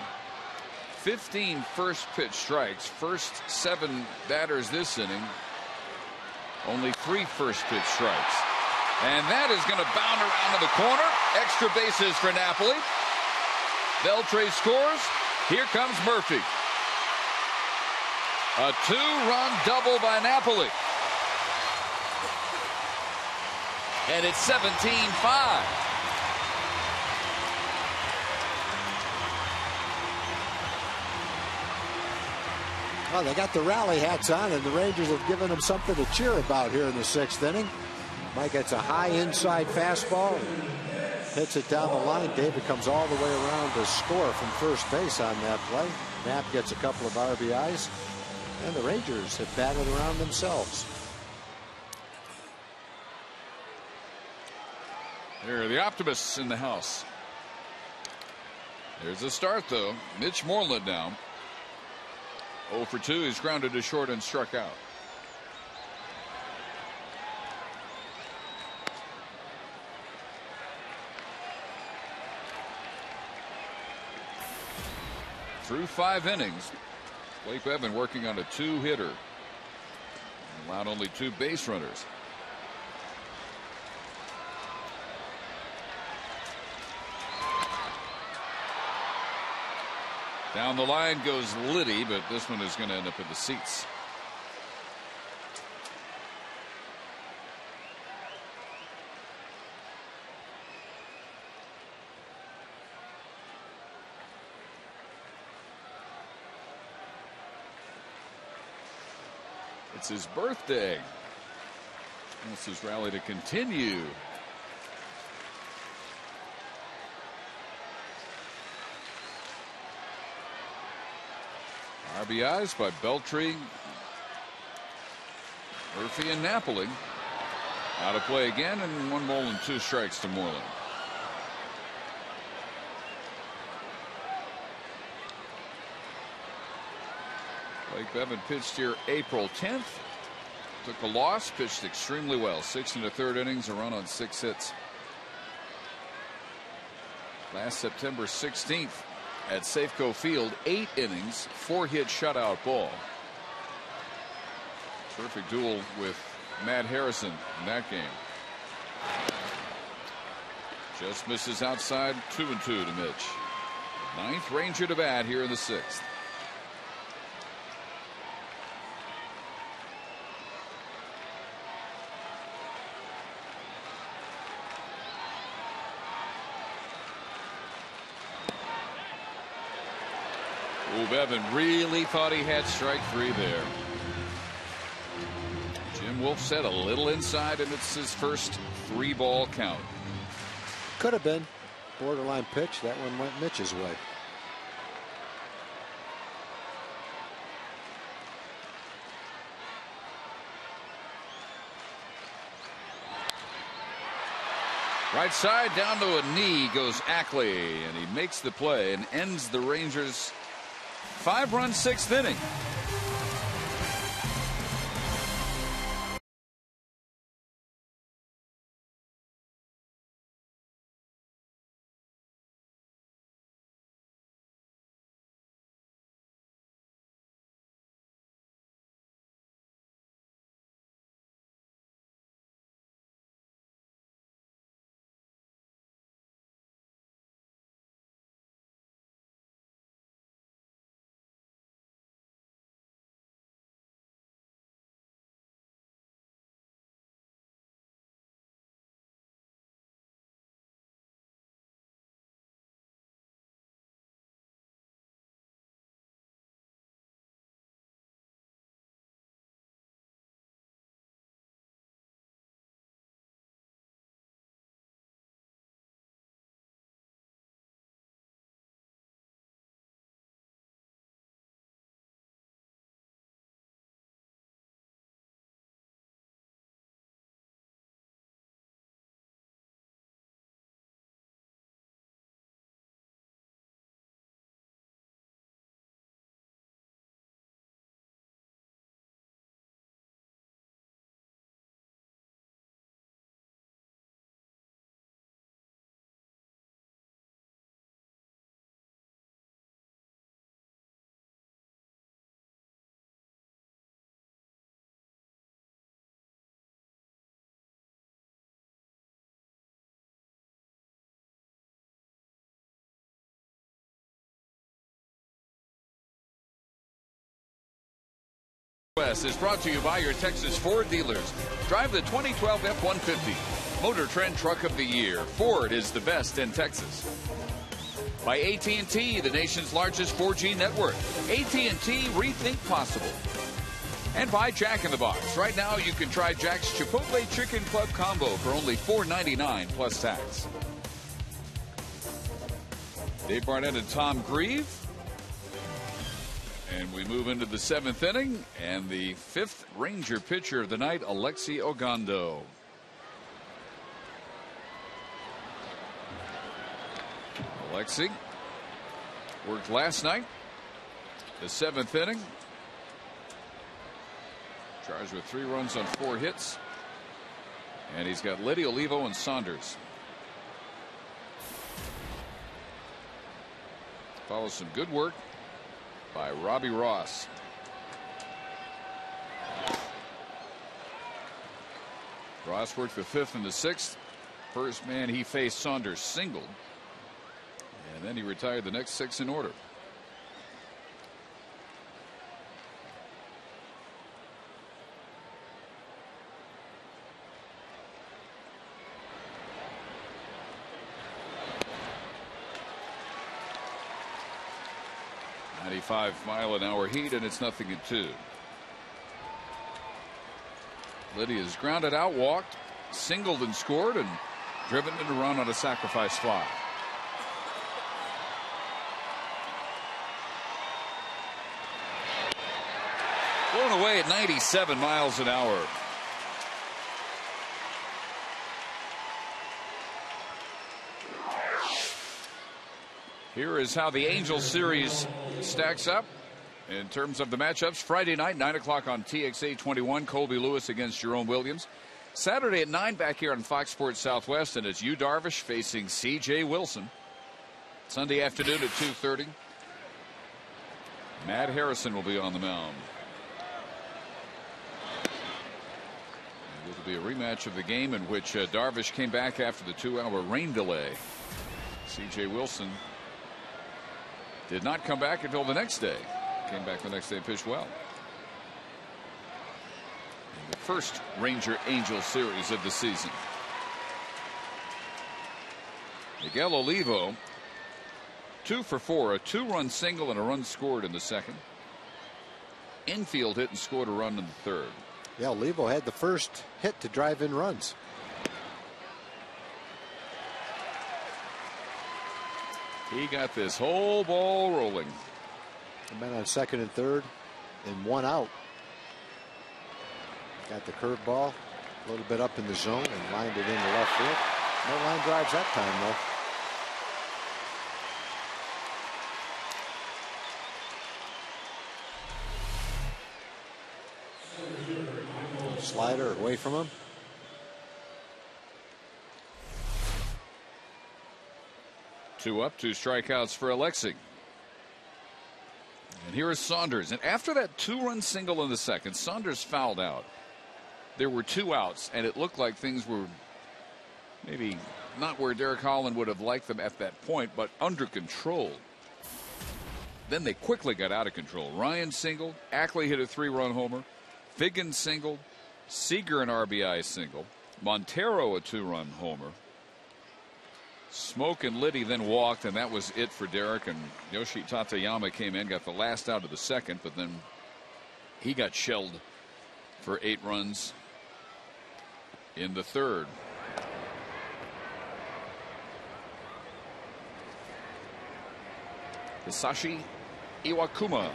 15 first pitch strikes. First 7 batters this inning, only 3 first pitch strikes. And that is going to bound around to the corner. Extra bases for Napoli. Beltre scores. Here comes Murphy. A 2-run double by Napoli. And it's 17-5. Well, they got the rally hats on, and the Rangers have given them something to cheer about here in the 6th inning. Mike gets a high inside fastball, hits it down the line. David comes all the way around to score from first base on that play. Knapp gets a couple of RBIs. And the Rangers have batted around themselves. Here are the optimists in the house. There's a start, though. Mitch Moreland now. 0 for 2. He's grounded to short and struck out. Through 5 innings, Blake Bevan working on a 2-hitter. Allowed only 2 base runners. Down the line goes Liddy, but this one is going to end up in the seats. It's his birthday. Wants his rally to continue. RBIs by Beltre, Murphy, and Napoli. Out of play again, and 1 ball and 2 strikes to Moreland. Blake Bevan pitched here April 10th. Took a loss, pitched extremely well. 6 1/3 innings, a run on 6 hits. Last September 16th at Safeco Field, 8 innings, 4-hit shutout ball. Terrific duel with Matt Harrison in that game. Just misses outside, 2-2 to Mitch. 9th Ranger to bat here in the 6th. Bevan really thought he had strike 3 there. Jim Wolf said a little inside, and it's his first 3-ball count. Could have been borderline pitch. That one went Mitch's way. Right side down to a knee goes Ackley, and he makes the play and ends the Rangers' 5-run 6th inning. West is brought to you by your Texas Ford dealers. Drive the 2012 F-150. Motor Trend Truck of the Year. Ford is the best in Texas. By AT the nation's largest 4G network. AT Rethink Possible. And by Jack in the Box. Right now you can try Jack's Chipotle Chicken Club Combo for only $4.99 plus tax. Dave Barnett and Tom Grieve. And we move into the 7th inning, and the 5th Ranger pitcher of the night, Alexi Ogando. Alexi worked last night, the 7th inning. Charged with 3 runs on 4 hits. And he's got Liddy, Olivo, and Saunders. Follows some good work by Robbie Ross. Ross worked the 5th and the 6th. First man he faced, Saunders, singled. And then he retired the next 6 in order. Mile-an-hour heat, and it's 0-2. Liddy has grounded out, walked, singled, and scored, and driven in a run on a sacrifice fly. Blown away at 97 miles an hour. Here is how the Angels series stacks up in terms of the matchups. Friday night, 9 o'clock on TXA 21, Colby Lewis against Jerome Williams. Saturday at 9 back here on Fox Sports Southwest, and it's Yu Darvish facing CJ Wilson. Sunday afternoon at 2:30. Matt Harrison will be on the mound. It will be a rematch of the game in which Darvish came back after the 2-hour rain delay. CJ Wilson did not come back until the next day. Came back the next day and pitched well. In the first Ranger-Angel series of the season. Miguel Olivo, 2 for 4, a 2-run single and a run scored in the 2nd. Infield hit and scored a run in the 3rd. Yeah, Olivo had the first hit to drive in runs. He got this whole ball rolling. Men on 2nd and 3rd, and 1 out. Got the curveball a little bit up in the zone and lined it into left field. No line drives that time, though. Slider away from him. Two up, 2 strikeouts for Alexi. And here is Saunders. And after that 2-run single in the 2nd, Saunders fouled out. There were 2 outs, and it looked like things were maybe not where Derek Holland would have liked them at that point, but under control. Then they quickly got out of control. Ryan singled. Ackley hit a 3-run homer. Figgins singled. Seager an RBI single. Montero a 2-run homer. Smoke and Liddy then walked, and that was it for Derek. And Yoshi Tateyama came in, got the last out of the 2nd, but then he got shelled for 8 runs in the 3rd. Hisashi Iwakuma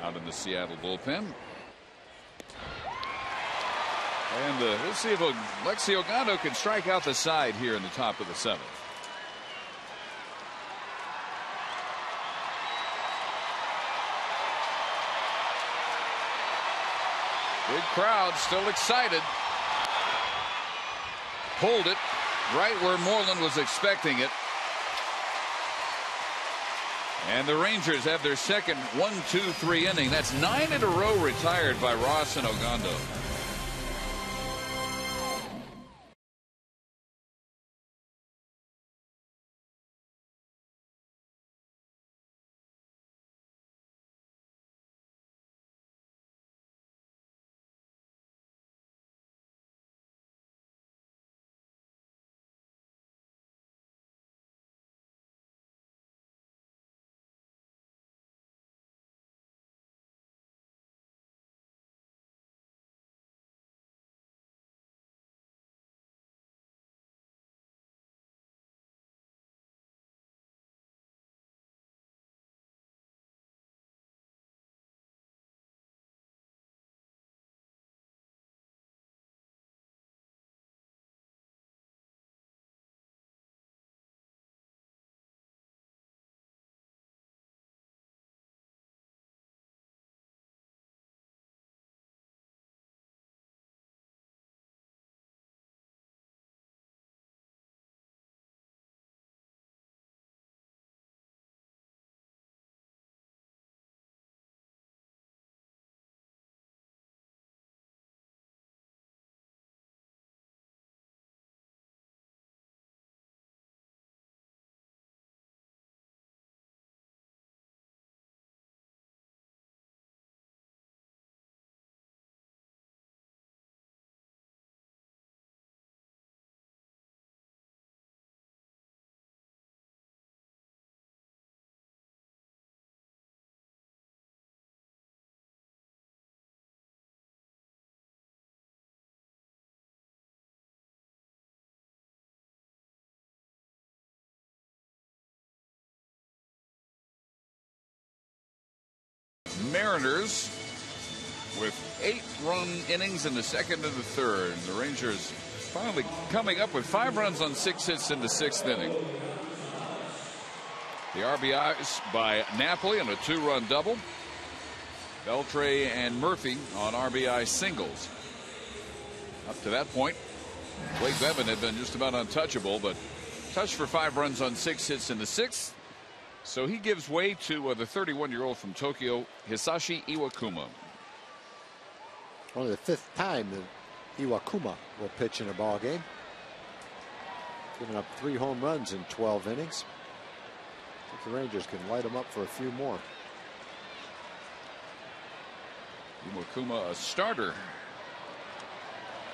out in the Seattle bullpen. And we'll see if Alexi Ogando can strike out the side here in the top of the 7th. Big crowd still excited. Pulled it right where Moreland was expecting it. And the Rangers have their second 1-2-3 inning. That's 9 in a row retired by Ross and Ogando. Mariners with 8-run innings in the second and the third. The Rangers finally coming up with 5 runs on 6 hits in the 6th inning. The RBIs by Napoli on a 2-run double. Beltre and Murphy on RBI singles. Up to that point, Blake Bevan had been just about untouchable, but touched for 5 runs on 6 hits in the 6th. So he gives way to the 31-year-old from Tokyo, Hisashi Iwakuma. Only the 5th time that Iwakuma will pitch in a ball game. Giving up 3 home runs in 12 innings. I think the Rangers can light him up for a few more. Iwakuma, a starter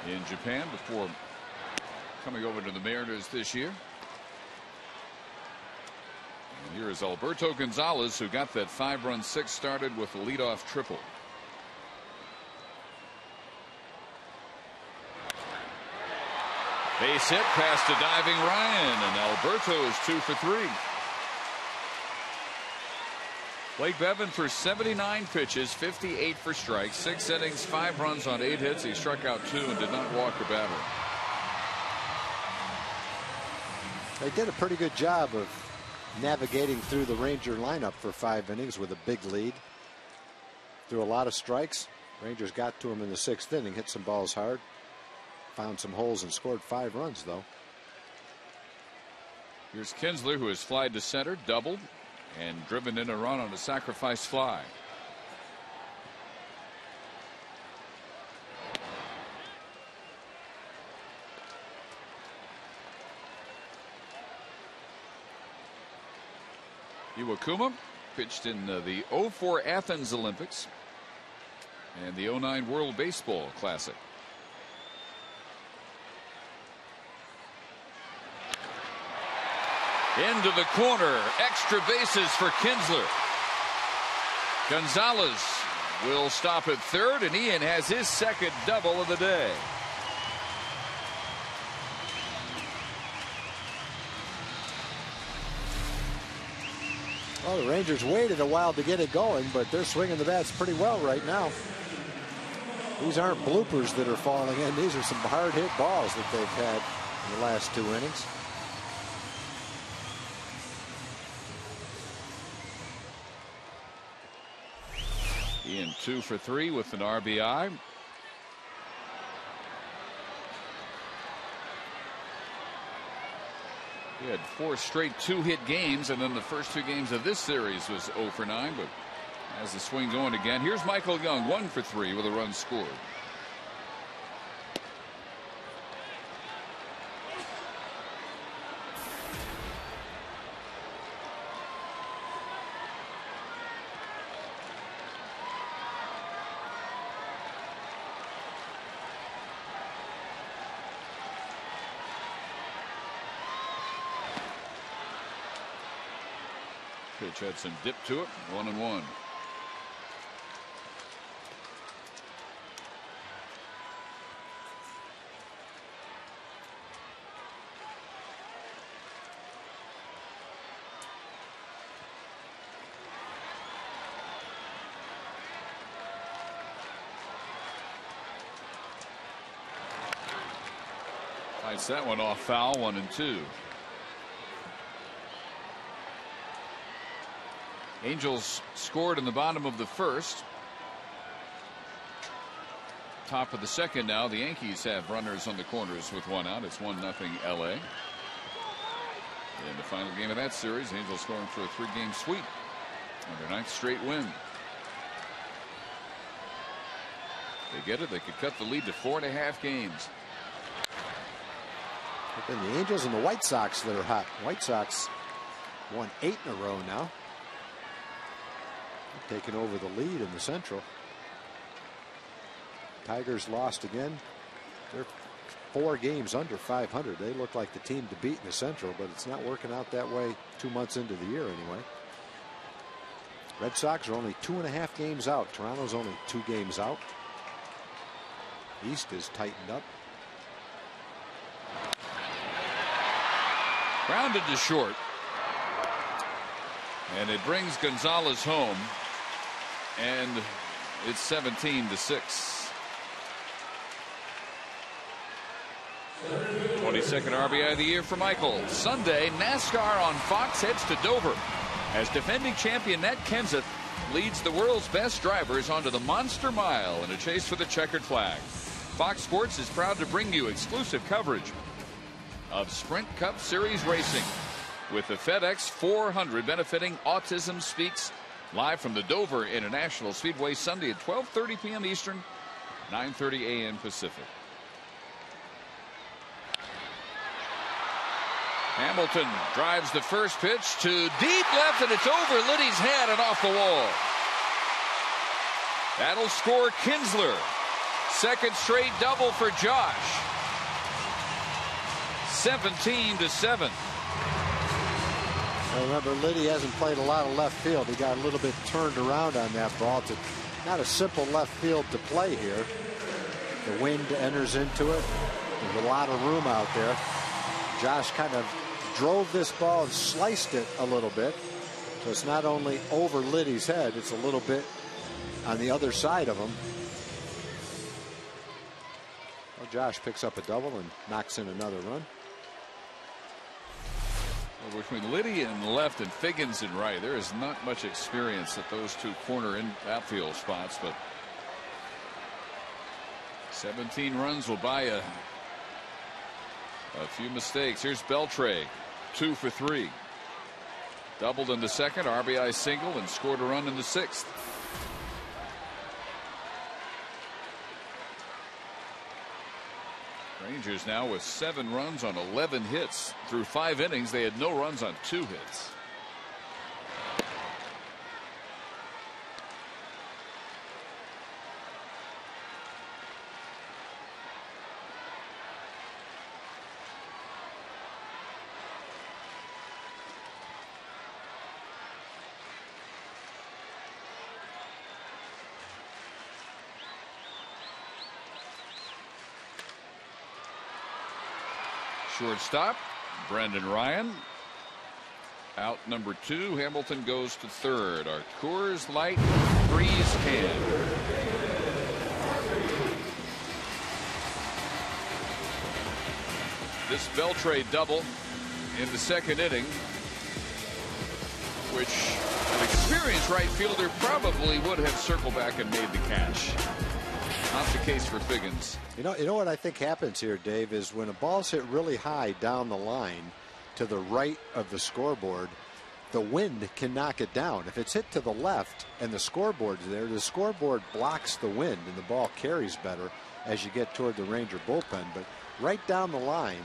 in Japan before coming over to the Mariners this year. And here is Alberto Gonzalez, who got that 5-run 6 started with a leadoff triple. Base hit past a diving Ryan, and Alberto is 2 for 3. Blake Bevan for 79 pitches, 58 for strikes, 6 innings, 5 runs on 8 hits. He struck out 2 and did not walk a batter. They did a pretty good job of navigating through the Ranger lineup for 5 innings with a big lead. Threw a lot of strikes. Rangers got to him in the 6th inning, hit some balls hard. Found some holes and scored 5 runs, though. Here's Kinsler, who has flied to center, doubled, and driven in a run on a sacrifice fly. Iwakuma pitched in the 04 Athens Olympics and the 09 World Baseball Classic. Into the corner, extra bases for Kinsler. Gonzalez will stop at third, and Ian has his 2nd double of the day. Well, the Rangers waited a while to get it going, but they're swinging the bats pretty well right now. These aren't bloopers that are falling in. These are some hard hit balls that they've had in the last 2 innings. Ian 2 for 3 with an RBI. He had 4 straight 2-hit games, and then the first 2 games of this series was 0 for 9, but has the swing going again. Here's Michael Young, 1 for 3 with a run scored. Pitch had some dip to it. 1-1. Fights that one off foul. 1-2. Angels scored in the bottom of the 1st. Top of the 2nd now. The Yankees have runners on the corners with 1 out. It's 1-0 LA. In the final game of that series, Angels scoring for a 3-game sweep on their 9th straight win. They get it. They could cut the lead to 4.5 games. But then the Angels and the White Sox that are hot. White Sox won 8 in a row now. Taking over the lead in the Central. Tigers lost again. They're 4 games under 500. They look like the team to beat in the Central, but it's not working out that way 2 months into the year anyway. Red Sox are only 2.5 games out. Toronto's only 2 games out. East is tightened up. Grounded to short. And it brings Gonzalez home. And it's 17-6. 22nd RBI of the year for Michael. Sunday, NASCAR on Fox heads to Dover as defending champion Nat Kenseth leads the world's best drivers onto the Monster Mile in a chase for the checkered flag. Fox Sports is proud to bring you exclusive coverage of Sprint Cup Series racing with the FedEx 400 benefiting Autism Speaks, live from the Dover International Speedway Sunday at 12:30 p.m. Eastern, 9:30 a.m. Pacific. Hamilton drives the first pitch to deep left, and it's over Liddy's head and off the wall. That'll score Kinsler. Second straight double for Josh. 17-7. Remember, Liddy hasn't played a lot of left field. He got a little bit turned around on that ball. It's not a simple left field to play here. The wind enters into it. There's a lot of room out there. Josh kind of drove this ball and sliced it a little bit. So it's not only over Liddy's head, it's a little bit on the other side of him. Well, Josh picks up a double and knocks in another run. Well, between Liddy in left and Figgins in right, there is not much experience at those two corner in outfield spots, but 17 runs will buy a few mistakes. Here's Beltre, 2 for 3. Doubled in the second, RBI single, and scored a run in the sixth. Rangers now with 7 runs on 11 hits. Through 5 innings, they had no runs on 2 hits. Shortstop, Brendan Ryan. Out number 2. Hamilton goes to third. Our Coors Light freeze can. This Beltre double in the second inning, which an experienced right fielder probably would have circled back and made the catch. Not the case for Figgins. You know what I think happens here, Dave, is when a ball's hit really high down the line to the right of the scoreboard, the wind can knock it down. If it's hit to the left and the scoreboard's there, the scoreboard blocks the wind and the ball carries better as you get toward the Ranger bullpen. But right down the line,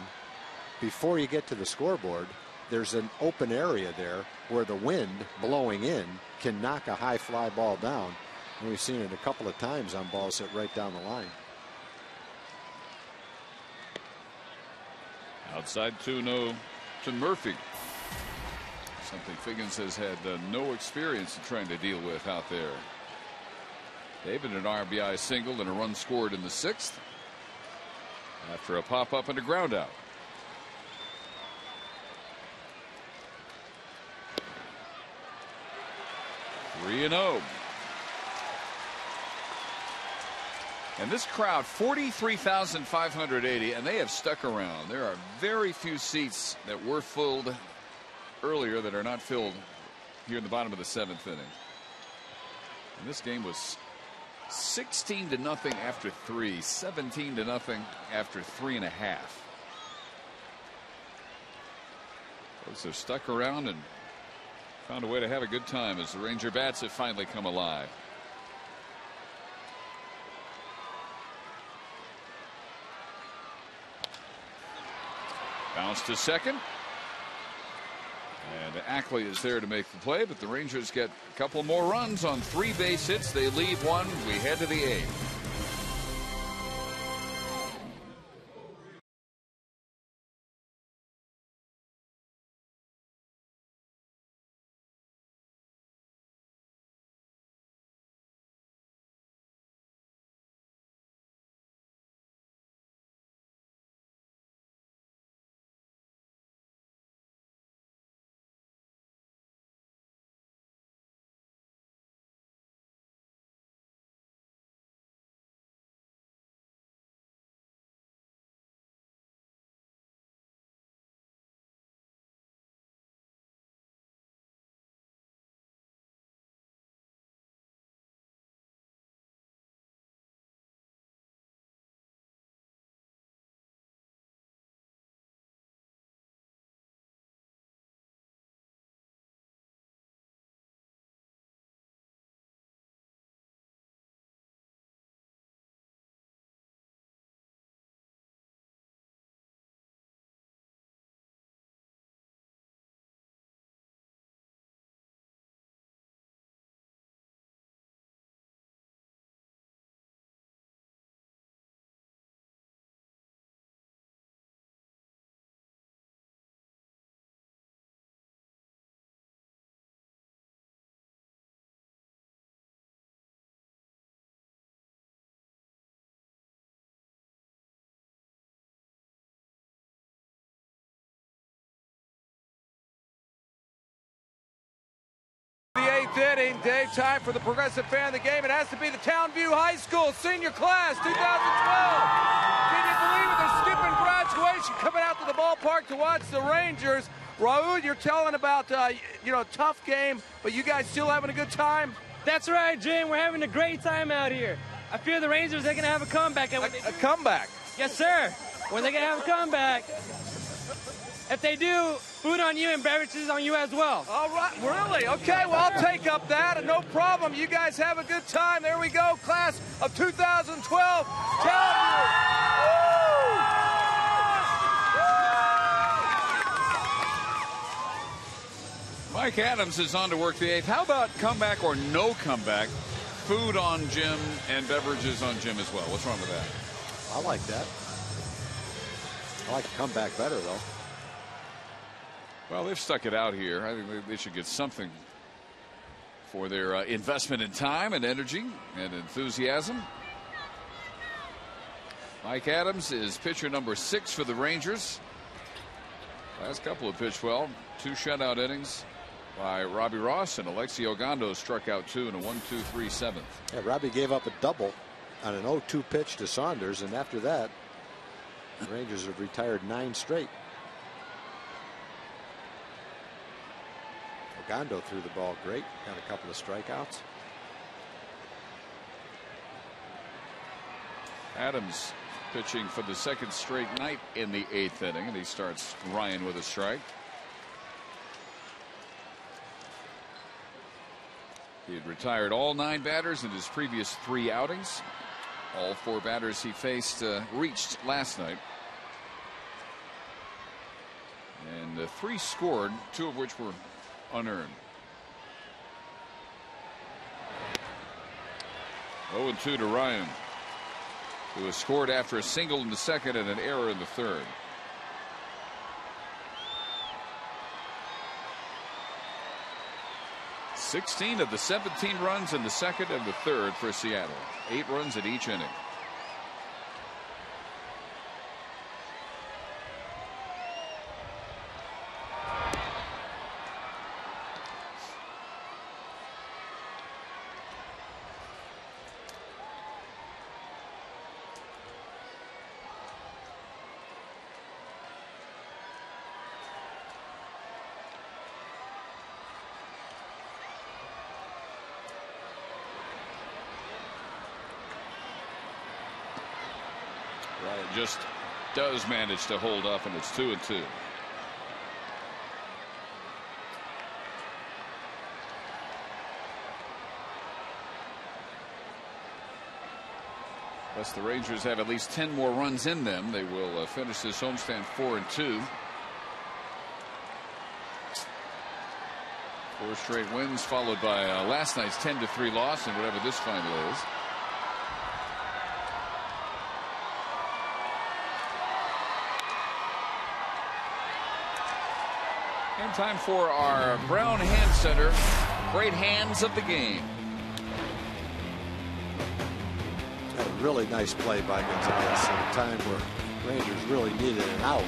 before you get to the scoreboard, there's an open area there where the wind blowing in can knock a high fly ball down. And we've seen it a couple of times on balls hit right down the line. Outside 2-0 to Murphy. Something Figgins has had no experience in trying to deal with out there. David, an RBI single and a run scored in the sixth after a pop up and a ground out. Three and 0. And this crowd, 43,580, and they have stuck around. There are very few seats that were filled earlier that are not filled here in the bottom of the 7th inning. And this game was 16-0 after 3, 17-0 after 3.5. Folks have stuck around and found a way to have a good time as the Ranger bats have finally come alive. Bounce to second. And Ackley is there to make the play, but the Rangers get a couple more runs on 3 base hits. They leave one. We head to the 8th. The 8th inning, Dave, time for the progressive fan of the game. It has to be the Townview High School senior class 2012. Can you believe it? They're skipping graduation, coming out to the ballpark to watch the Rangers. Raul, you're telling about, tough game, but you guys still having a good time? That's right, Jim. We're having a great time out here. I fear the Rangers, they're going to have a comeback. And A comeback? Yes, sir. When they're going to have a comeback. If they do, food on you and beverages on you as well. All right, really? Okay, well, I'll take up that, and no problem. You guys have a good time. There we go, class of 2012. Mike Adams is on to work the 8th. How about comeback or no comeback? Food on Jim and beverages on Jim as well. What's wrong with that? I like that. I like the comeback better, though. Well, they've stuck it out here. I think they should get something for their investment in time and energy and enthusiasm. Mike Adams is pitcher number 6 for the Rangers. Last couple have pitched well. 2 shutout innings by Robbie Ross, and Alexi Ogando struck out 2 in a 1-2-3 seventh. Yeah, Robbie gave up a double on an 0-2 pitch to Saunders, and after that, the Rangers have retired 9 straight. Ogando threw the ball great, got a couple of strikeouts. Adams pitching for the 2nd straight night in the 8th inning, and he starts Ryan with a strike. He had retired all 9 batters in his previous 3 outings. All 4 batters he faced reached last night. And 3 scored, 2 of which were unearned. 0-2 to Ryan, who has scored after a single in the 2nd and an error in the 3rd. (16 of the 17 runs in the 2nd and the 3rd for Seattle. 8 runs at each inning. Just does manage to hold up, and it's 2-2. Unless the Rangers have at least 10 more runs in them, they will finish this homestand 4-2. 4 straight wins, followed by last night's 10-3 loss, and whatever this final is. And time for our Brown Hand Center great hands of the game. A really nice play by Gonzalez at a time where Rangers really needed an out.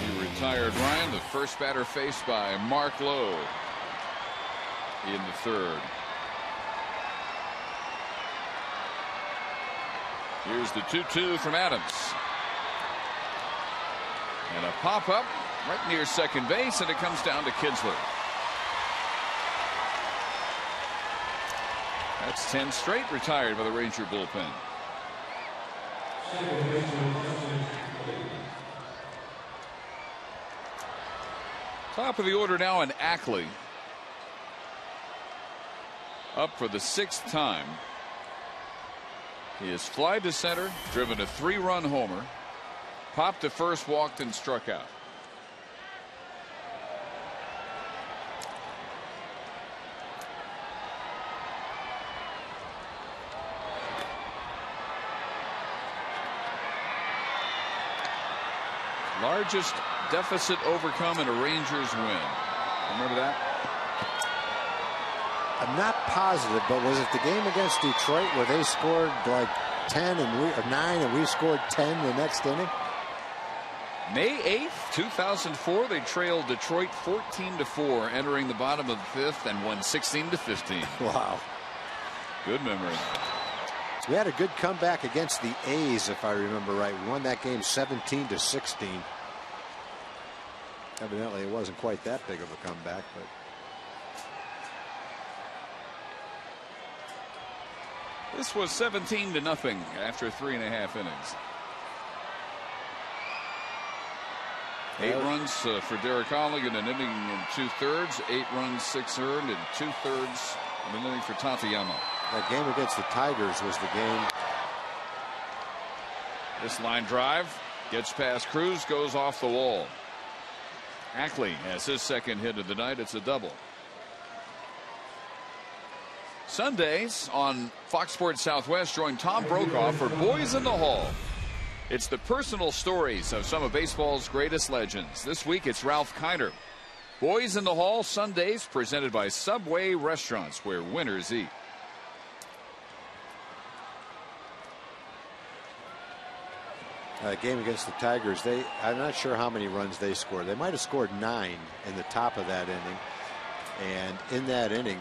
He retired Ryan, the first batter faced by Mark Lowe in the 3rd. Here's the 2-2 from Adams. And a pop-up right near second base, and it comes down to Kinsler. That's 10 straight retired by the Ranger bullpen. Top of the order now, and Ackley up for the 6th time. He has flied to center, driven a 3-run homer, popped to first, walked, and struck out. Largest deficit overcome in a Rangers win. Remember that? I'm not positive, but was it the game against Detroit where they scored like 10 and or 9 and we scored 10 the next inning? May 8th, 2004, they trailed Detroit 14-4, entering the bottom of the 5th, and won 16-15. Wow. Good memory. We had a good comeback against the A's, if I remember right. We won that game 17-16. Evidently, it wasn't quite that big of a comeback, but. This was 17-0 after 3.5 innings. 8 runs for Derek Holland in an inning and 2/3. 8 runs, 6 earned, and 2/3 of an inning for Tateyama. That game against the Tigers was the game. This line drive gets past Cruz, goes off the wall. Ackley has his second hit of the night. It's a double. Sundays on Fox Sports Southwest, join Tom Brokaw for Boys in the Hall. It's the personal stories of some of baseball's greatest legends. This week it's Ralph Kiner. Boys in the Hall, Sundays, presented by Subway Restaurants, where winners eat. Game against the Tigers, I'm not sure how many runs they scored. They might have scored 9 in the top of that inning. And in that inning,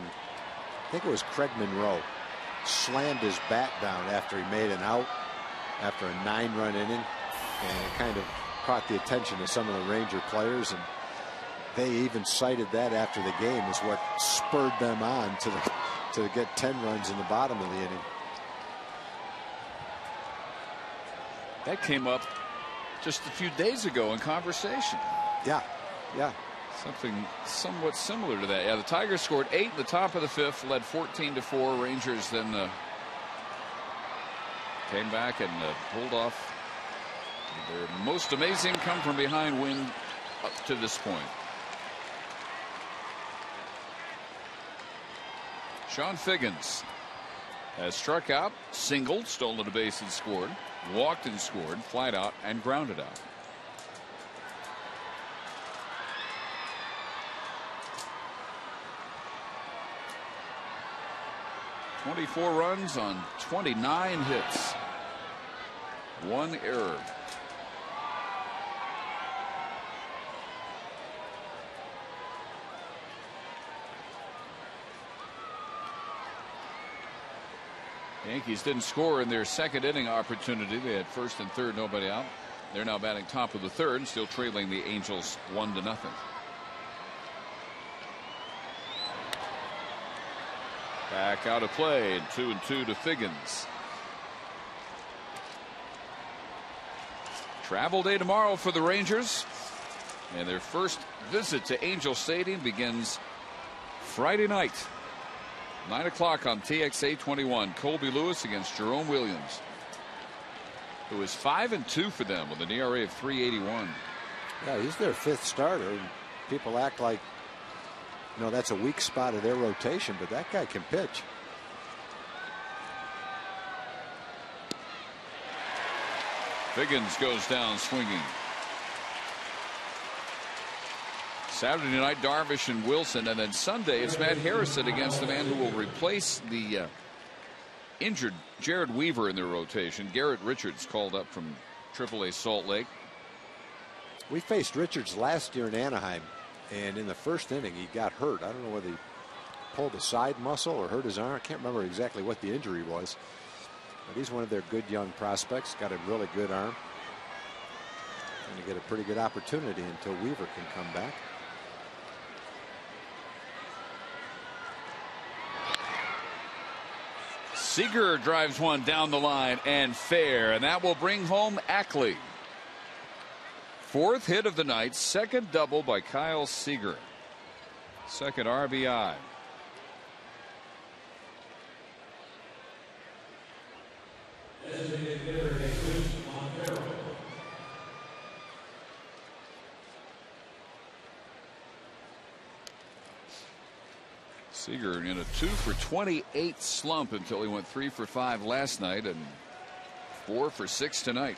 I think it was Craig Monroe, slammed his bat down after he made an out after a 9-run inning. And it kind of caught the attention of some of the Ranger players. And they even cited that after the game as what spurred them on to get 10 runs in the bottom of the inning. That came up just a few days ago in conversation. Yeah. Something somewhat similar to that. Yeah, the Tigers scored 8 in the top of the 5th, led 14-4. Rangers then came back and pulled off their most amazing come from behind win up to this point. Sean Figgins has struck out, singled, stolen a base and scored, walked and scored, flied out and grounded out. .24 runs on 29 hits. 1 error. Yankees didn't score in their second inning opportunity. They had first and third, nobody out. They're now batting top of the third, still trailing the Angels 1-0. Back out of play, 2-2 to Figgins. Travel day tomorrow for the Rangers, and their first visit to Angel Stadium begins Friday night, 9 o'clock on TXA 21. Colby Lewis against Jerome Williams, who is 5-2 for them with an ERA of 3.81. Yeah, he's their 5th starter. People act like, you know, that's a weak spot of their rotation, but that guy can pitch. Figgins goes down swinging. Saturday night, Darvish and Wilson, and then Sunday it's Matt Harrison against the man who will replace the injured Jared Weaver in their rotation. Garrett Richards called up from AAA Salt Lake. We faced Richards last year in Anaheim, and in the first inning he got hurt. I don't know whether he pulled a side muscle or hurt his arm. I can't remember exactly what the injury was. But he's one of their good young prospects. Got a really good arm. Going to get a pretty good opportunity until Weaver can come back. Seager drives one down the line and fair, and that will bring home Ackley. 4th hit of the night, 2nd double by Kyle Seager. 2nd RBI. Seager in a 2-for-28 slump until he went 3-for-5 last night and 4-for-6 tonight.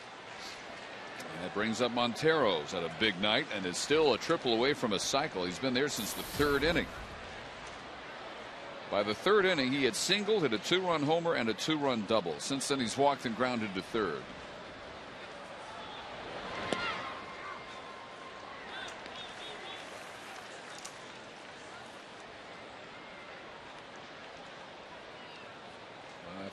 And that brings up Montero, who's had a big night and is still a triple away from a cycle. He's been there since the 3rd inning. By the 3rd inning, he had singled, hit a 2-run homer and a 2-run double. Since then, he's walked and grounded to 3rd.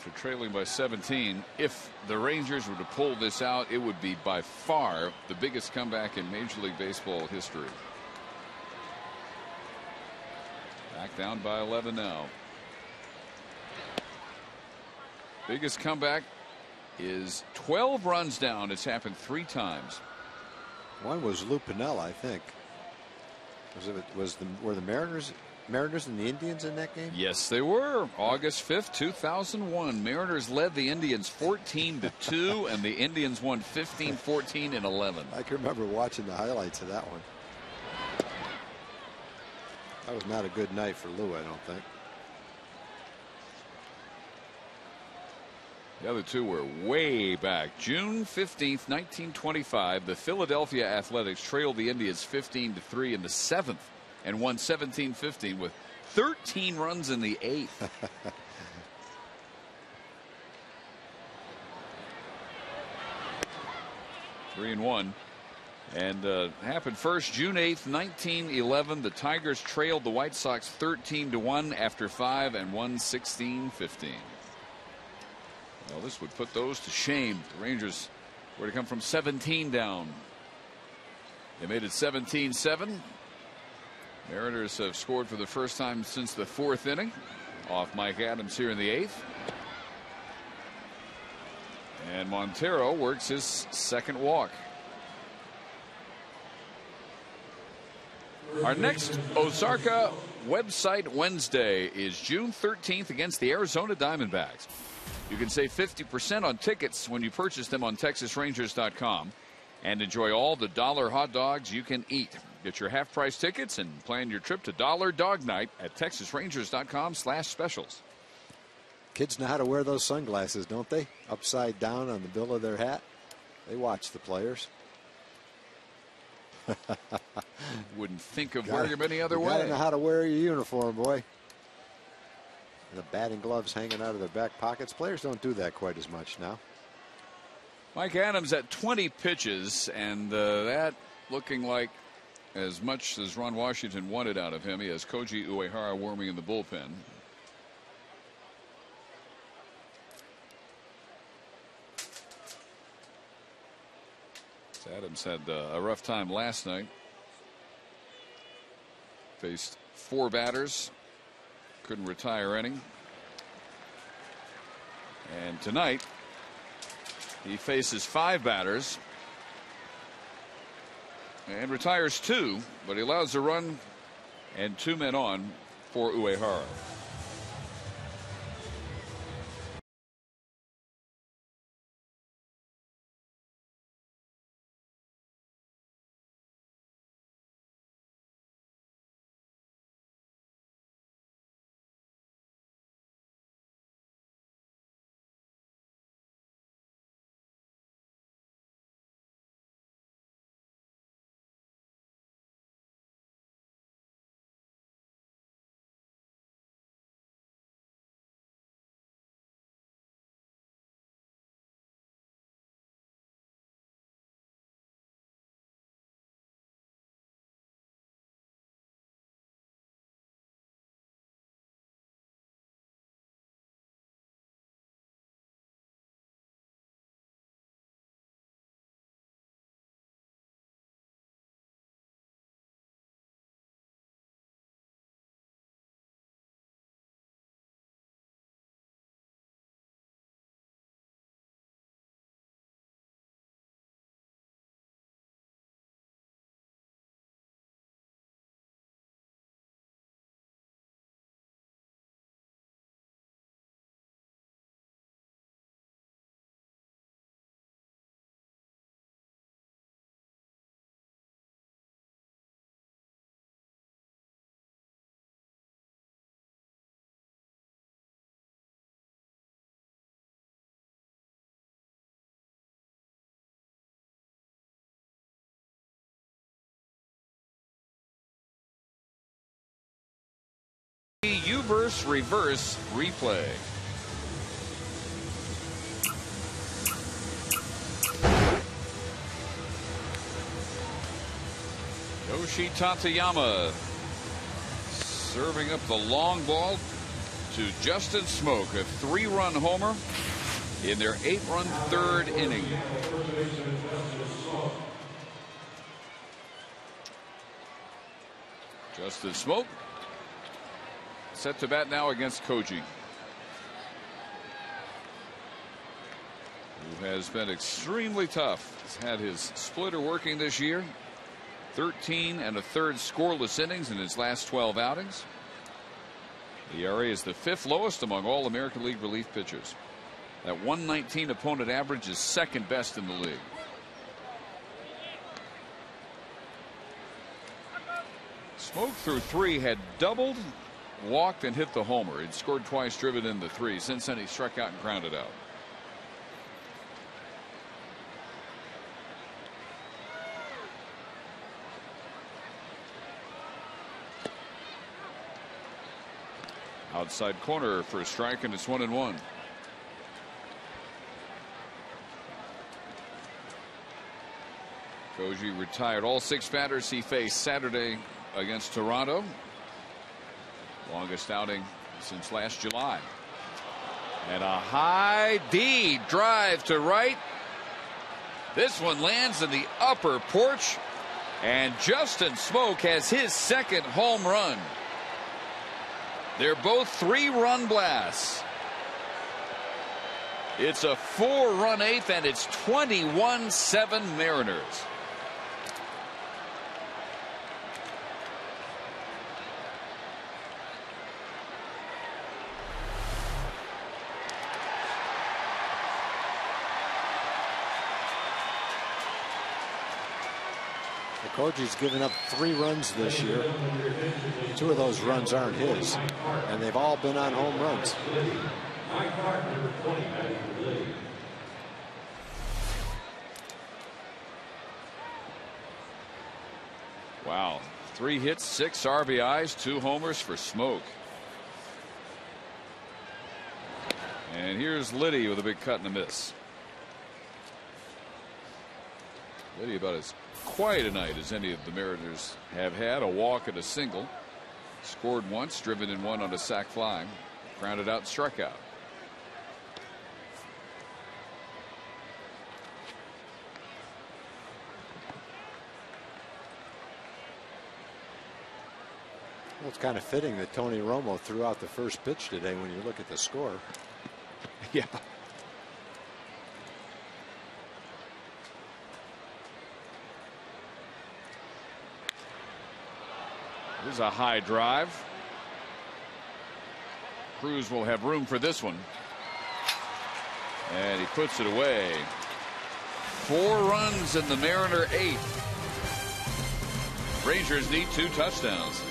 after trailing by 17. If the Rangers were to pull this out, it would be by far the biggest comeback in Major League Baseball history. Back down by 11 now. Biggest comeback is 12 runs down. It's happened 3 times. One was Lou Piniella, I think. Were the Mariners and the Indians in that game? Yes, they were. August 5th, 2001. Mariners led the Indians 14-2, and the Indians won 15-14 and 11. I can remember watching the highlights of that one. That was not a good night for Lou, I don't think. The other two were way back. June 15th, 1925, the Philadelphia Athletics trailed the Indians 15-3 in the 7th and won 17-15 with 13 runs in the 8th. 3-1. And happened first June 8th, 1911. The Tigers trailed the White Sox 13-1 after 5 and won 16-15. Well, this would put those to shame. The Rangers were to come from 17 down. They made it 17-7. Mariners have scored for the first time since the 4th inning off Mike Adams here in the 8th. And Montero works his 2nd walk. Our next Ozarka website Wednesday is June 13th against the Arizona Diamondbacks. You can save 50% on tickets when you purchase them on TexasRangers.com and enjoy all the dollar hot dogs you can eat. Get your half-price tickets and plan your trip to Dollar Dog Night at TexasRangers.com/specials. Kids know how to wear those sunglasses, don't they? Upside down on the bill of their hat. They watch the players. Wouldn't think of wearing them any other way. You gotta know how to wear your uniform, boy. The batting gloves hanging out of their back pockets. Players don't do that quite as much now. Mike Adams at 20 pitches, and that looking like as much as Ron Washington wanted out of him. He has Koji Uehara warming in the bullpen. Adams had a rough time last night. Faced 4 batters. Couldn't retire any. And tonight he faces 5 batters and retires 2, but he allows a run and 2 men on for Uehara. U-verse reverse replay. Yoshi Tateyama serving up the long ball to Justin Smoke, a 3-run homer in their 8-run third inning. Justin Smoke set to bat now against Koji, who has been extremely tough. He's had his splitter working this year. 13 1/3 scoreless innings in his last 12 outings. The ERA is the 5th lowest among all American League relief pitchers. That 119 opponent average is 2nd best in the league. Smoke through 3 had doubled, walked, and hit the homer. He'd scored twice, driven in the 3. Since then, he struck out and grounded out. Outside corner for a strike, and it's 1-1. Koji retired all 6 batters he faced Saturday against Toronto. Longest outing since last July. And a high D drive to right. This one lands in the upper porch, and Justin Smoke has his 2nd home run. They're both 3-run blasts. It's a 4-run 8th, and it's 21-7 Mariners. Koji's given up 3 runs this year. 2 of those runs aren't his, and they've all been on home runs. Wow. 3 hits, 6 RBIs, 2 homers for Smoke. And here's Liddy with a big cut and a miss. Liddy about as quiet a night as any of the Mariners have had. A walk and a single. Scored once, driven in 1 on a sac fly. Grounded out, struck out. Well, it's kind of fitting that Tony Romo threw out the first pitch today when you look at the score. Yeah. Here's a high drive. Cruz will have room for this one. And he puts it away. 4 runs in the Mariner 8th. Rangers need 2 touchdowns.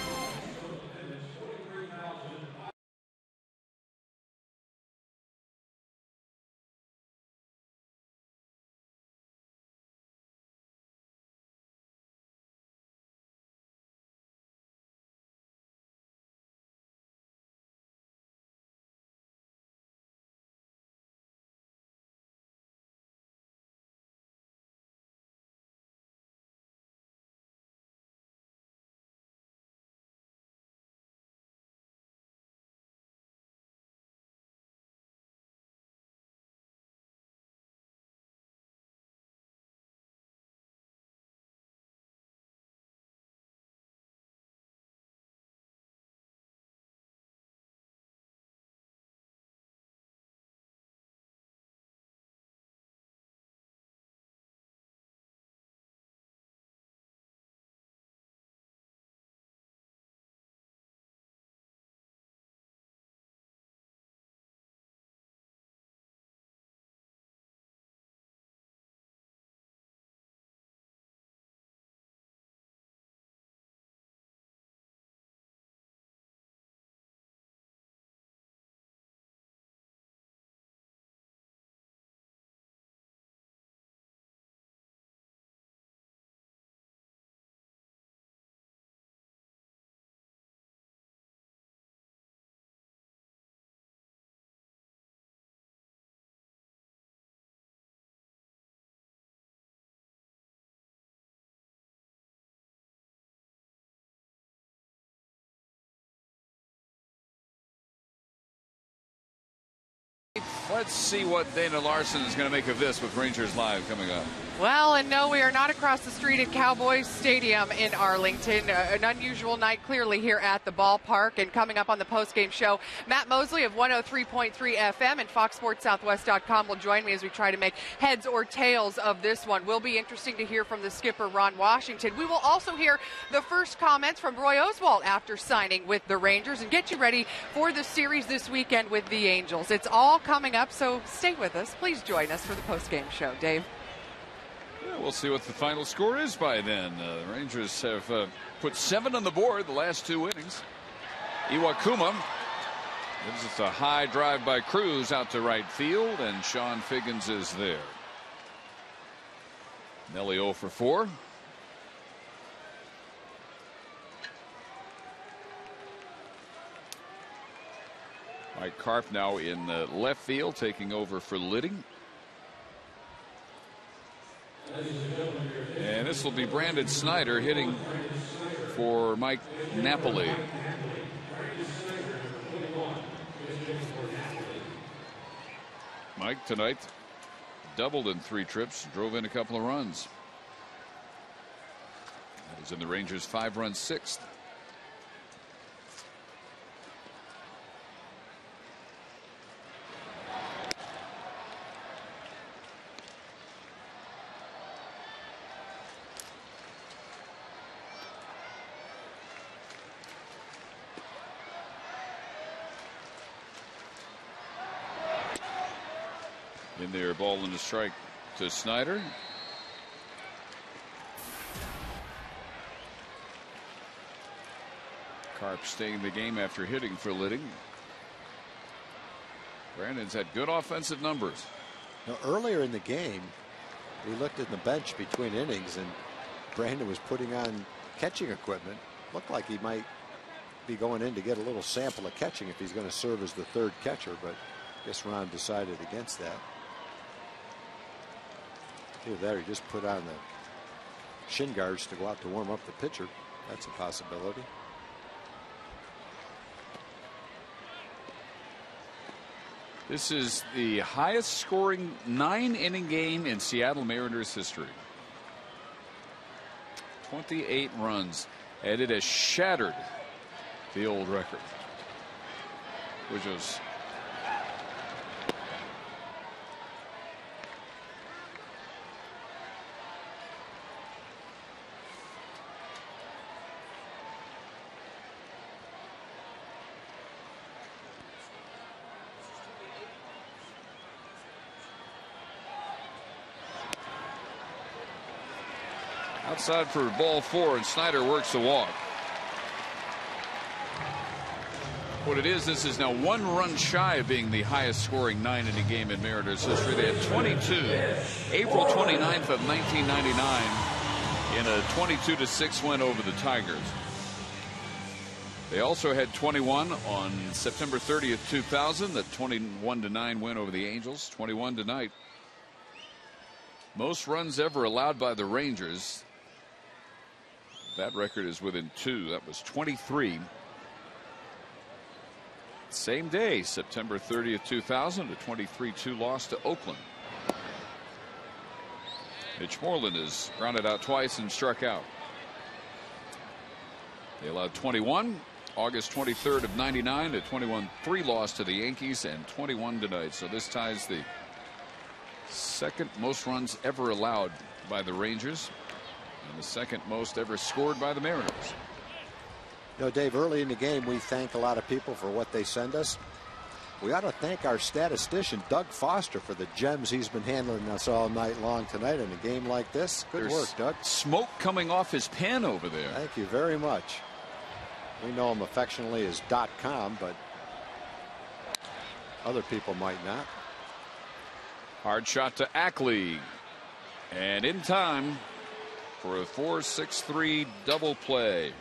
Let's see what Dana Larson is going to make of this with Rangers Live coming up. Well, and no, we are not across the street at Cowboys Stadium in Arlington. An unusual night clearly here at the ballpark. And coming up on the postgame show, Matt Mosley of 103.3 FM and FoxSportsSouthwest.com will join me as we try to make heads or tails of this one. Will be interesting to hear from the skipper, Ron Washington. We will also hear the first comments from Roy Oswalt after signing with the Rangers and get you ready for the series this weekend with the Angels. It's all coming up, so stay with us. Please join us for the postgame show. Dave? Yeah, we'll see what the final score is by then. The Rangers have put 7 on the board the last 2 innings. Iwakuma gives us a high drive by Cruz out to right field, and Sean Figgins is there. Nelly 0 for 4. Mike Karp now in left field, taking over for Litting. And this will be Brandon Snyder hitting for Mike Napoli. Mike tonight doubled in 3 trips, drove in a couple of runs. That was in the Rangers' 5-run 6th. In there, ball and a strike to Snyder. Karp staying in the game after hitting for Litting. Brandon's had good offensive numbers. Now, earlier in the game, we looked at the bench between innings, and Brandon was putting on catching equipment. Looked like he might be going in to get a little sample of catching if he's going to serve as the 3rd catcher, but I guess Ron decided against that. Either that or he just put on the shin guards to go out to warm up the pitcher. That's a possibility. This is the highest scoring 9-inning game in Seattle Mariners history. 28 runs, and it has shattered the old record, which was outside for ball 4, and Snyder works the walk. What it is, this is now 1 run shy of being the highest scoring 9-inning game in Mariners history. They had 22 April 29th of 1999 in a 22-6 win over the Tigers. They also had 21 on September 30th, 2000, the 21-9 win over the Angels. 21 tonight. Most runs ever allowed by the Rangers. That record is within 2. That was 23. Same day, September 30th, 2000, a 23-2 loss to Oakland. Mitch Moreland has grounded out twice and struck out. They allowed 21 August 23rd of 99, a 21-3 loss to the Yankees, and 21 tonight. So this ties the 2nd most runs ever allowed by the Rangers, and the 2nd most ever scored by the Mariners. You know, Dave, early in the game, we thank a lot of people for what they send us. We ought to thank our statistician, Doug Foster, for the gems he's been handling us all night long tonight in a game like this. Good work, Doug. Smoke coming off his pen over there. Thank you very much. We know him affectionately as .com, but other people might not. Hard shot to Ackley, and in time for a 4-6-3 double play.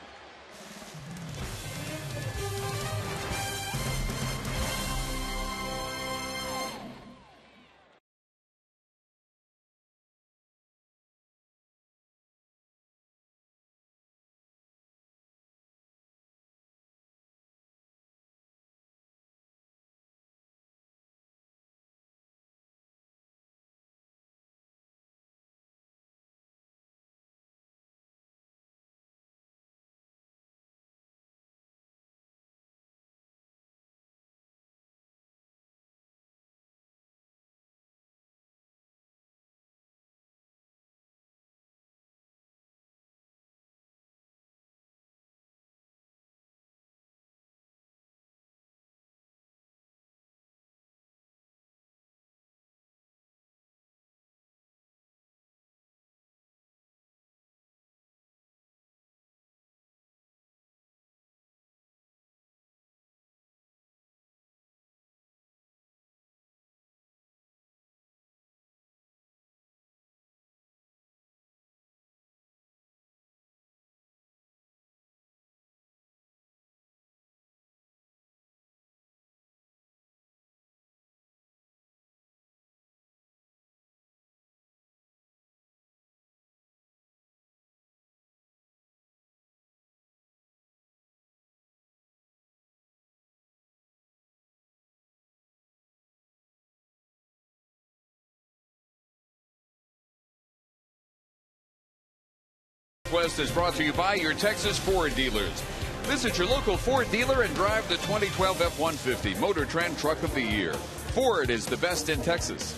West is brought to you by your Texas Ford dealers. Visit your local Ford dealer and drive the 2012 F-150 Motor Trend Truck of the Year. Ford is the best in Texas.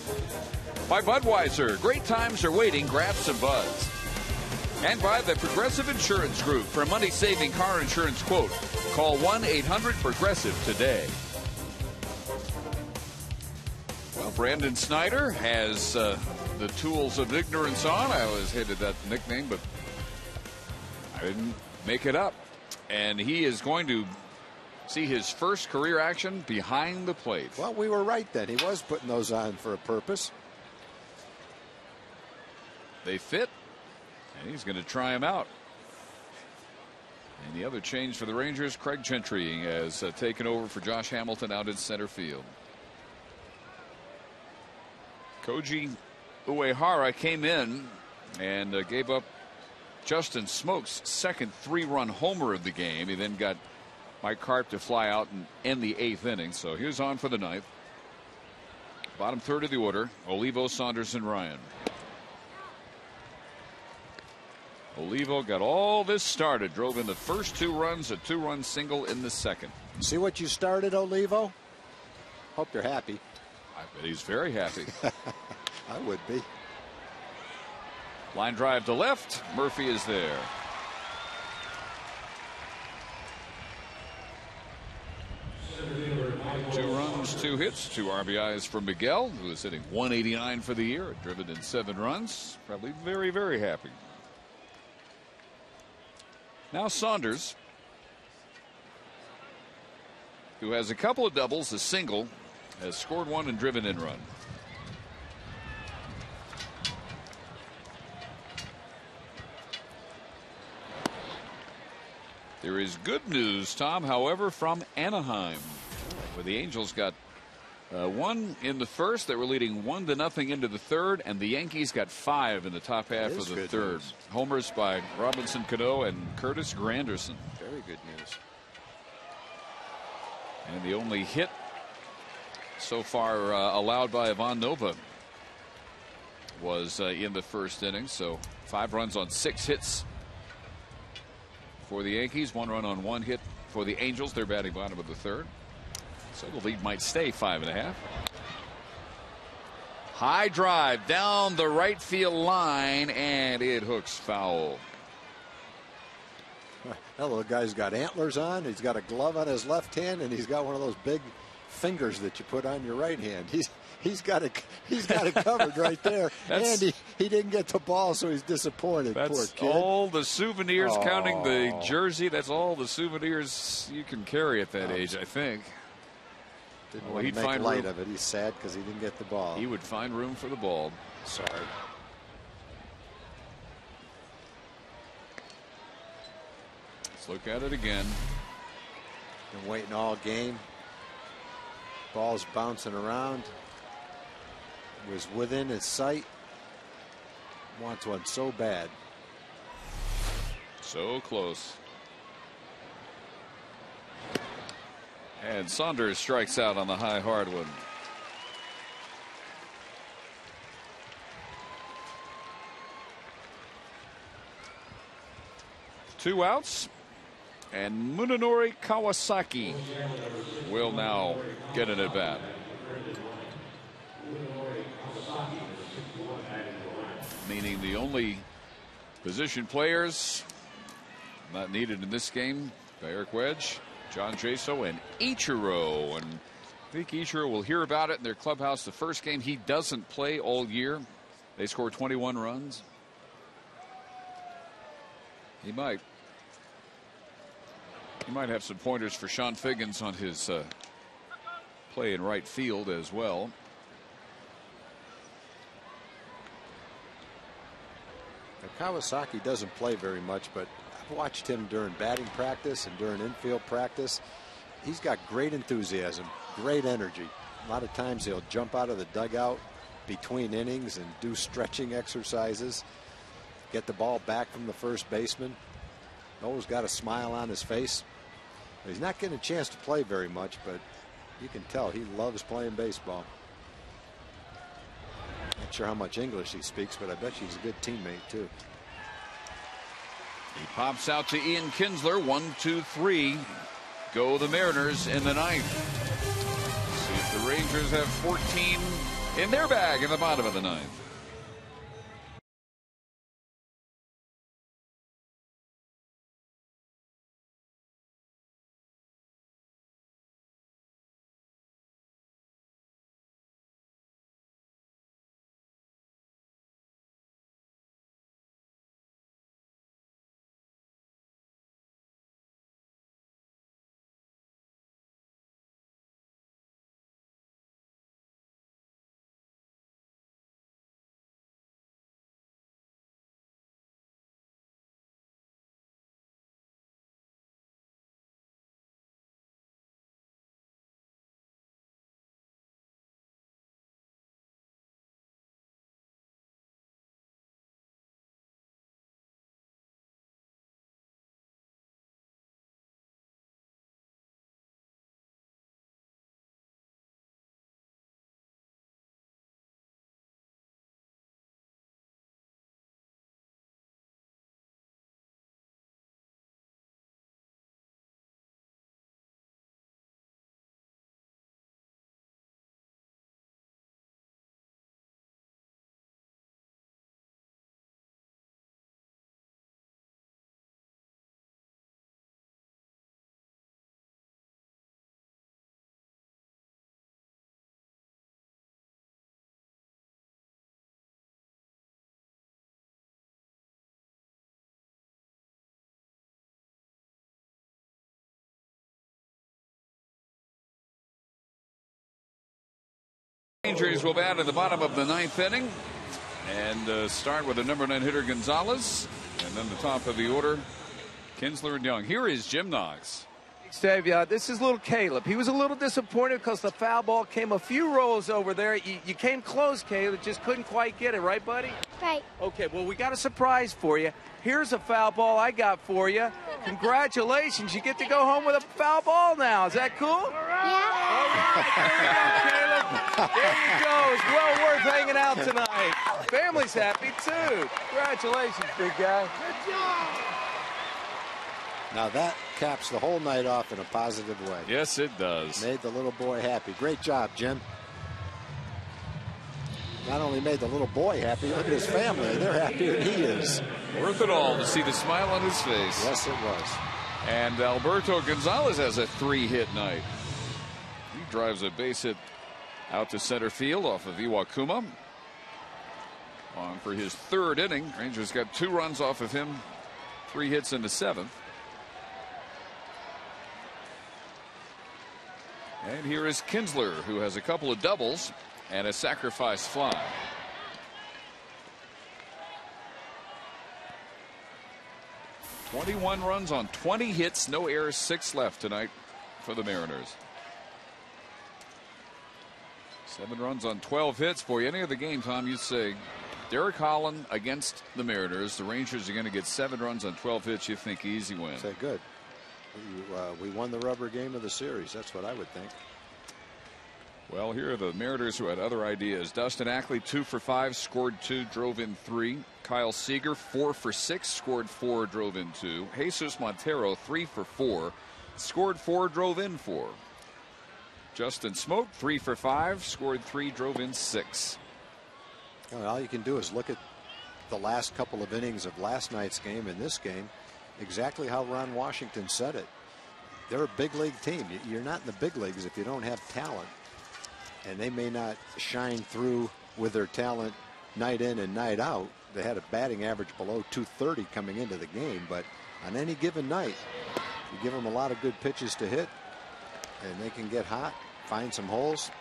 By Budweiser, great times are waiting, grab some buds. And by the Progressive Insurance Group. For a money-saving car insurance quote, call 1-800-PROGRESSIVE today. Well, Brandon Snyder has the tools of ignorance on. I always hated that nickname, but I didn't make it up. And he is going to see his first career action behind the plate. Well, we were right then. He was putting those on for a purpose. They fit, and he's going to try him out. And the other change for the Rangers, Craig Gentry has taken over for Josh Hamilton out in center field. Koji Uehara came in and gave up Justin Smoke's second 3-run homer of the game. He then got Mike Carp to fly out and end the 8th inning. So here's on for the 9th. Bottom third of the order, Olivo, Saunders, and Ryan. Olivo got all this started, drove in the first 2 runs, a 2-run single in the second. See what you started, Olivo? Hope you're happy. I bet he's very happy. I would be. Line drive to left. Murphy is there. Two runs, 2 hits, 2 RBIs for Miguel, who is hitting .189 for the year, driven in 7 runs. Probably very, very happy. Now Saunders, who has a couple of doubles, a single, has scored 1 and driven in run. There is good news, Tom, however, from Anaheim, where the Angels got 1 in the first. They were leading 1-0 into the third, and the Yankees got 5 in the top half of the third. News. Homers by Robinson Cano and Curtis Granderson. Very good news. And the only hit so far allowed by Ivan Nova was in the first inning. So 5 runs on 6 hits for the Yankees, 1 run on 1 hit for the Angels. They're batting bottom of the third. So the lead might stay 5.5. High drive down the right field line, and it hooks foul. That little guy's got antlers on. He's got a glove on his left hand, and he's got one of those big fingers that you put on your right hand. He's got it covered right there. And he didn't get the ball, so he's disappointed. That's Poor kid. all the souvenirs, counting the jersey. That's all the souvenirs you can carry at that age, I think. Didn't want to make light of it. He's sad because he didn't get the ball. He would find room for the ball. Sorry. Let's look at it again. Been waiting all game. Ball's bouncing around. Was within his sight. Wants one so bad. So close. And Saunders strikes out on the high hard one. Two outs, and Munenori Kawasaki will now get an at bat. Meaning the only position players not needed in this game by Eric Wedge, John Jaso, and Ichiro. And I think Ichiro will hear about it in their clubhouse. The first game he doesn't play all year. They scored 21 runs. He might have some pointers for Sean Figgins on his play in right field as well. Now, Kawasaki doesn't play very much, but I've watched him during batting practice and during infield practice. He's got great enthusiasm, great energy. A lot of times he'll jump out of the dugout between innings and do stretching exercises, get the ball back from the first baseman. Always got a smile on his face. He's not getting a chance to play very much, but you can tell he loves playing baseball. Not sure how much English he speaks, but I bet he's a good teammate too. He pops out to Ian Kinsler. 1-2-3. Go the Mariners in the ninth. See if the Rangers have 14 in their bag in the bottom of the ninth. Rangers will bat at the bottom of the ninth inning and start with the number 9 hitter Gonzalez, and then the top of the order Kinsler and Young. Here is Jim Knox. Steve, this is little Caleb. He was a little disappointed because the foul ball came a few rows over there. You came close, Caleb, just couldn't quite get it, right, buddy? Right. Okay, well, we got a surprise for you. Here's a foul ball I got for you. Congratulations, you get to go home with a foul ball now. Is that cool? Yeah. All right, there you go, Caleb. There you go. It's well worth hanging out tonight. Family's happy, too. Congratulations, big guy. Good job. Now that caps the whole night off in a positive way. Yes, it does. Made the little boy happy. Great job, Jim. Not only made the little boy happy, look at his family. They're happier than he is. Worth it all to see the smile on his face. Yes, it was. And Alberto Gonzalez has a 3-hit night. He drives a base hit out to center field off of Iwakuma. On for his 3rd inning. Rangers got 2 runs off of him. 3 hits in the 7th. And here is Kinsler, who has a couple of doubles and a sacrifice fly. "21 runs on 20 hits, no errors, 6 left tonight for the Mariners. 7 runs on 12 hits. For any other game, Tom, you'd say Derek Holland against the Mariners. The Rangers are going to get 7 runs on 12 hits. You think easy win. Say good. We won the rubber game of the series. That's what I would think. Well, here are the Mariners who had other ideas. Dustin Ackley 2 for 5, scored 2, drove in 3. Kyle Seager 4 for 6, scored 4, drove in 2. Jesus Montero 3 for 4, scored 4, drove in 4. Justin Smoke 3 for 5, scored 3, drove in 6. All you can do is look at the last couple of innings of last night's game and this game. Exactly how Ron Washington said it. They're a big league team. You're not in the big leagues if you don't have talent. And they may not shine through with their talent night in and night out. They had a batting average below 230 coming into the game. But on any given night, you give them a lot of good pitches to hit, and they can get hot, find some holes.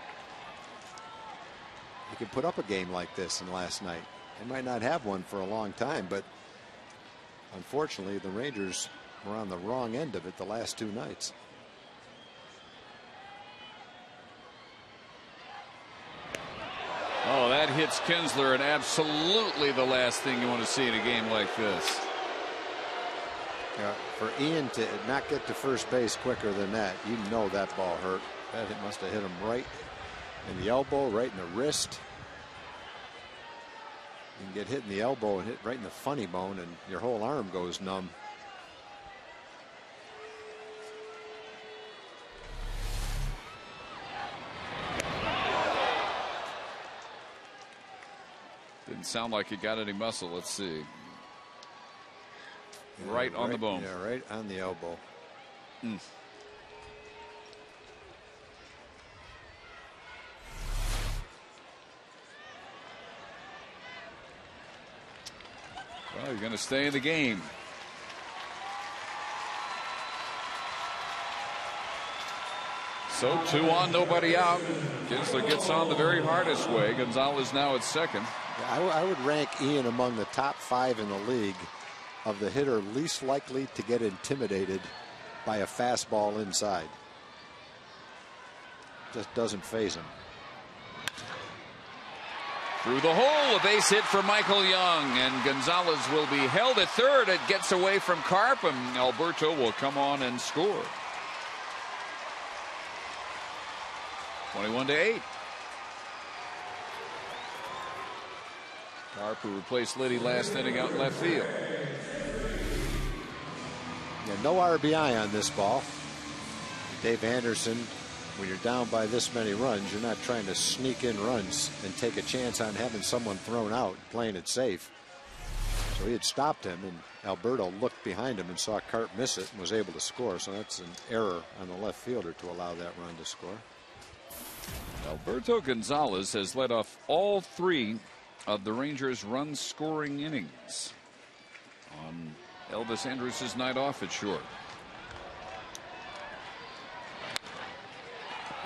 You can put up a game like this in last night. They might not have one for a long time, but unfortunately, the Rangers were on the wrong end of it the last 2 nights. Oh, that hits Kinsler, and absolutely the last thing you want to see in a game like this. For Ian to not get to first base quicker than that, you know that ball hurt. That hit must have hit him right in the elbow, right in the wrist. You can get hit in the elbow and hit right in the funny bone, and your whole arm goes numb. sound like he got any muscle. Let's see. Right on the bone. Yeah, right on the elbow. Mm. Well, you're going to stay in the game. So 2 on, nobody out. Kinsler gets on the very hardest way. Gonzalez now at second. Yeah, I would rank Ian among the top 5 in the league of the hitter least likely to get intimidated by a fastball inside. Just doesn't faze him. Through the hole, a base hit for Michael Young, and Gonzalez will be held at third. It gets away from Karp, and Alberto will come on and score. 21-8. Karp, who replaced Liddy last inning out in left field. Yeah, no RBI on this ball. Dave Anderson, when you're down by this many runs, you're not trying to sneak in runs and take a chance on having someone thrown out, playing it safe. So he had stopped him, and Alberto looked behind him and saw Karp miss it and was able to score. So that's an error on the left fielder to allow that run to score. Alberto Gonzalez has led off all 3 of the Rangers' run-scoring innings on Elvis Andrus' night off at short.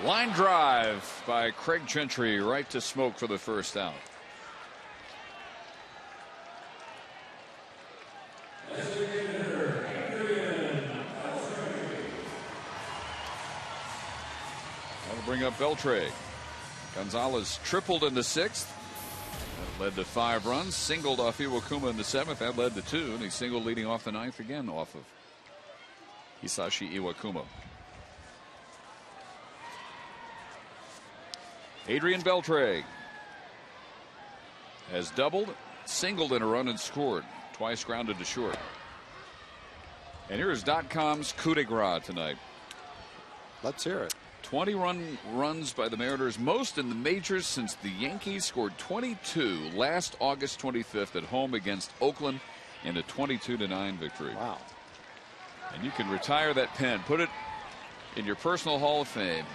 Line drive by Craig Gentry right to Smoke for the first out. That'll bring up Beltre. Gonzalez tripled in the 6th. That led to 5 runs. Singled off Iwakuma in the 7th. That led to 2. And he singled leading off the 9th again off of Hisashi Iwakuma. Adrian Beltre has doubled, singled in a run, and scored. Twice grounded to short. And here's .com's coup de grace tonight. Let's hear it. 20 runs by the Mariners, most in the majors since the Yankees scored 22 last August 25th at home against Oakland in a 22-9 victory. Wow. And you can retire that pen, put it in your personal Hall of Fame.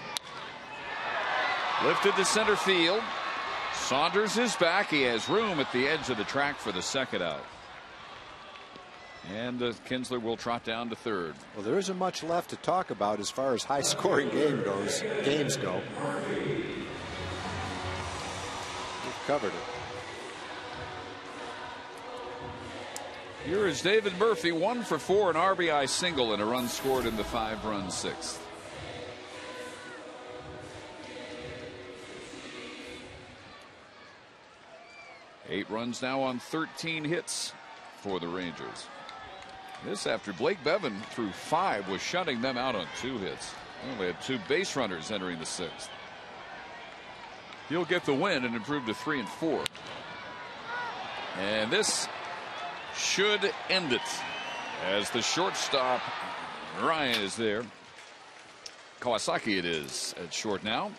Lifted to center field. Saunders is back. He has room at the edge of the track for the second out. And Kinsler will trot down to third. Well, there isn't much left to talk about as far as high-scoring games go. We've covered it. Here is David Murphy, 1 for 4, an RBI single and a run scored in the 5-run 6th. Eight runs now on 13 hits for the Rangers. This after Blake Bevan threw 5 was shutting them out on 2 hits. They only had 2 base runners entering the 6th. He'll get the win and improve to 3 and 4. And this should end it as the shortstop Ryan is there. Kawasaki it is at short now.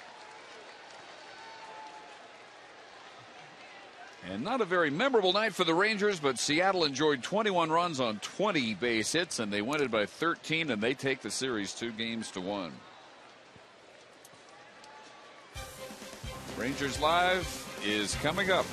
And not a very memorable night for the Rangers, but Seattle enjoyed 21 runs on 20 base hits, and they won it by 13, and they take the series 2-1. Rangers Live is coming up.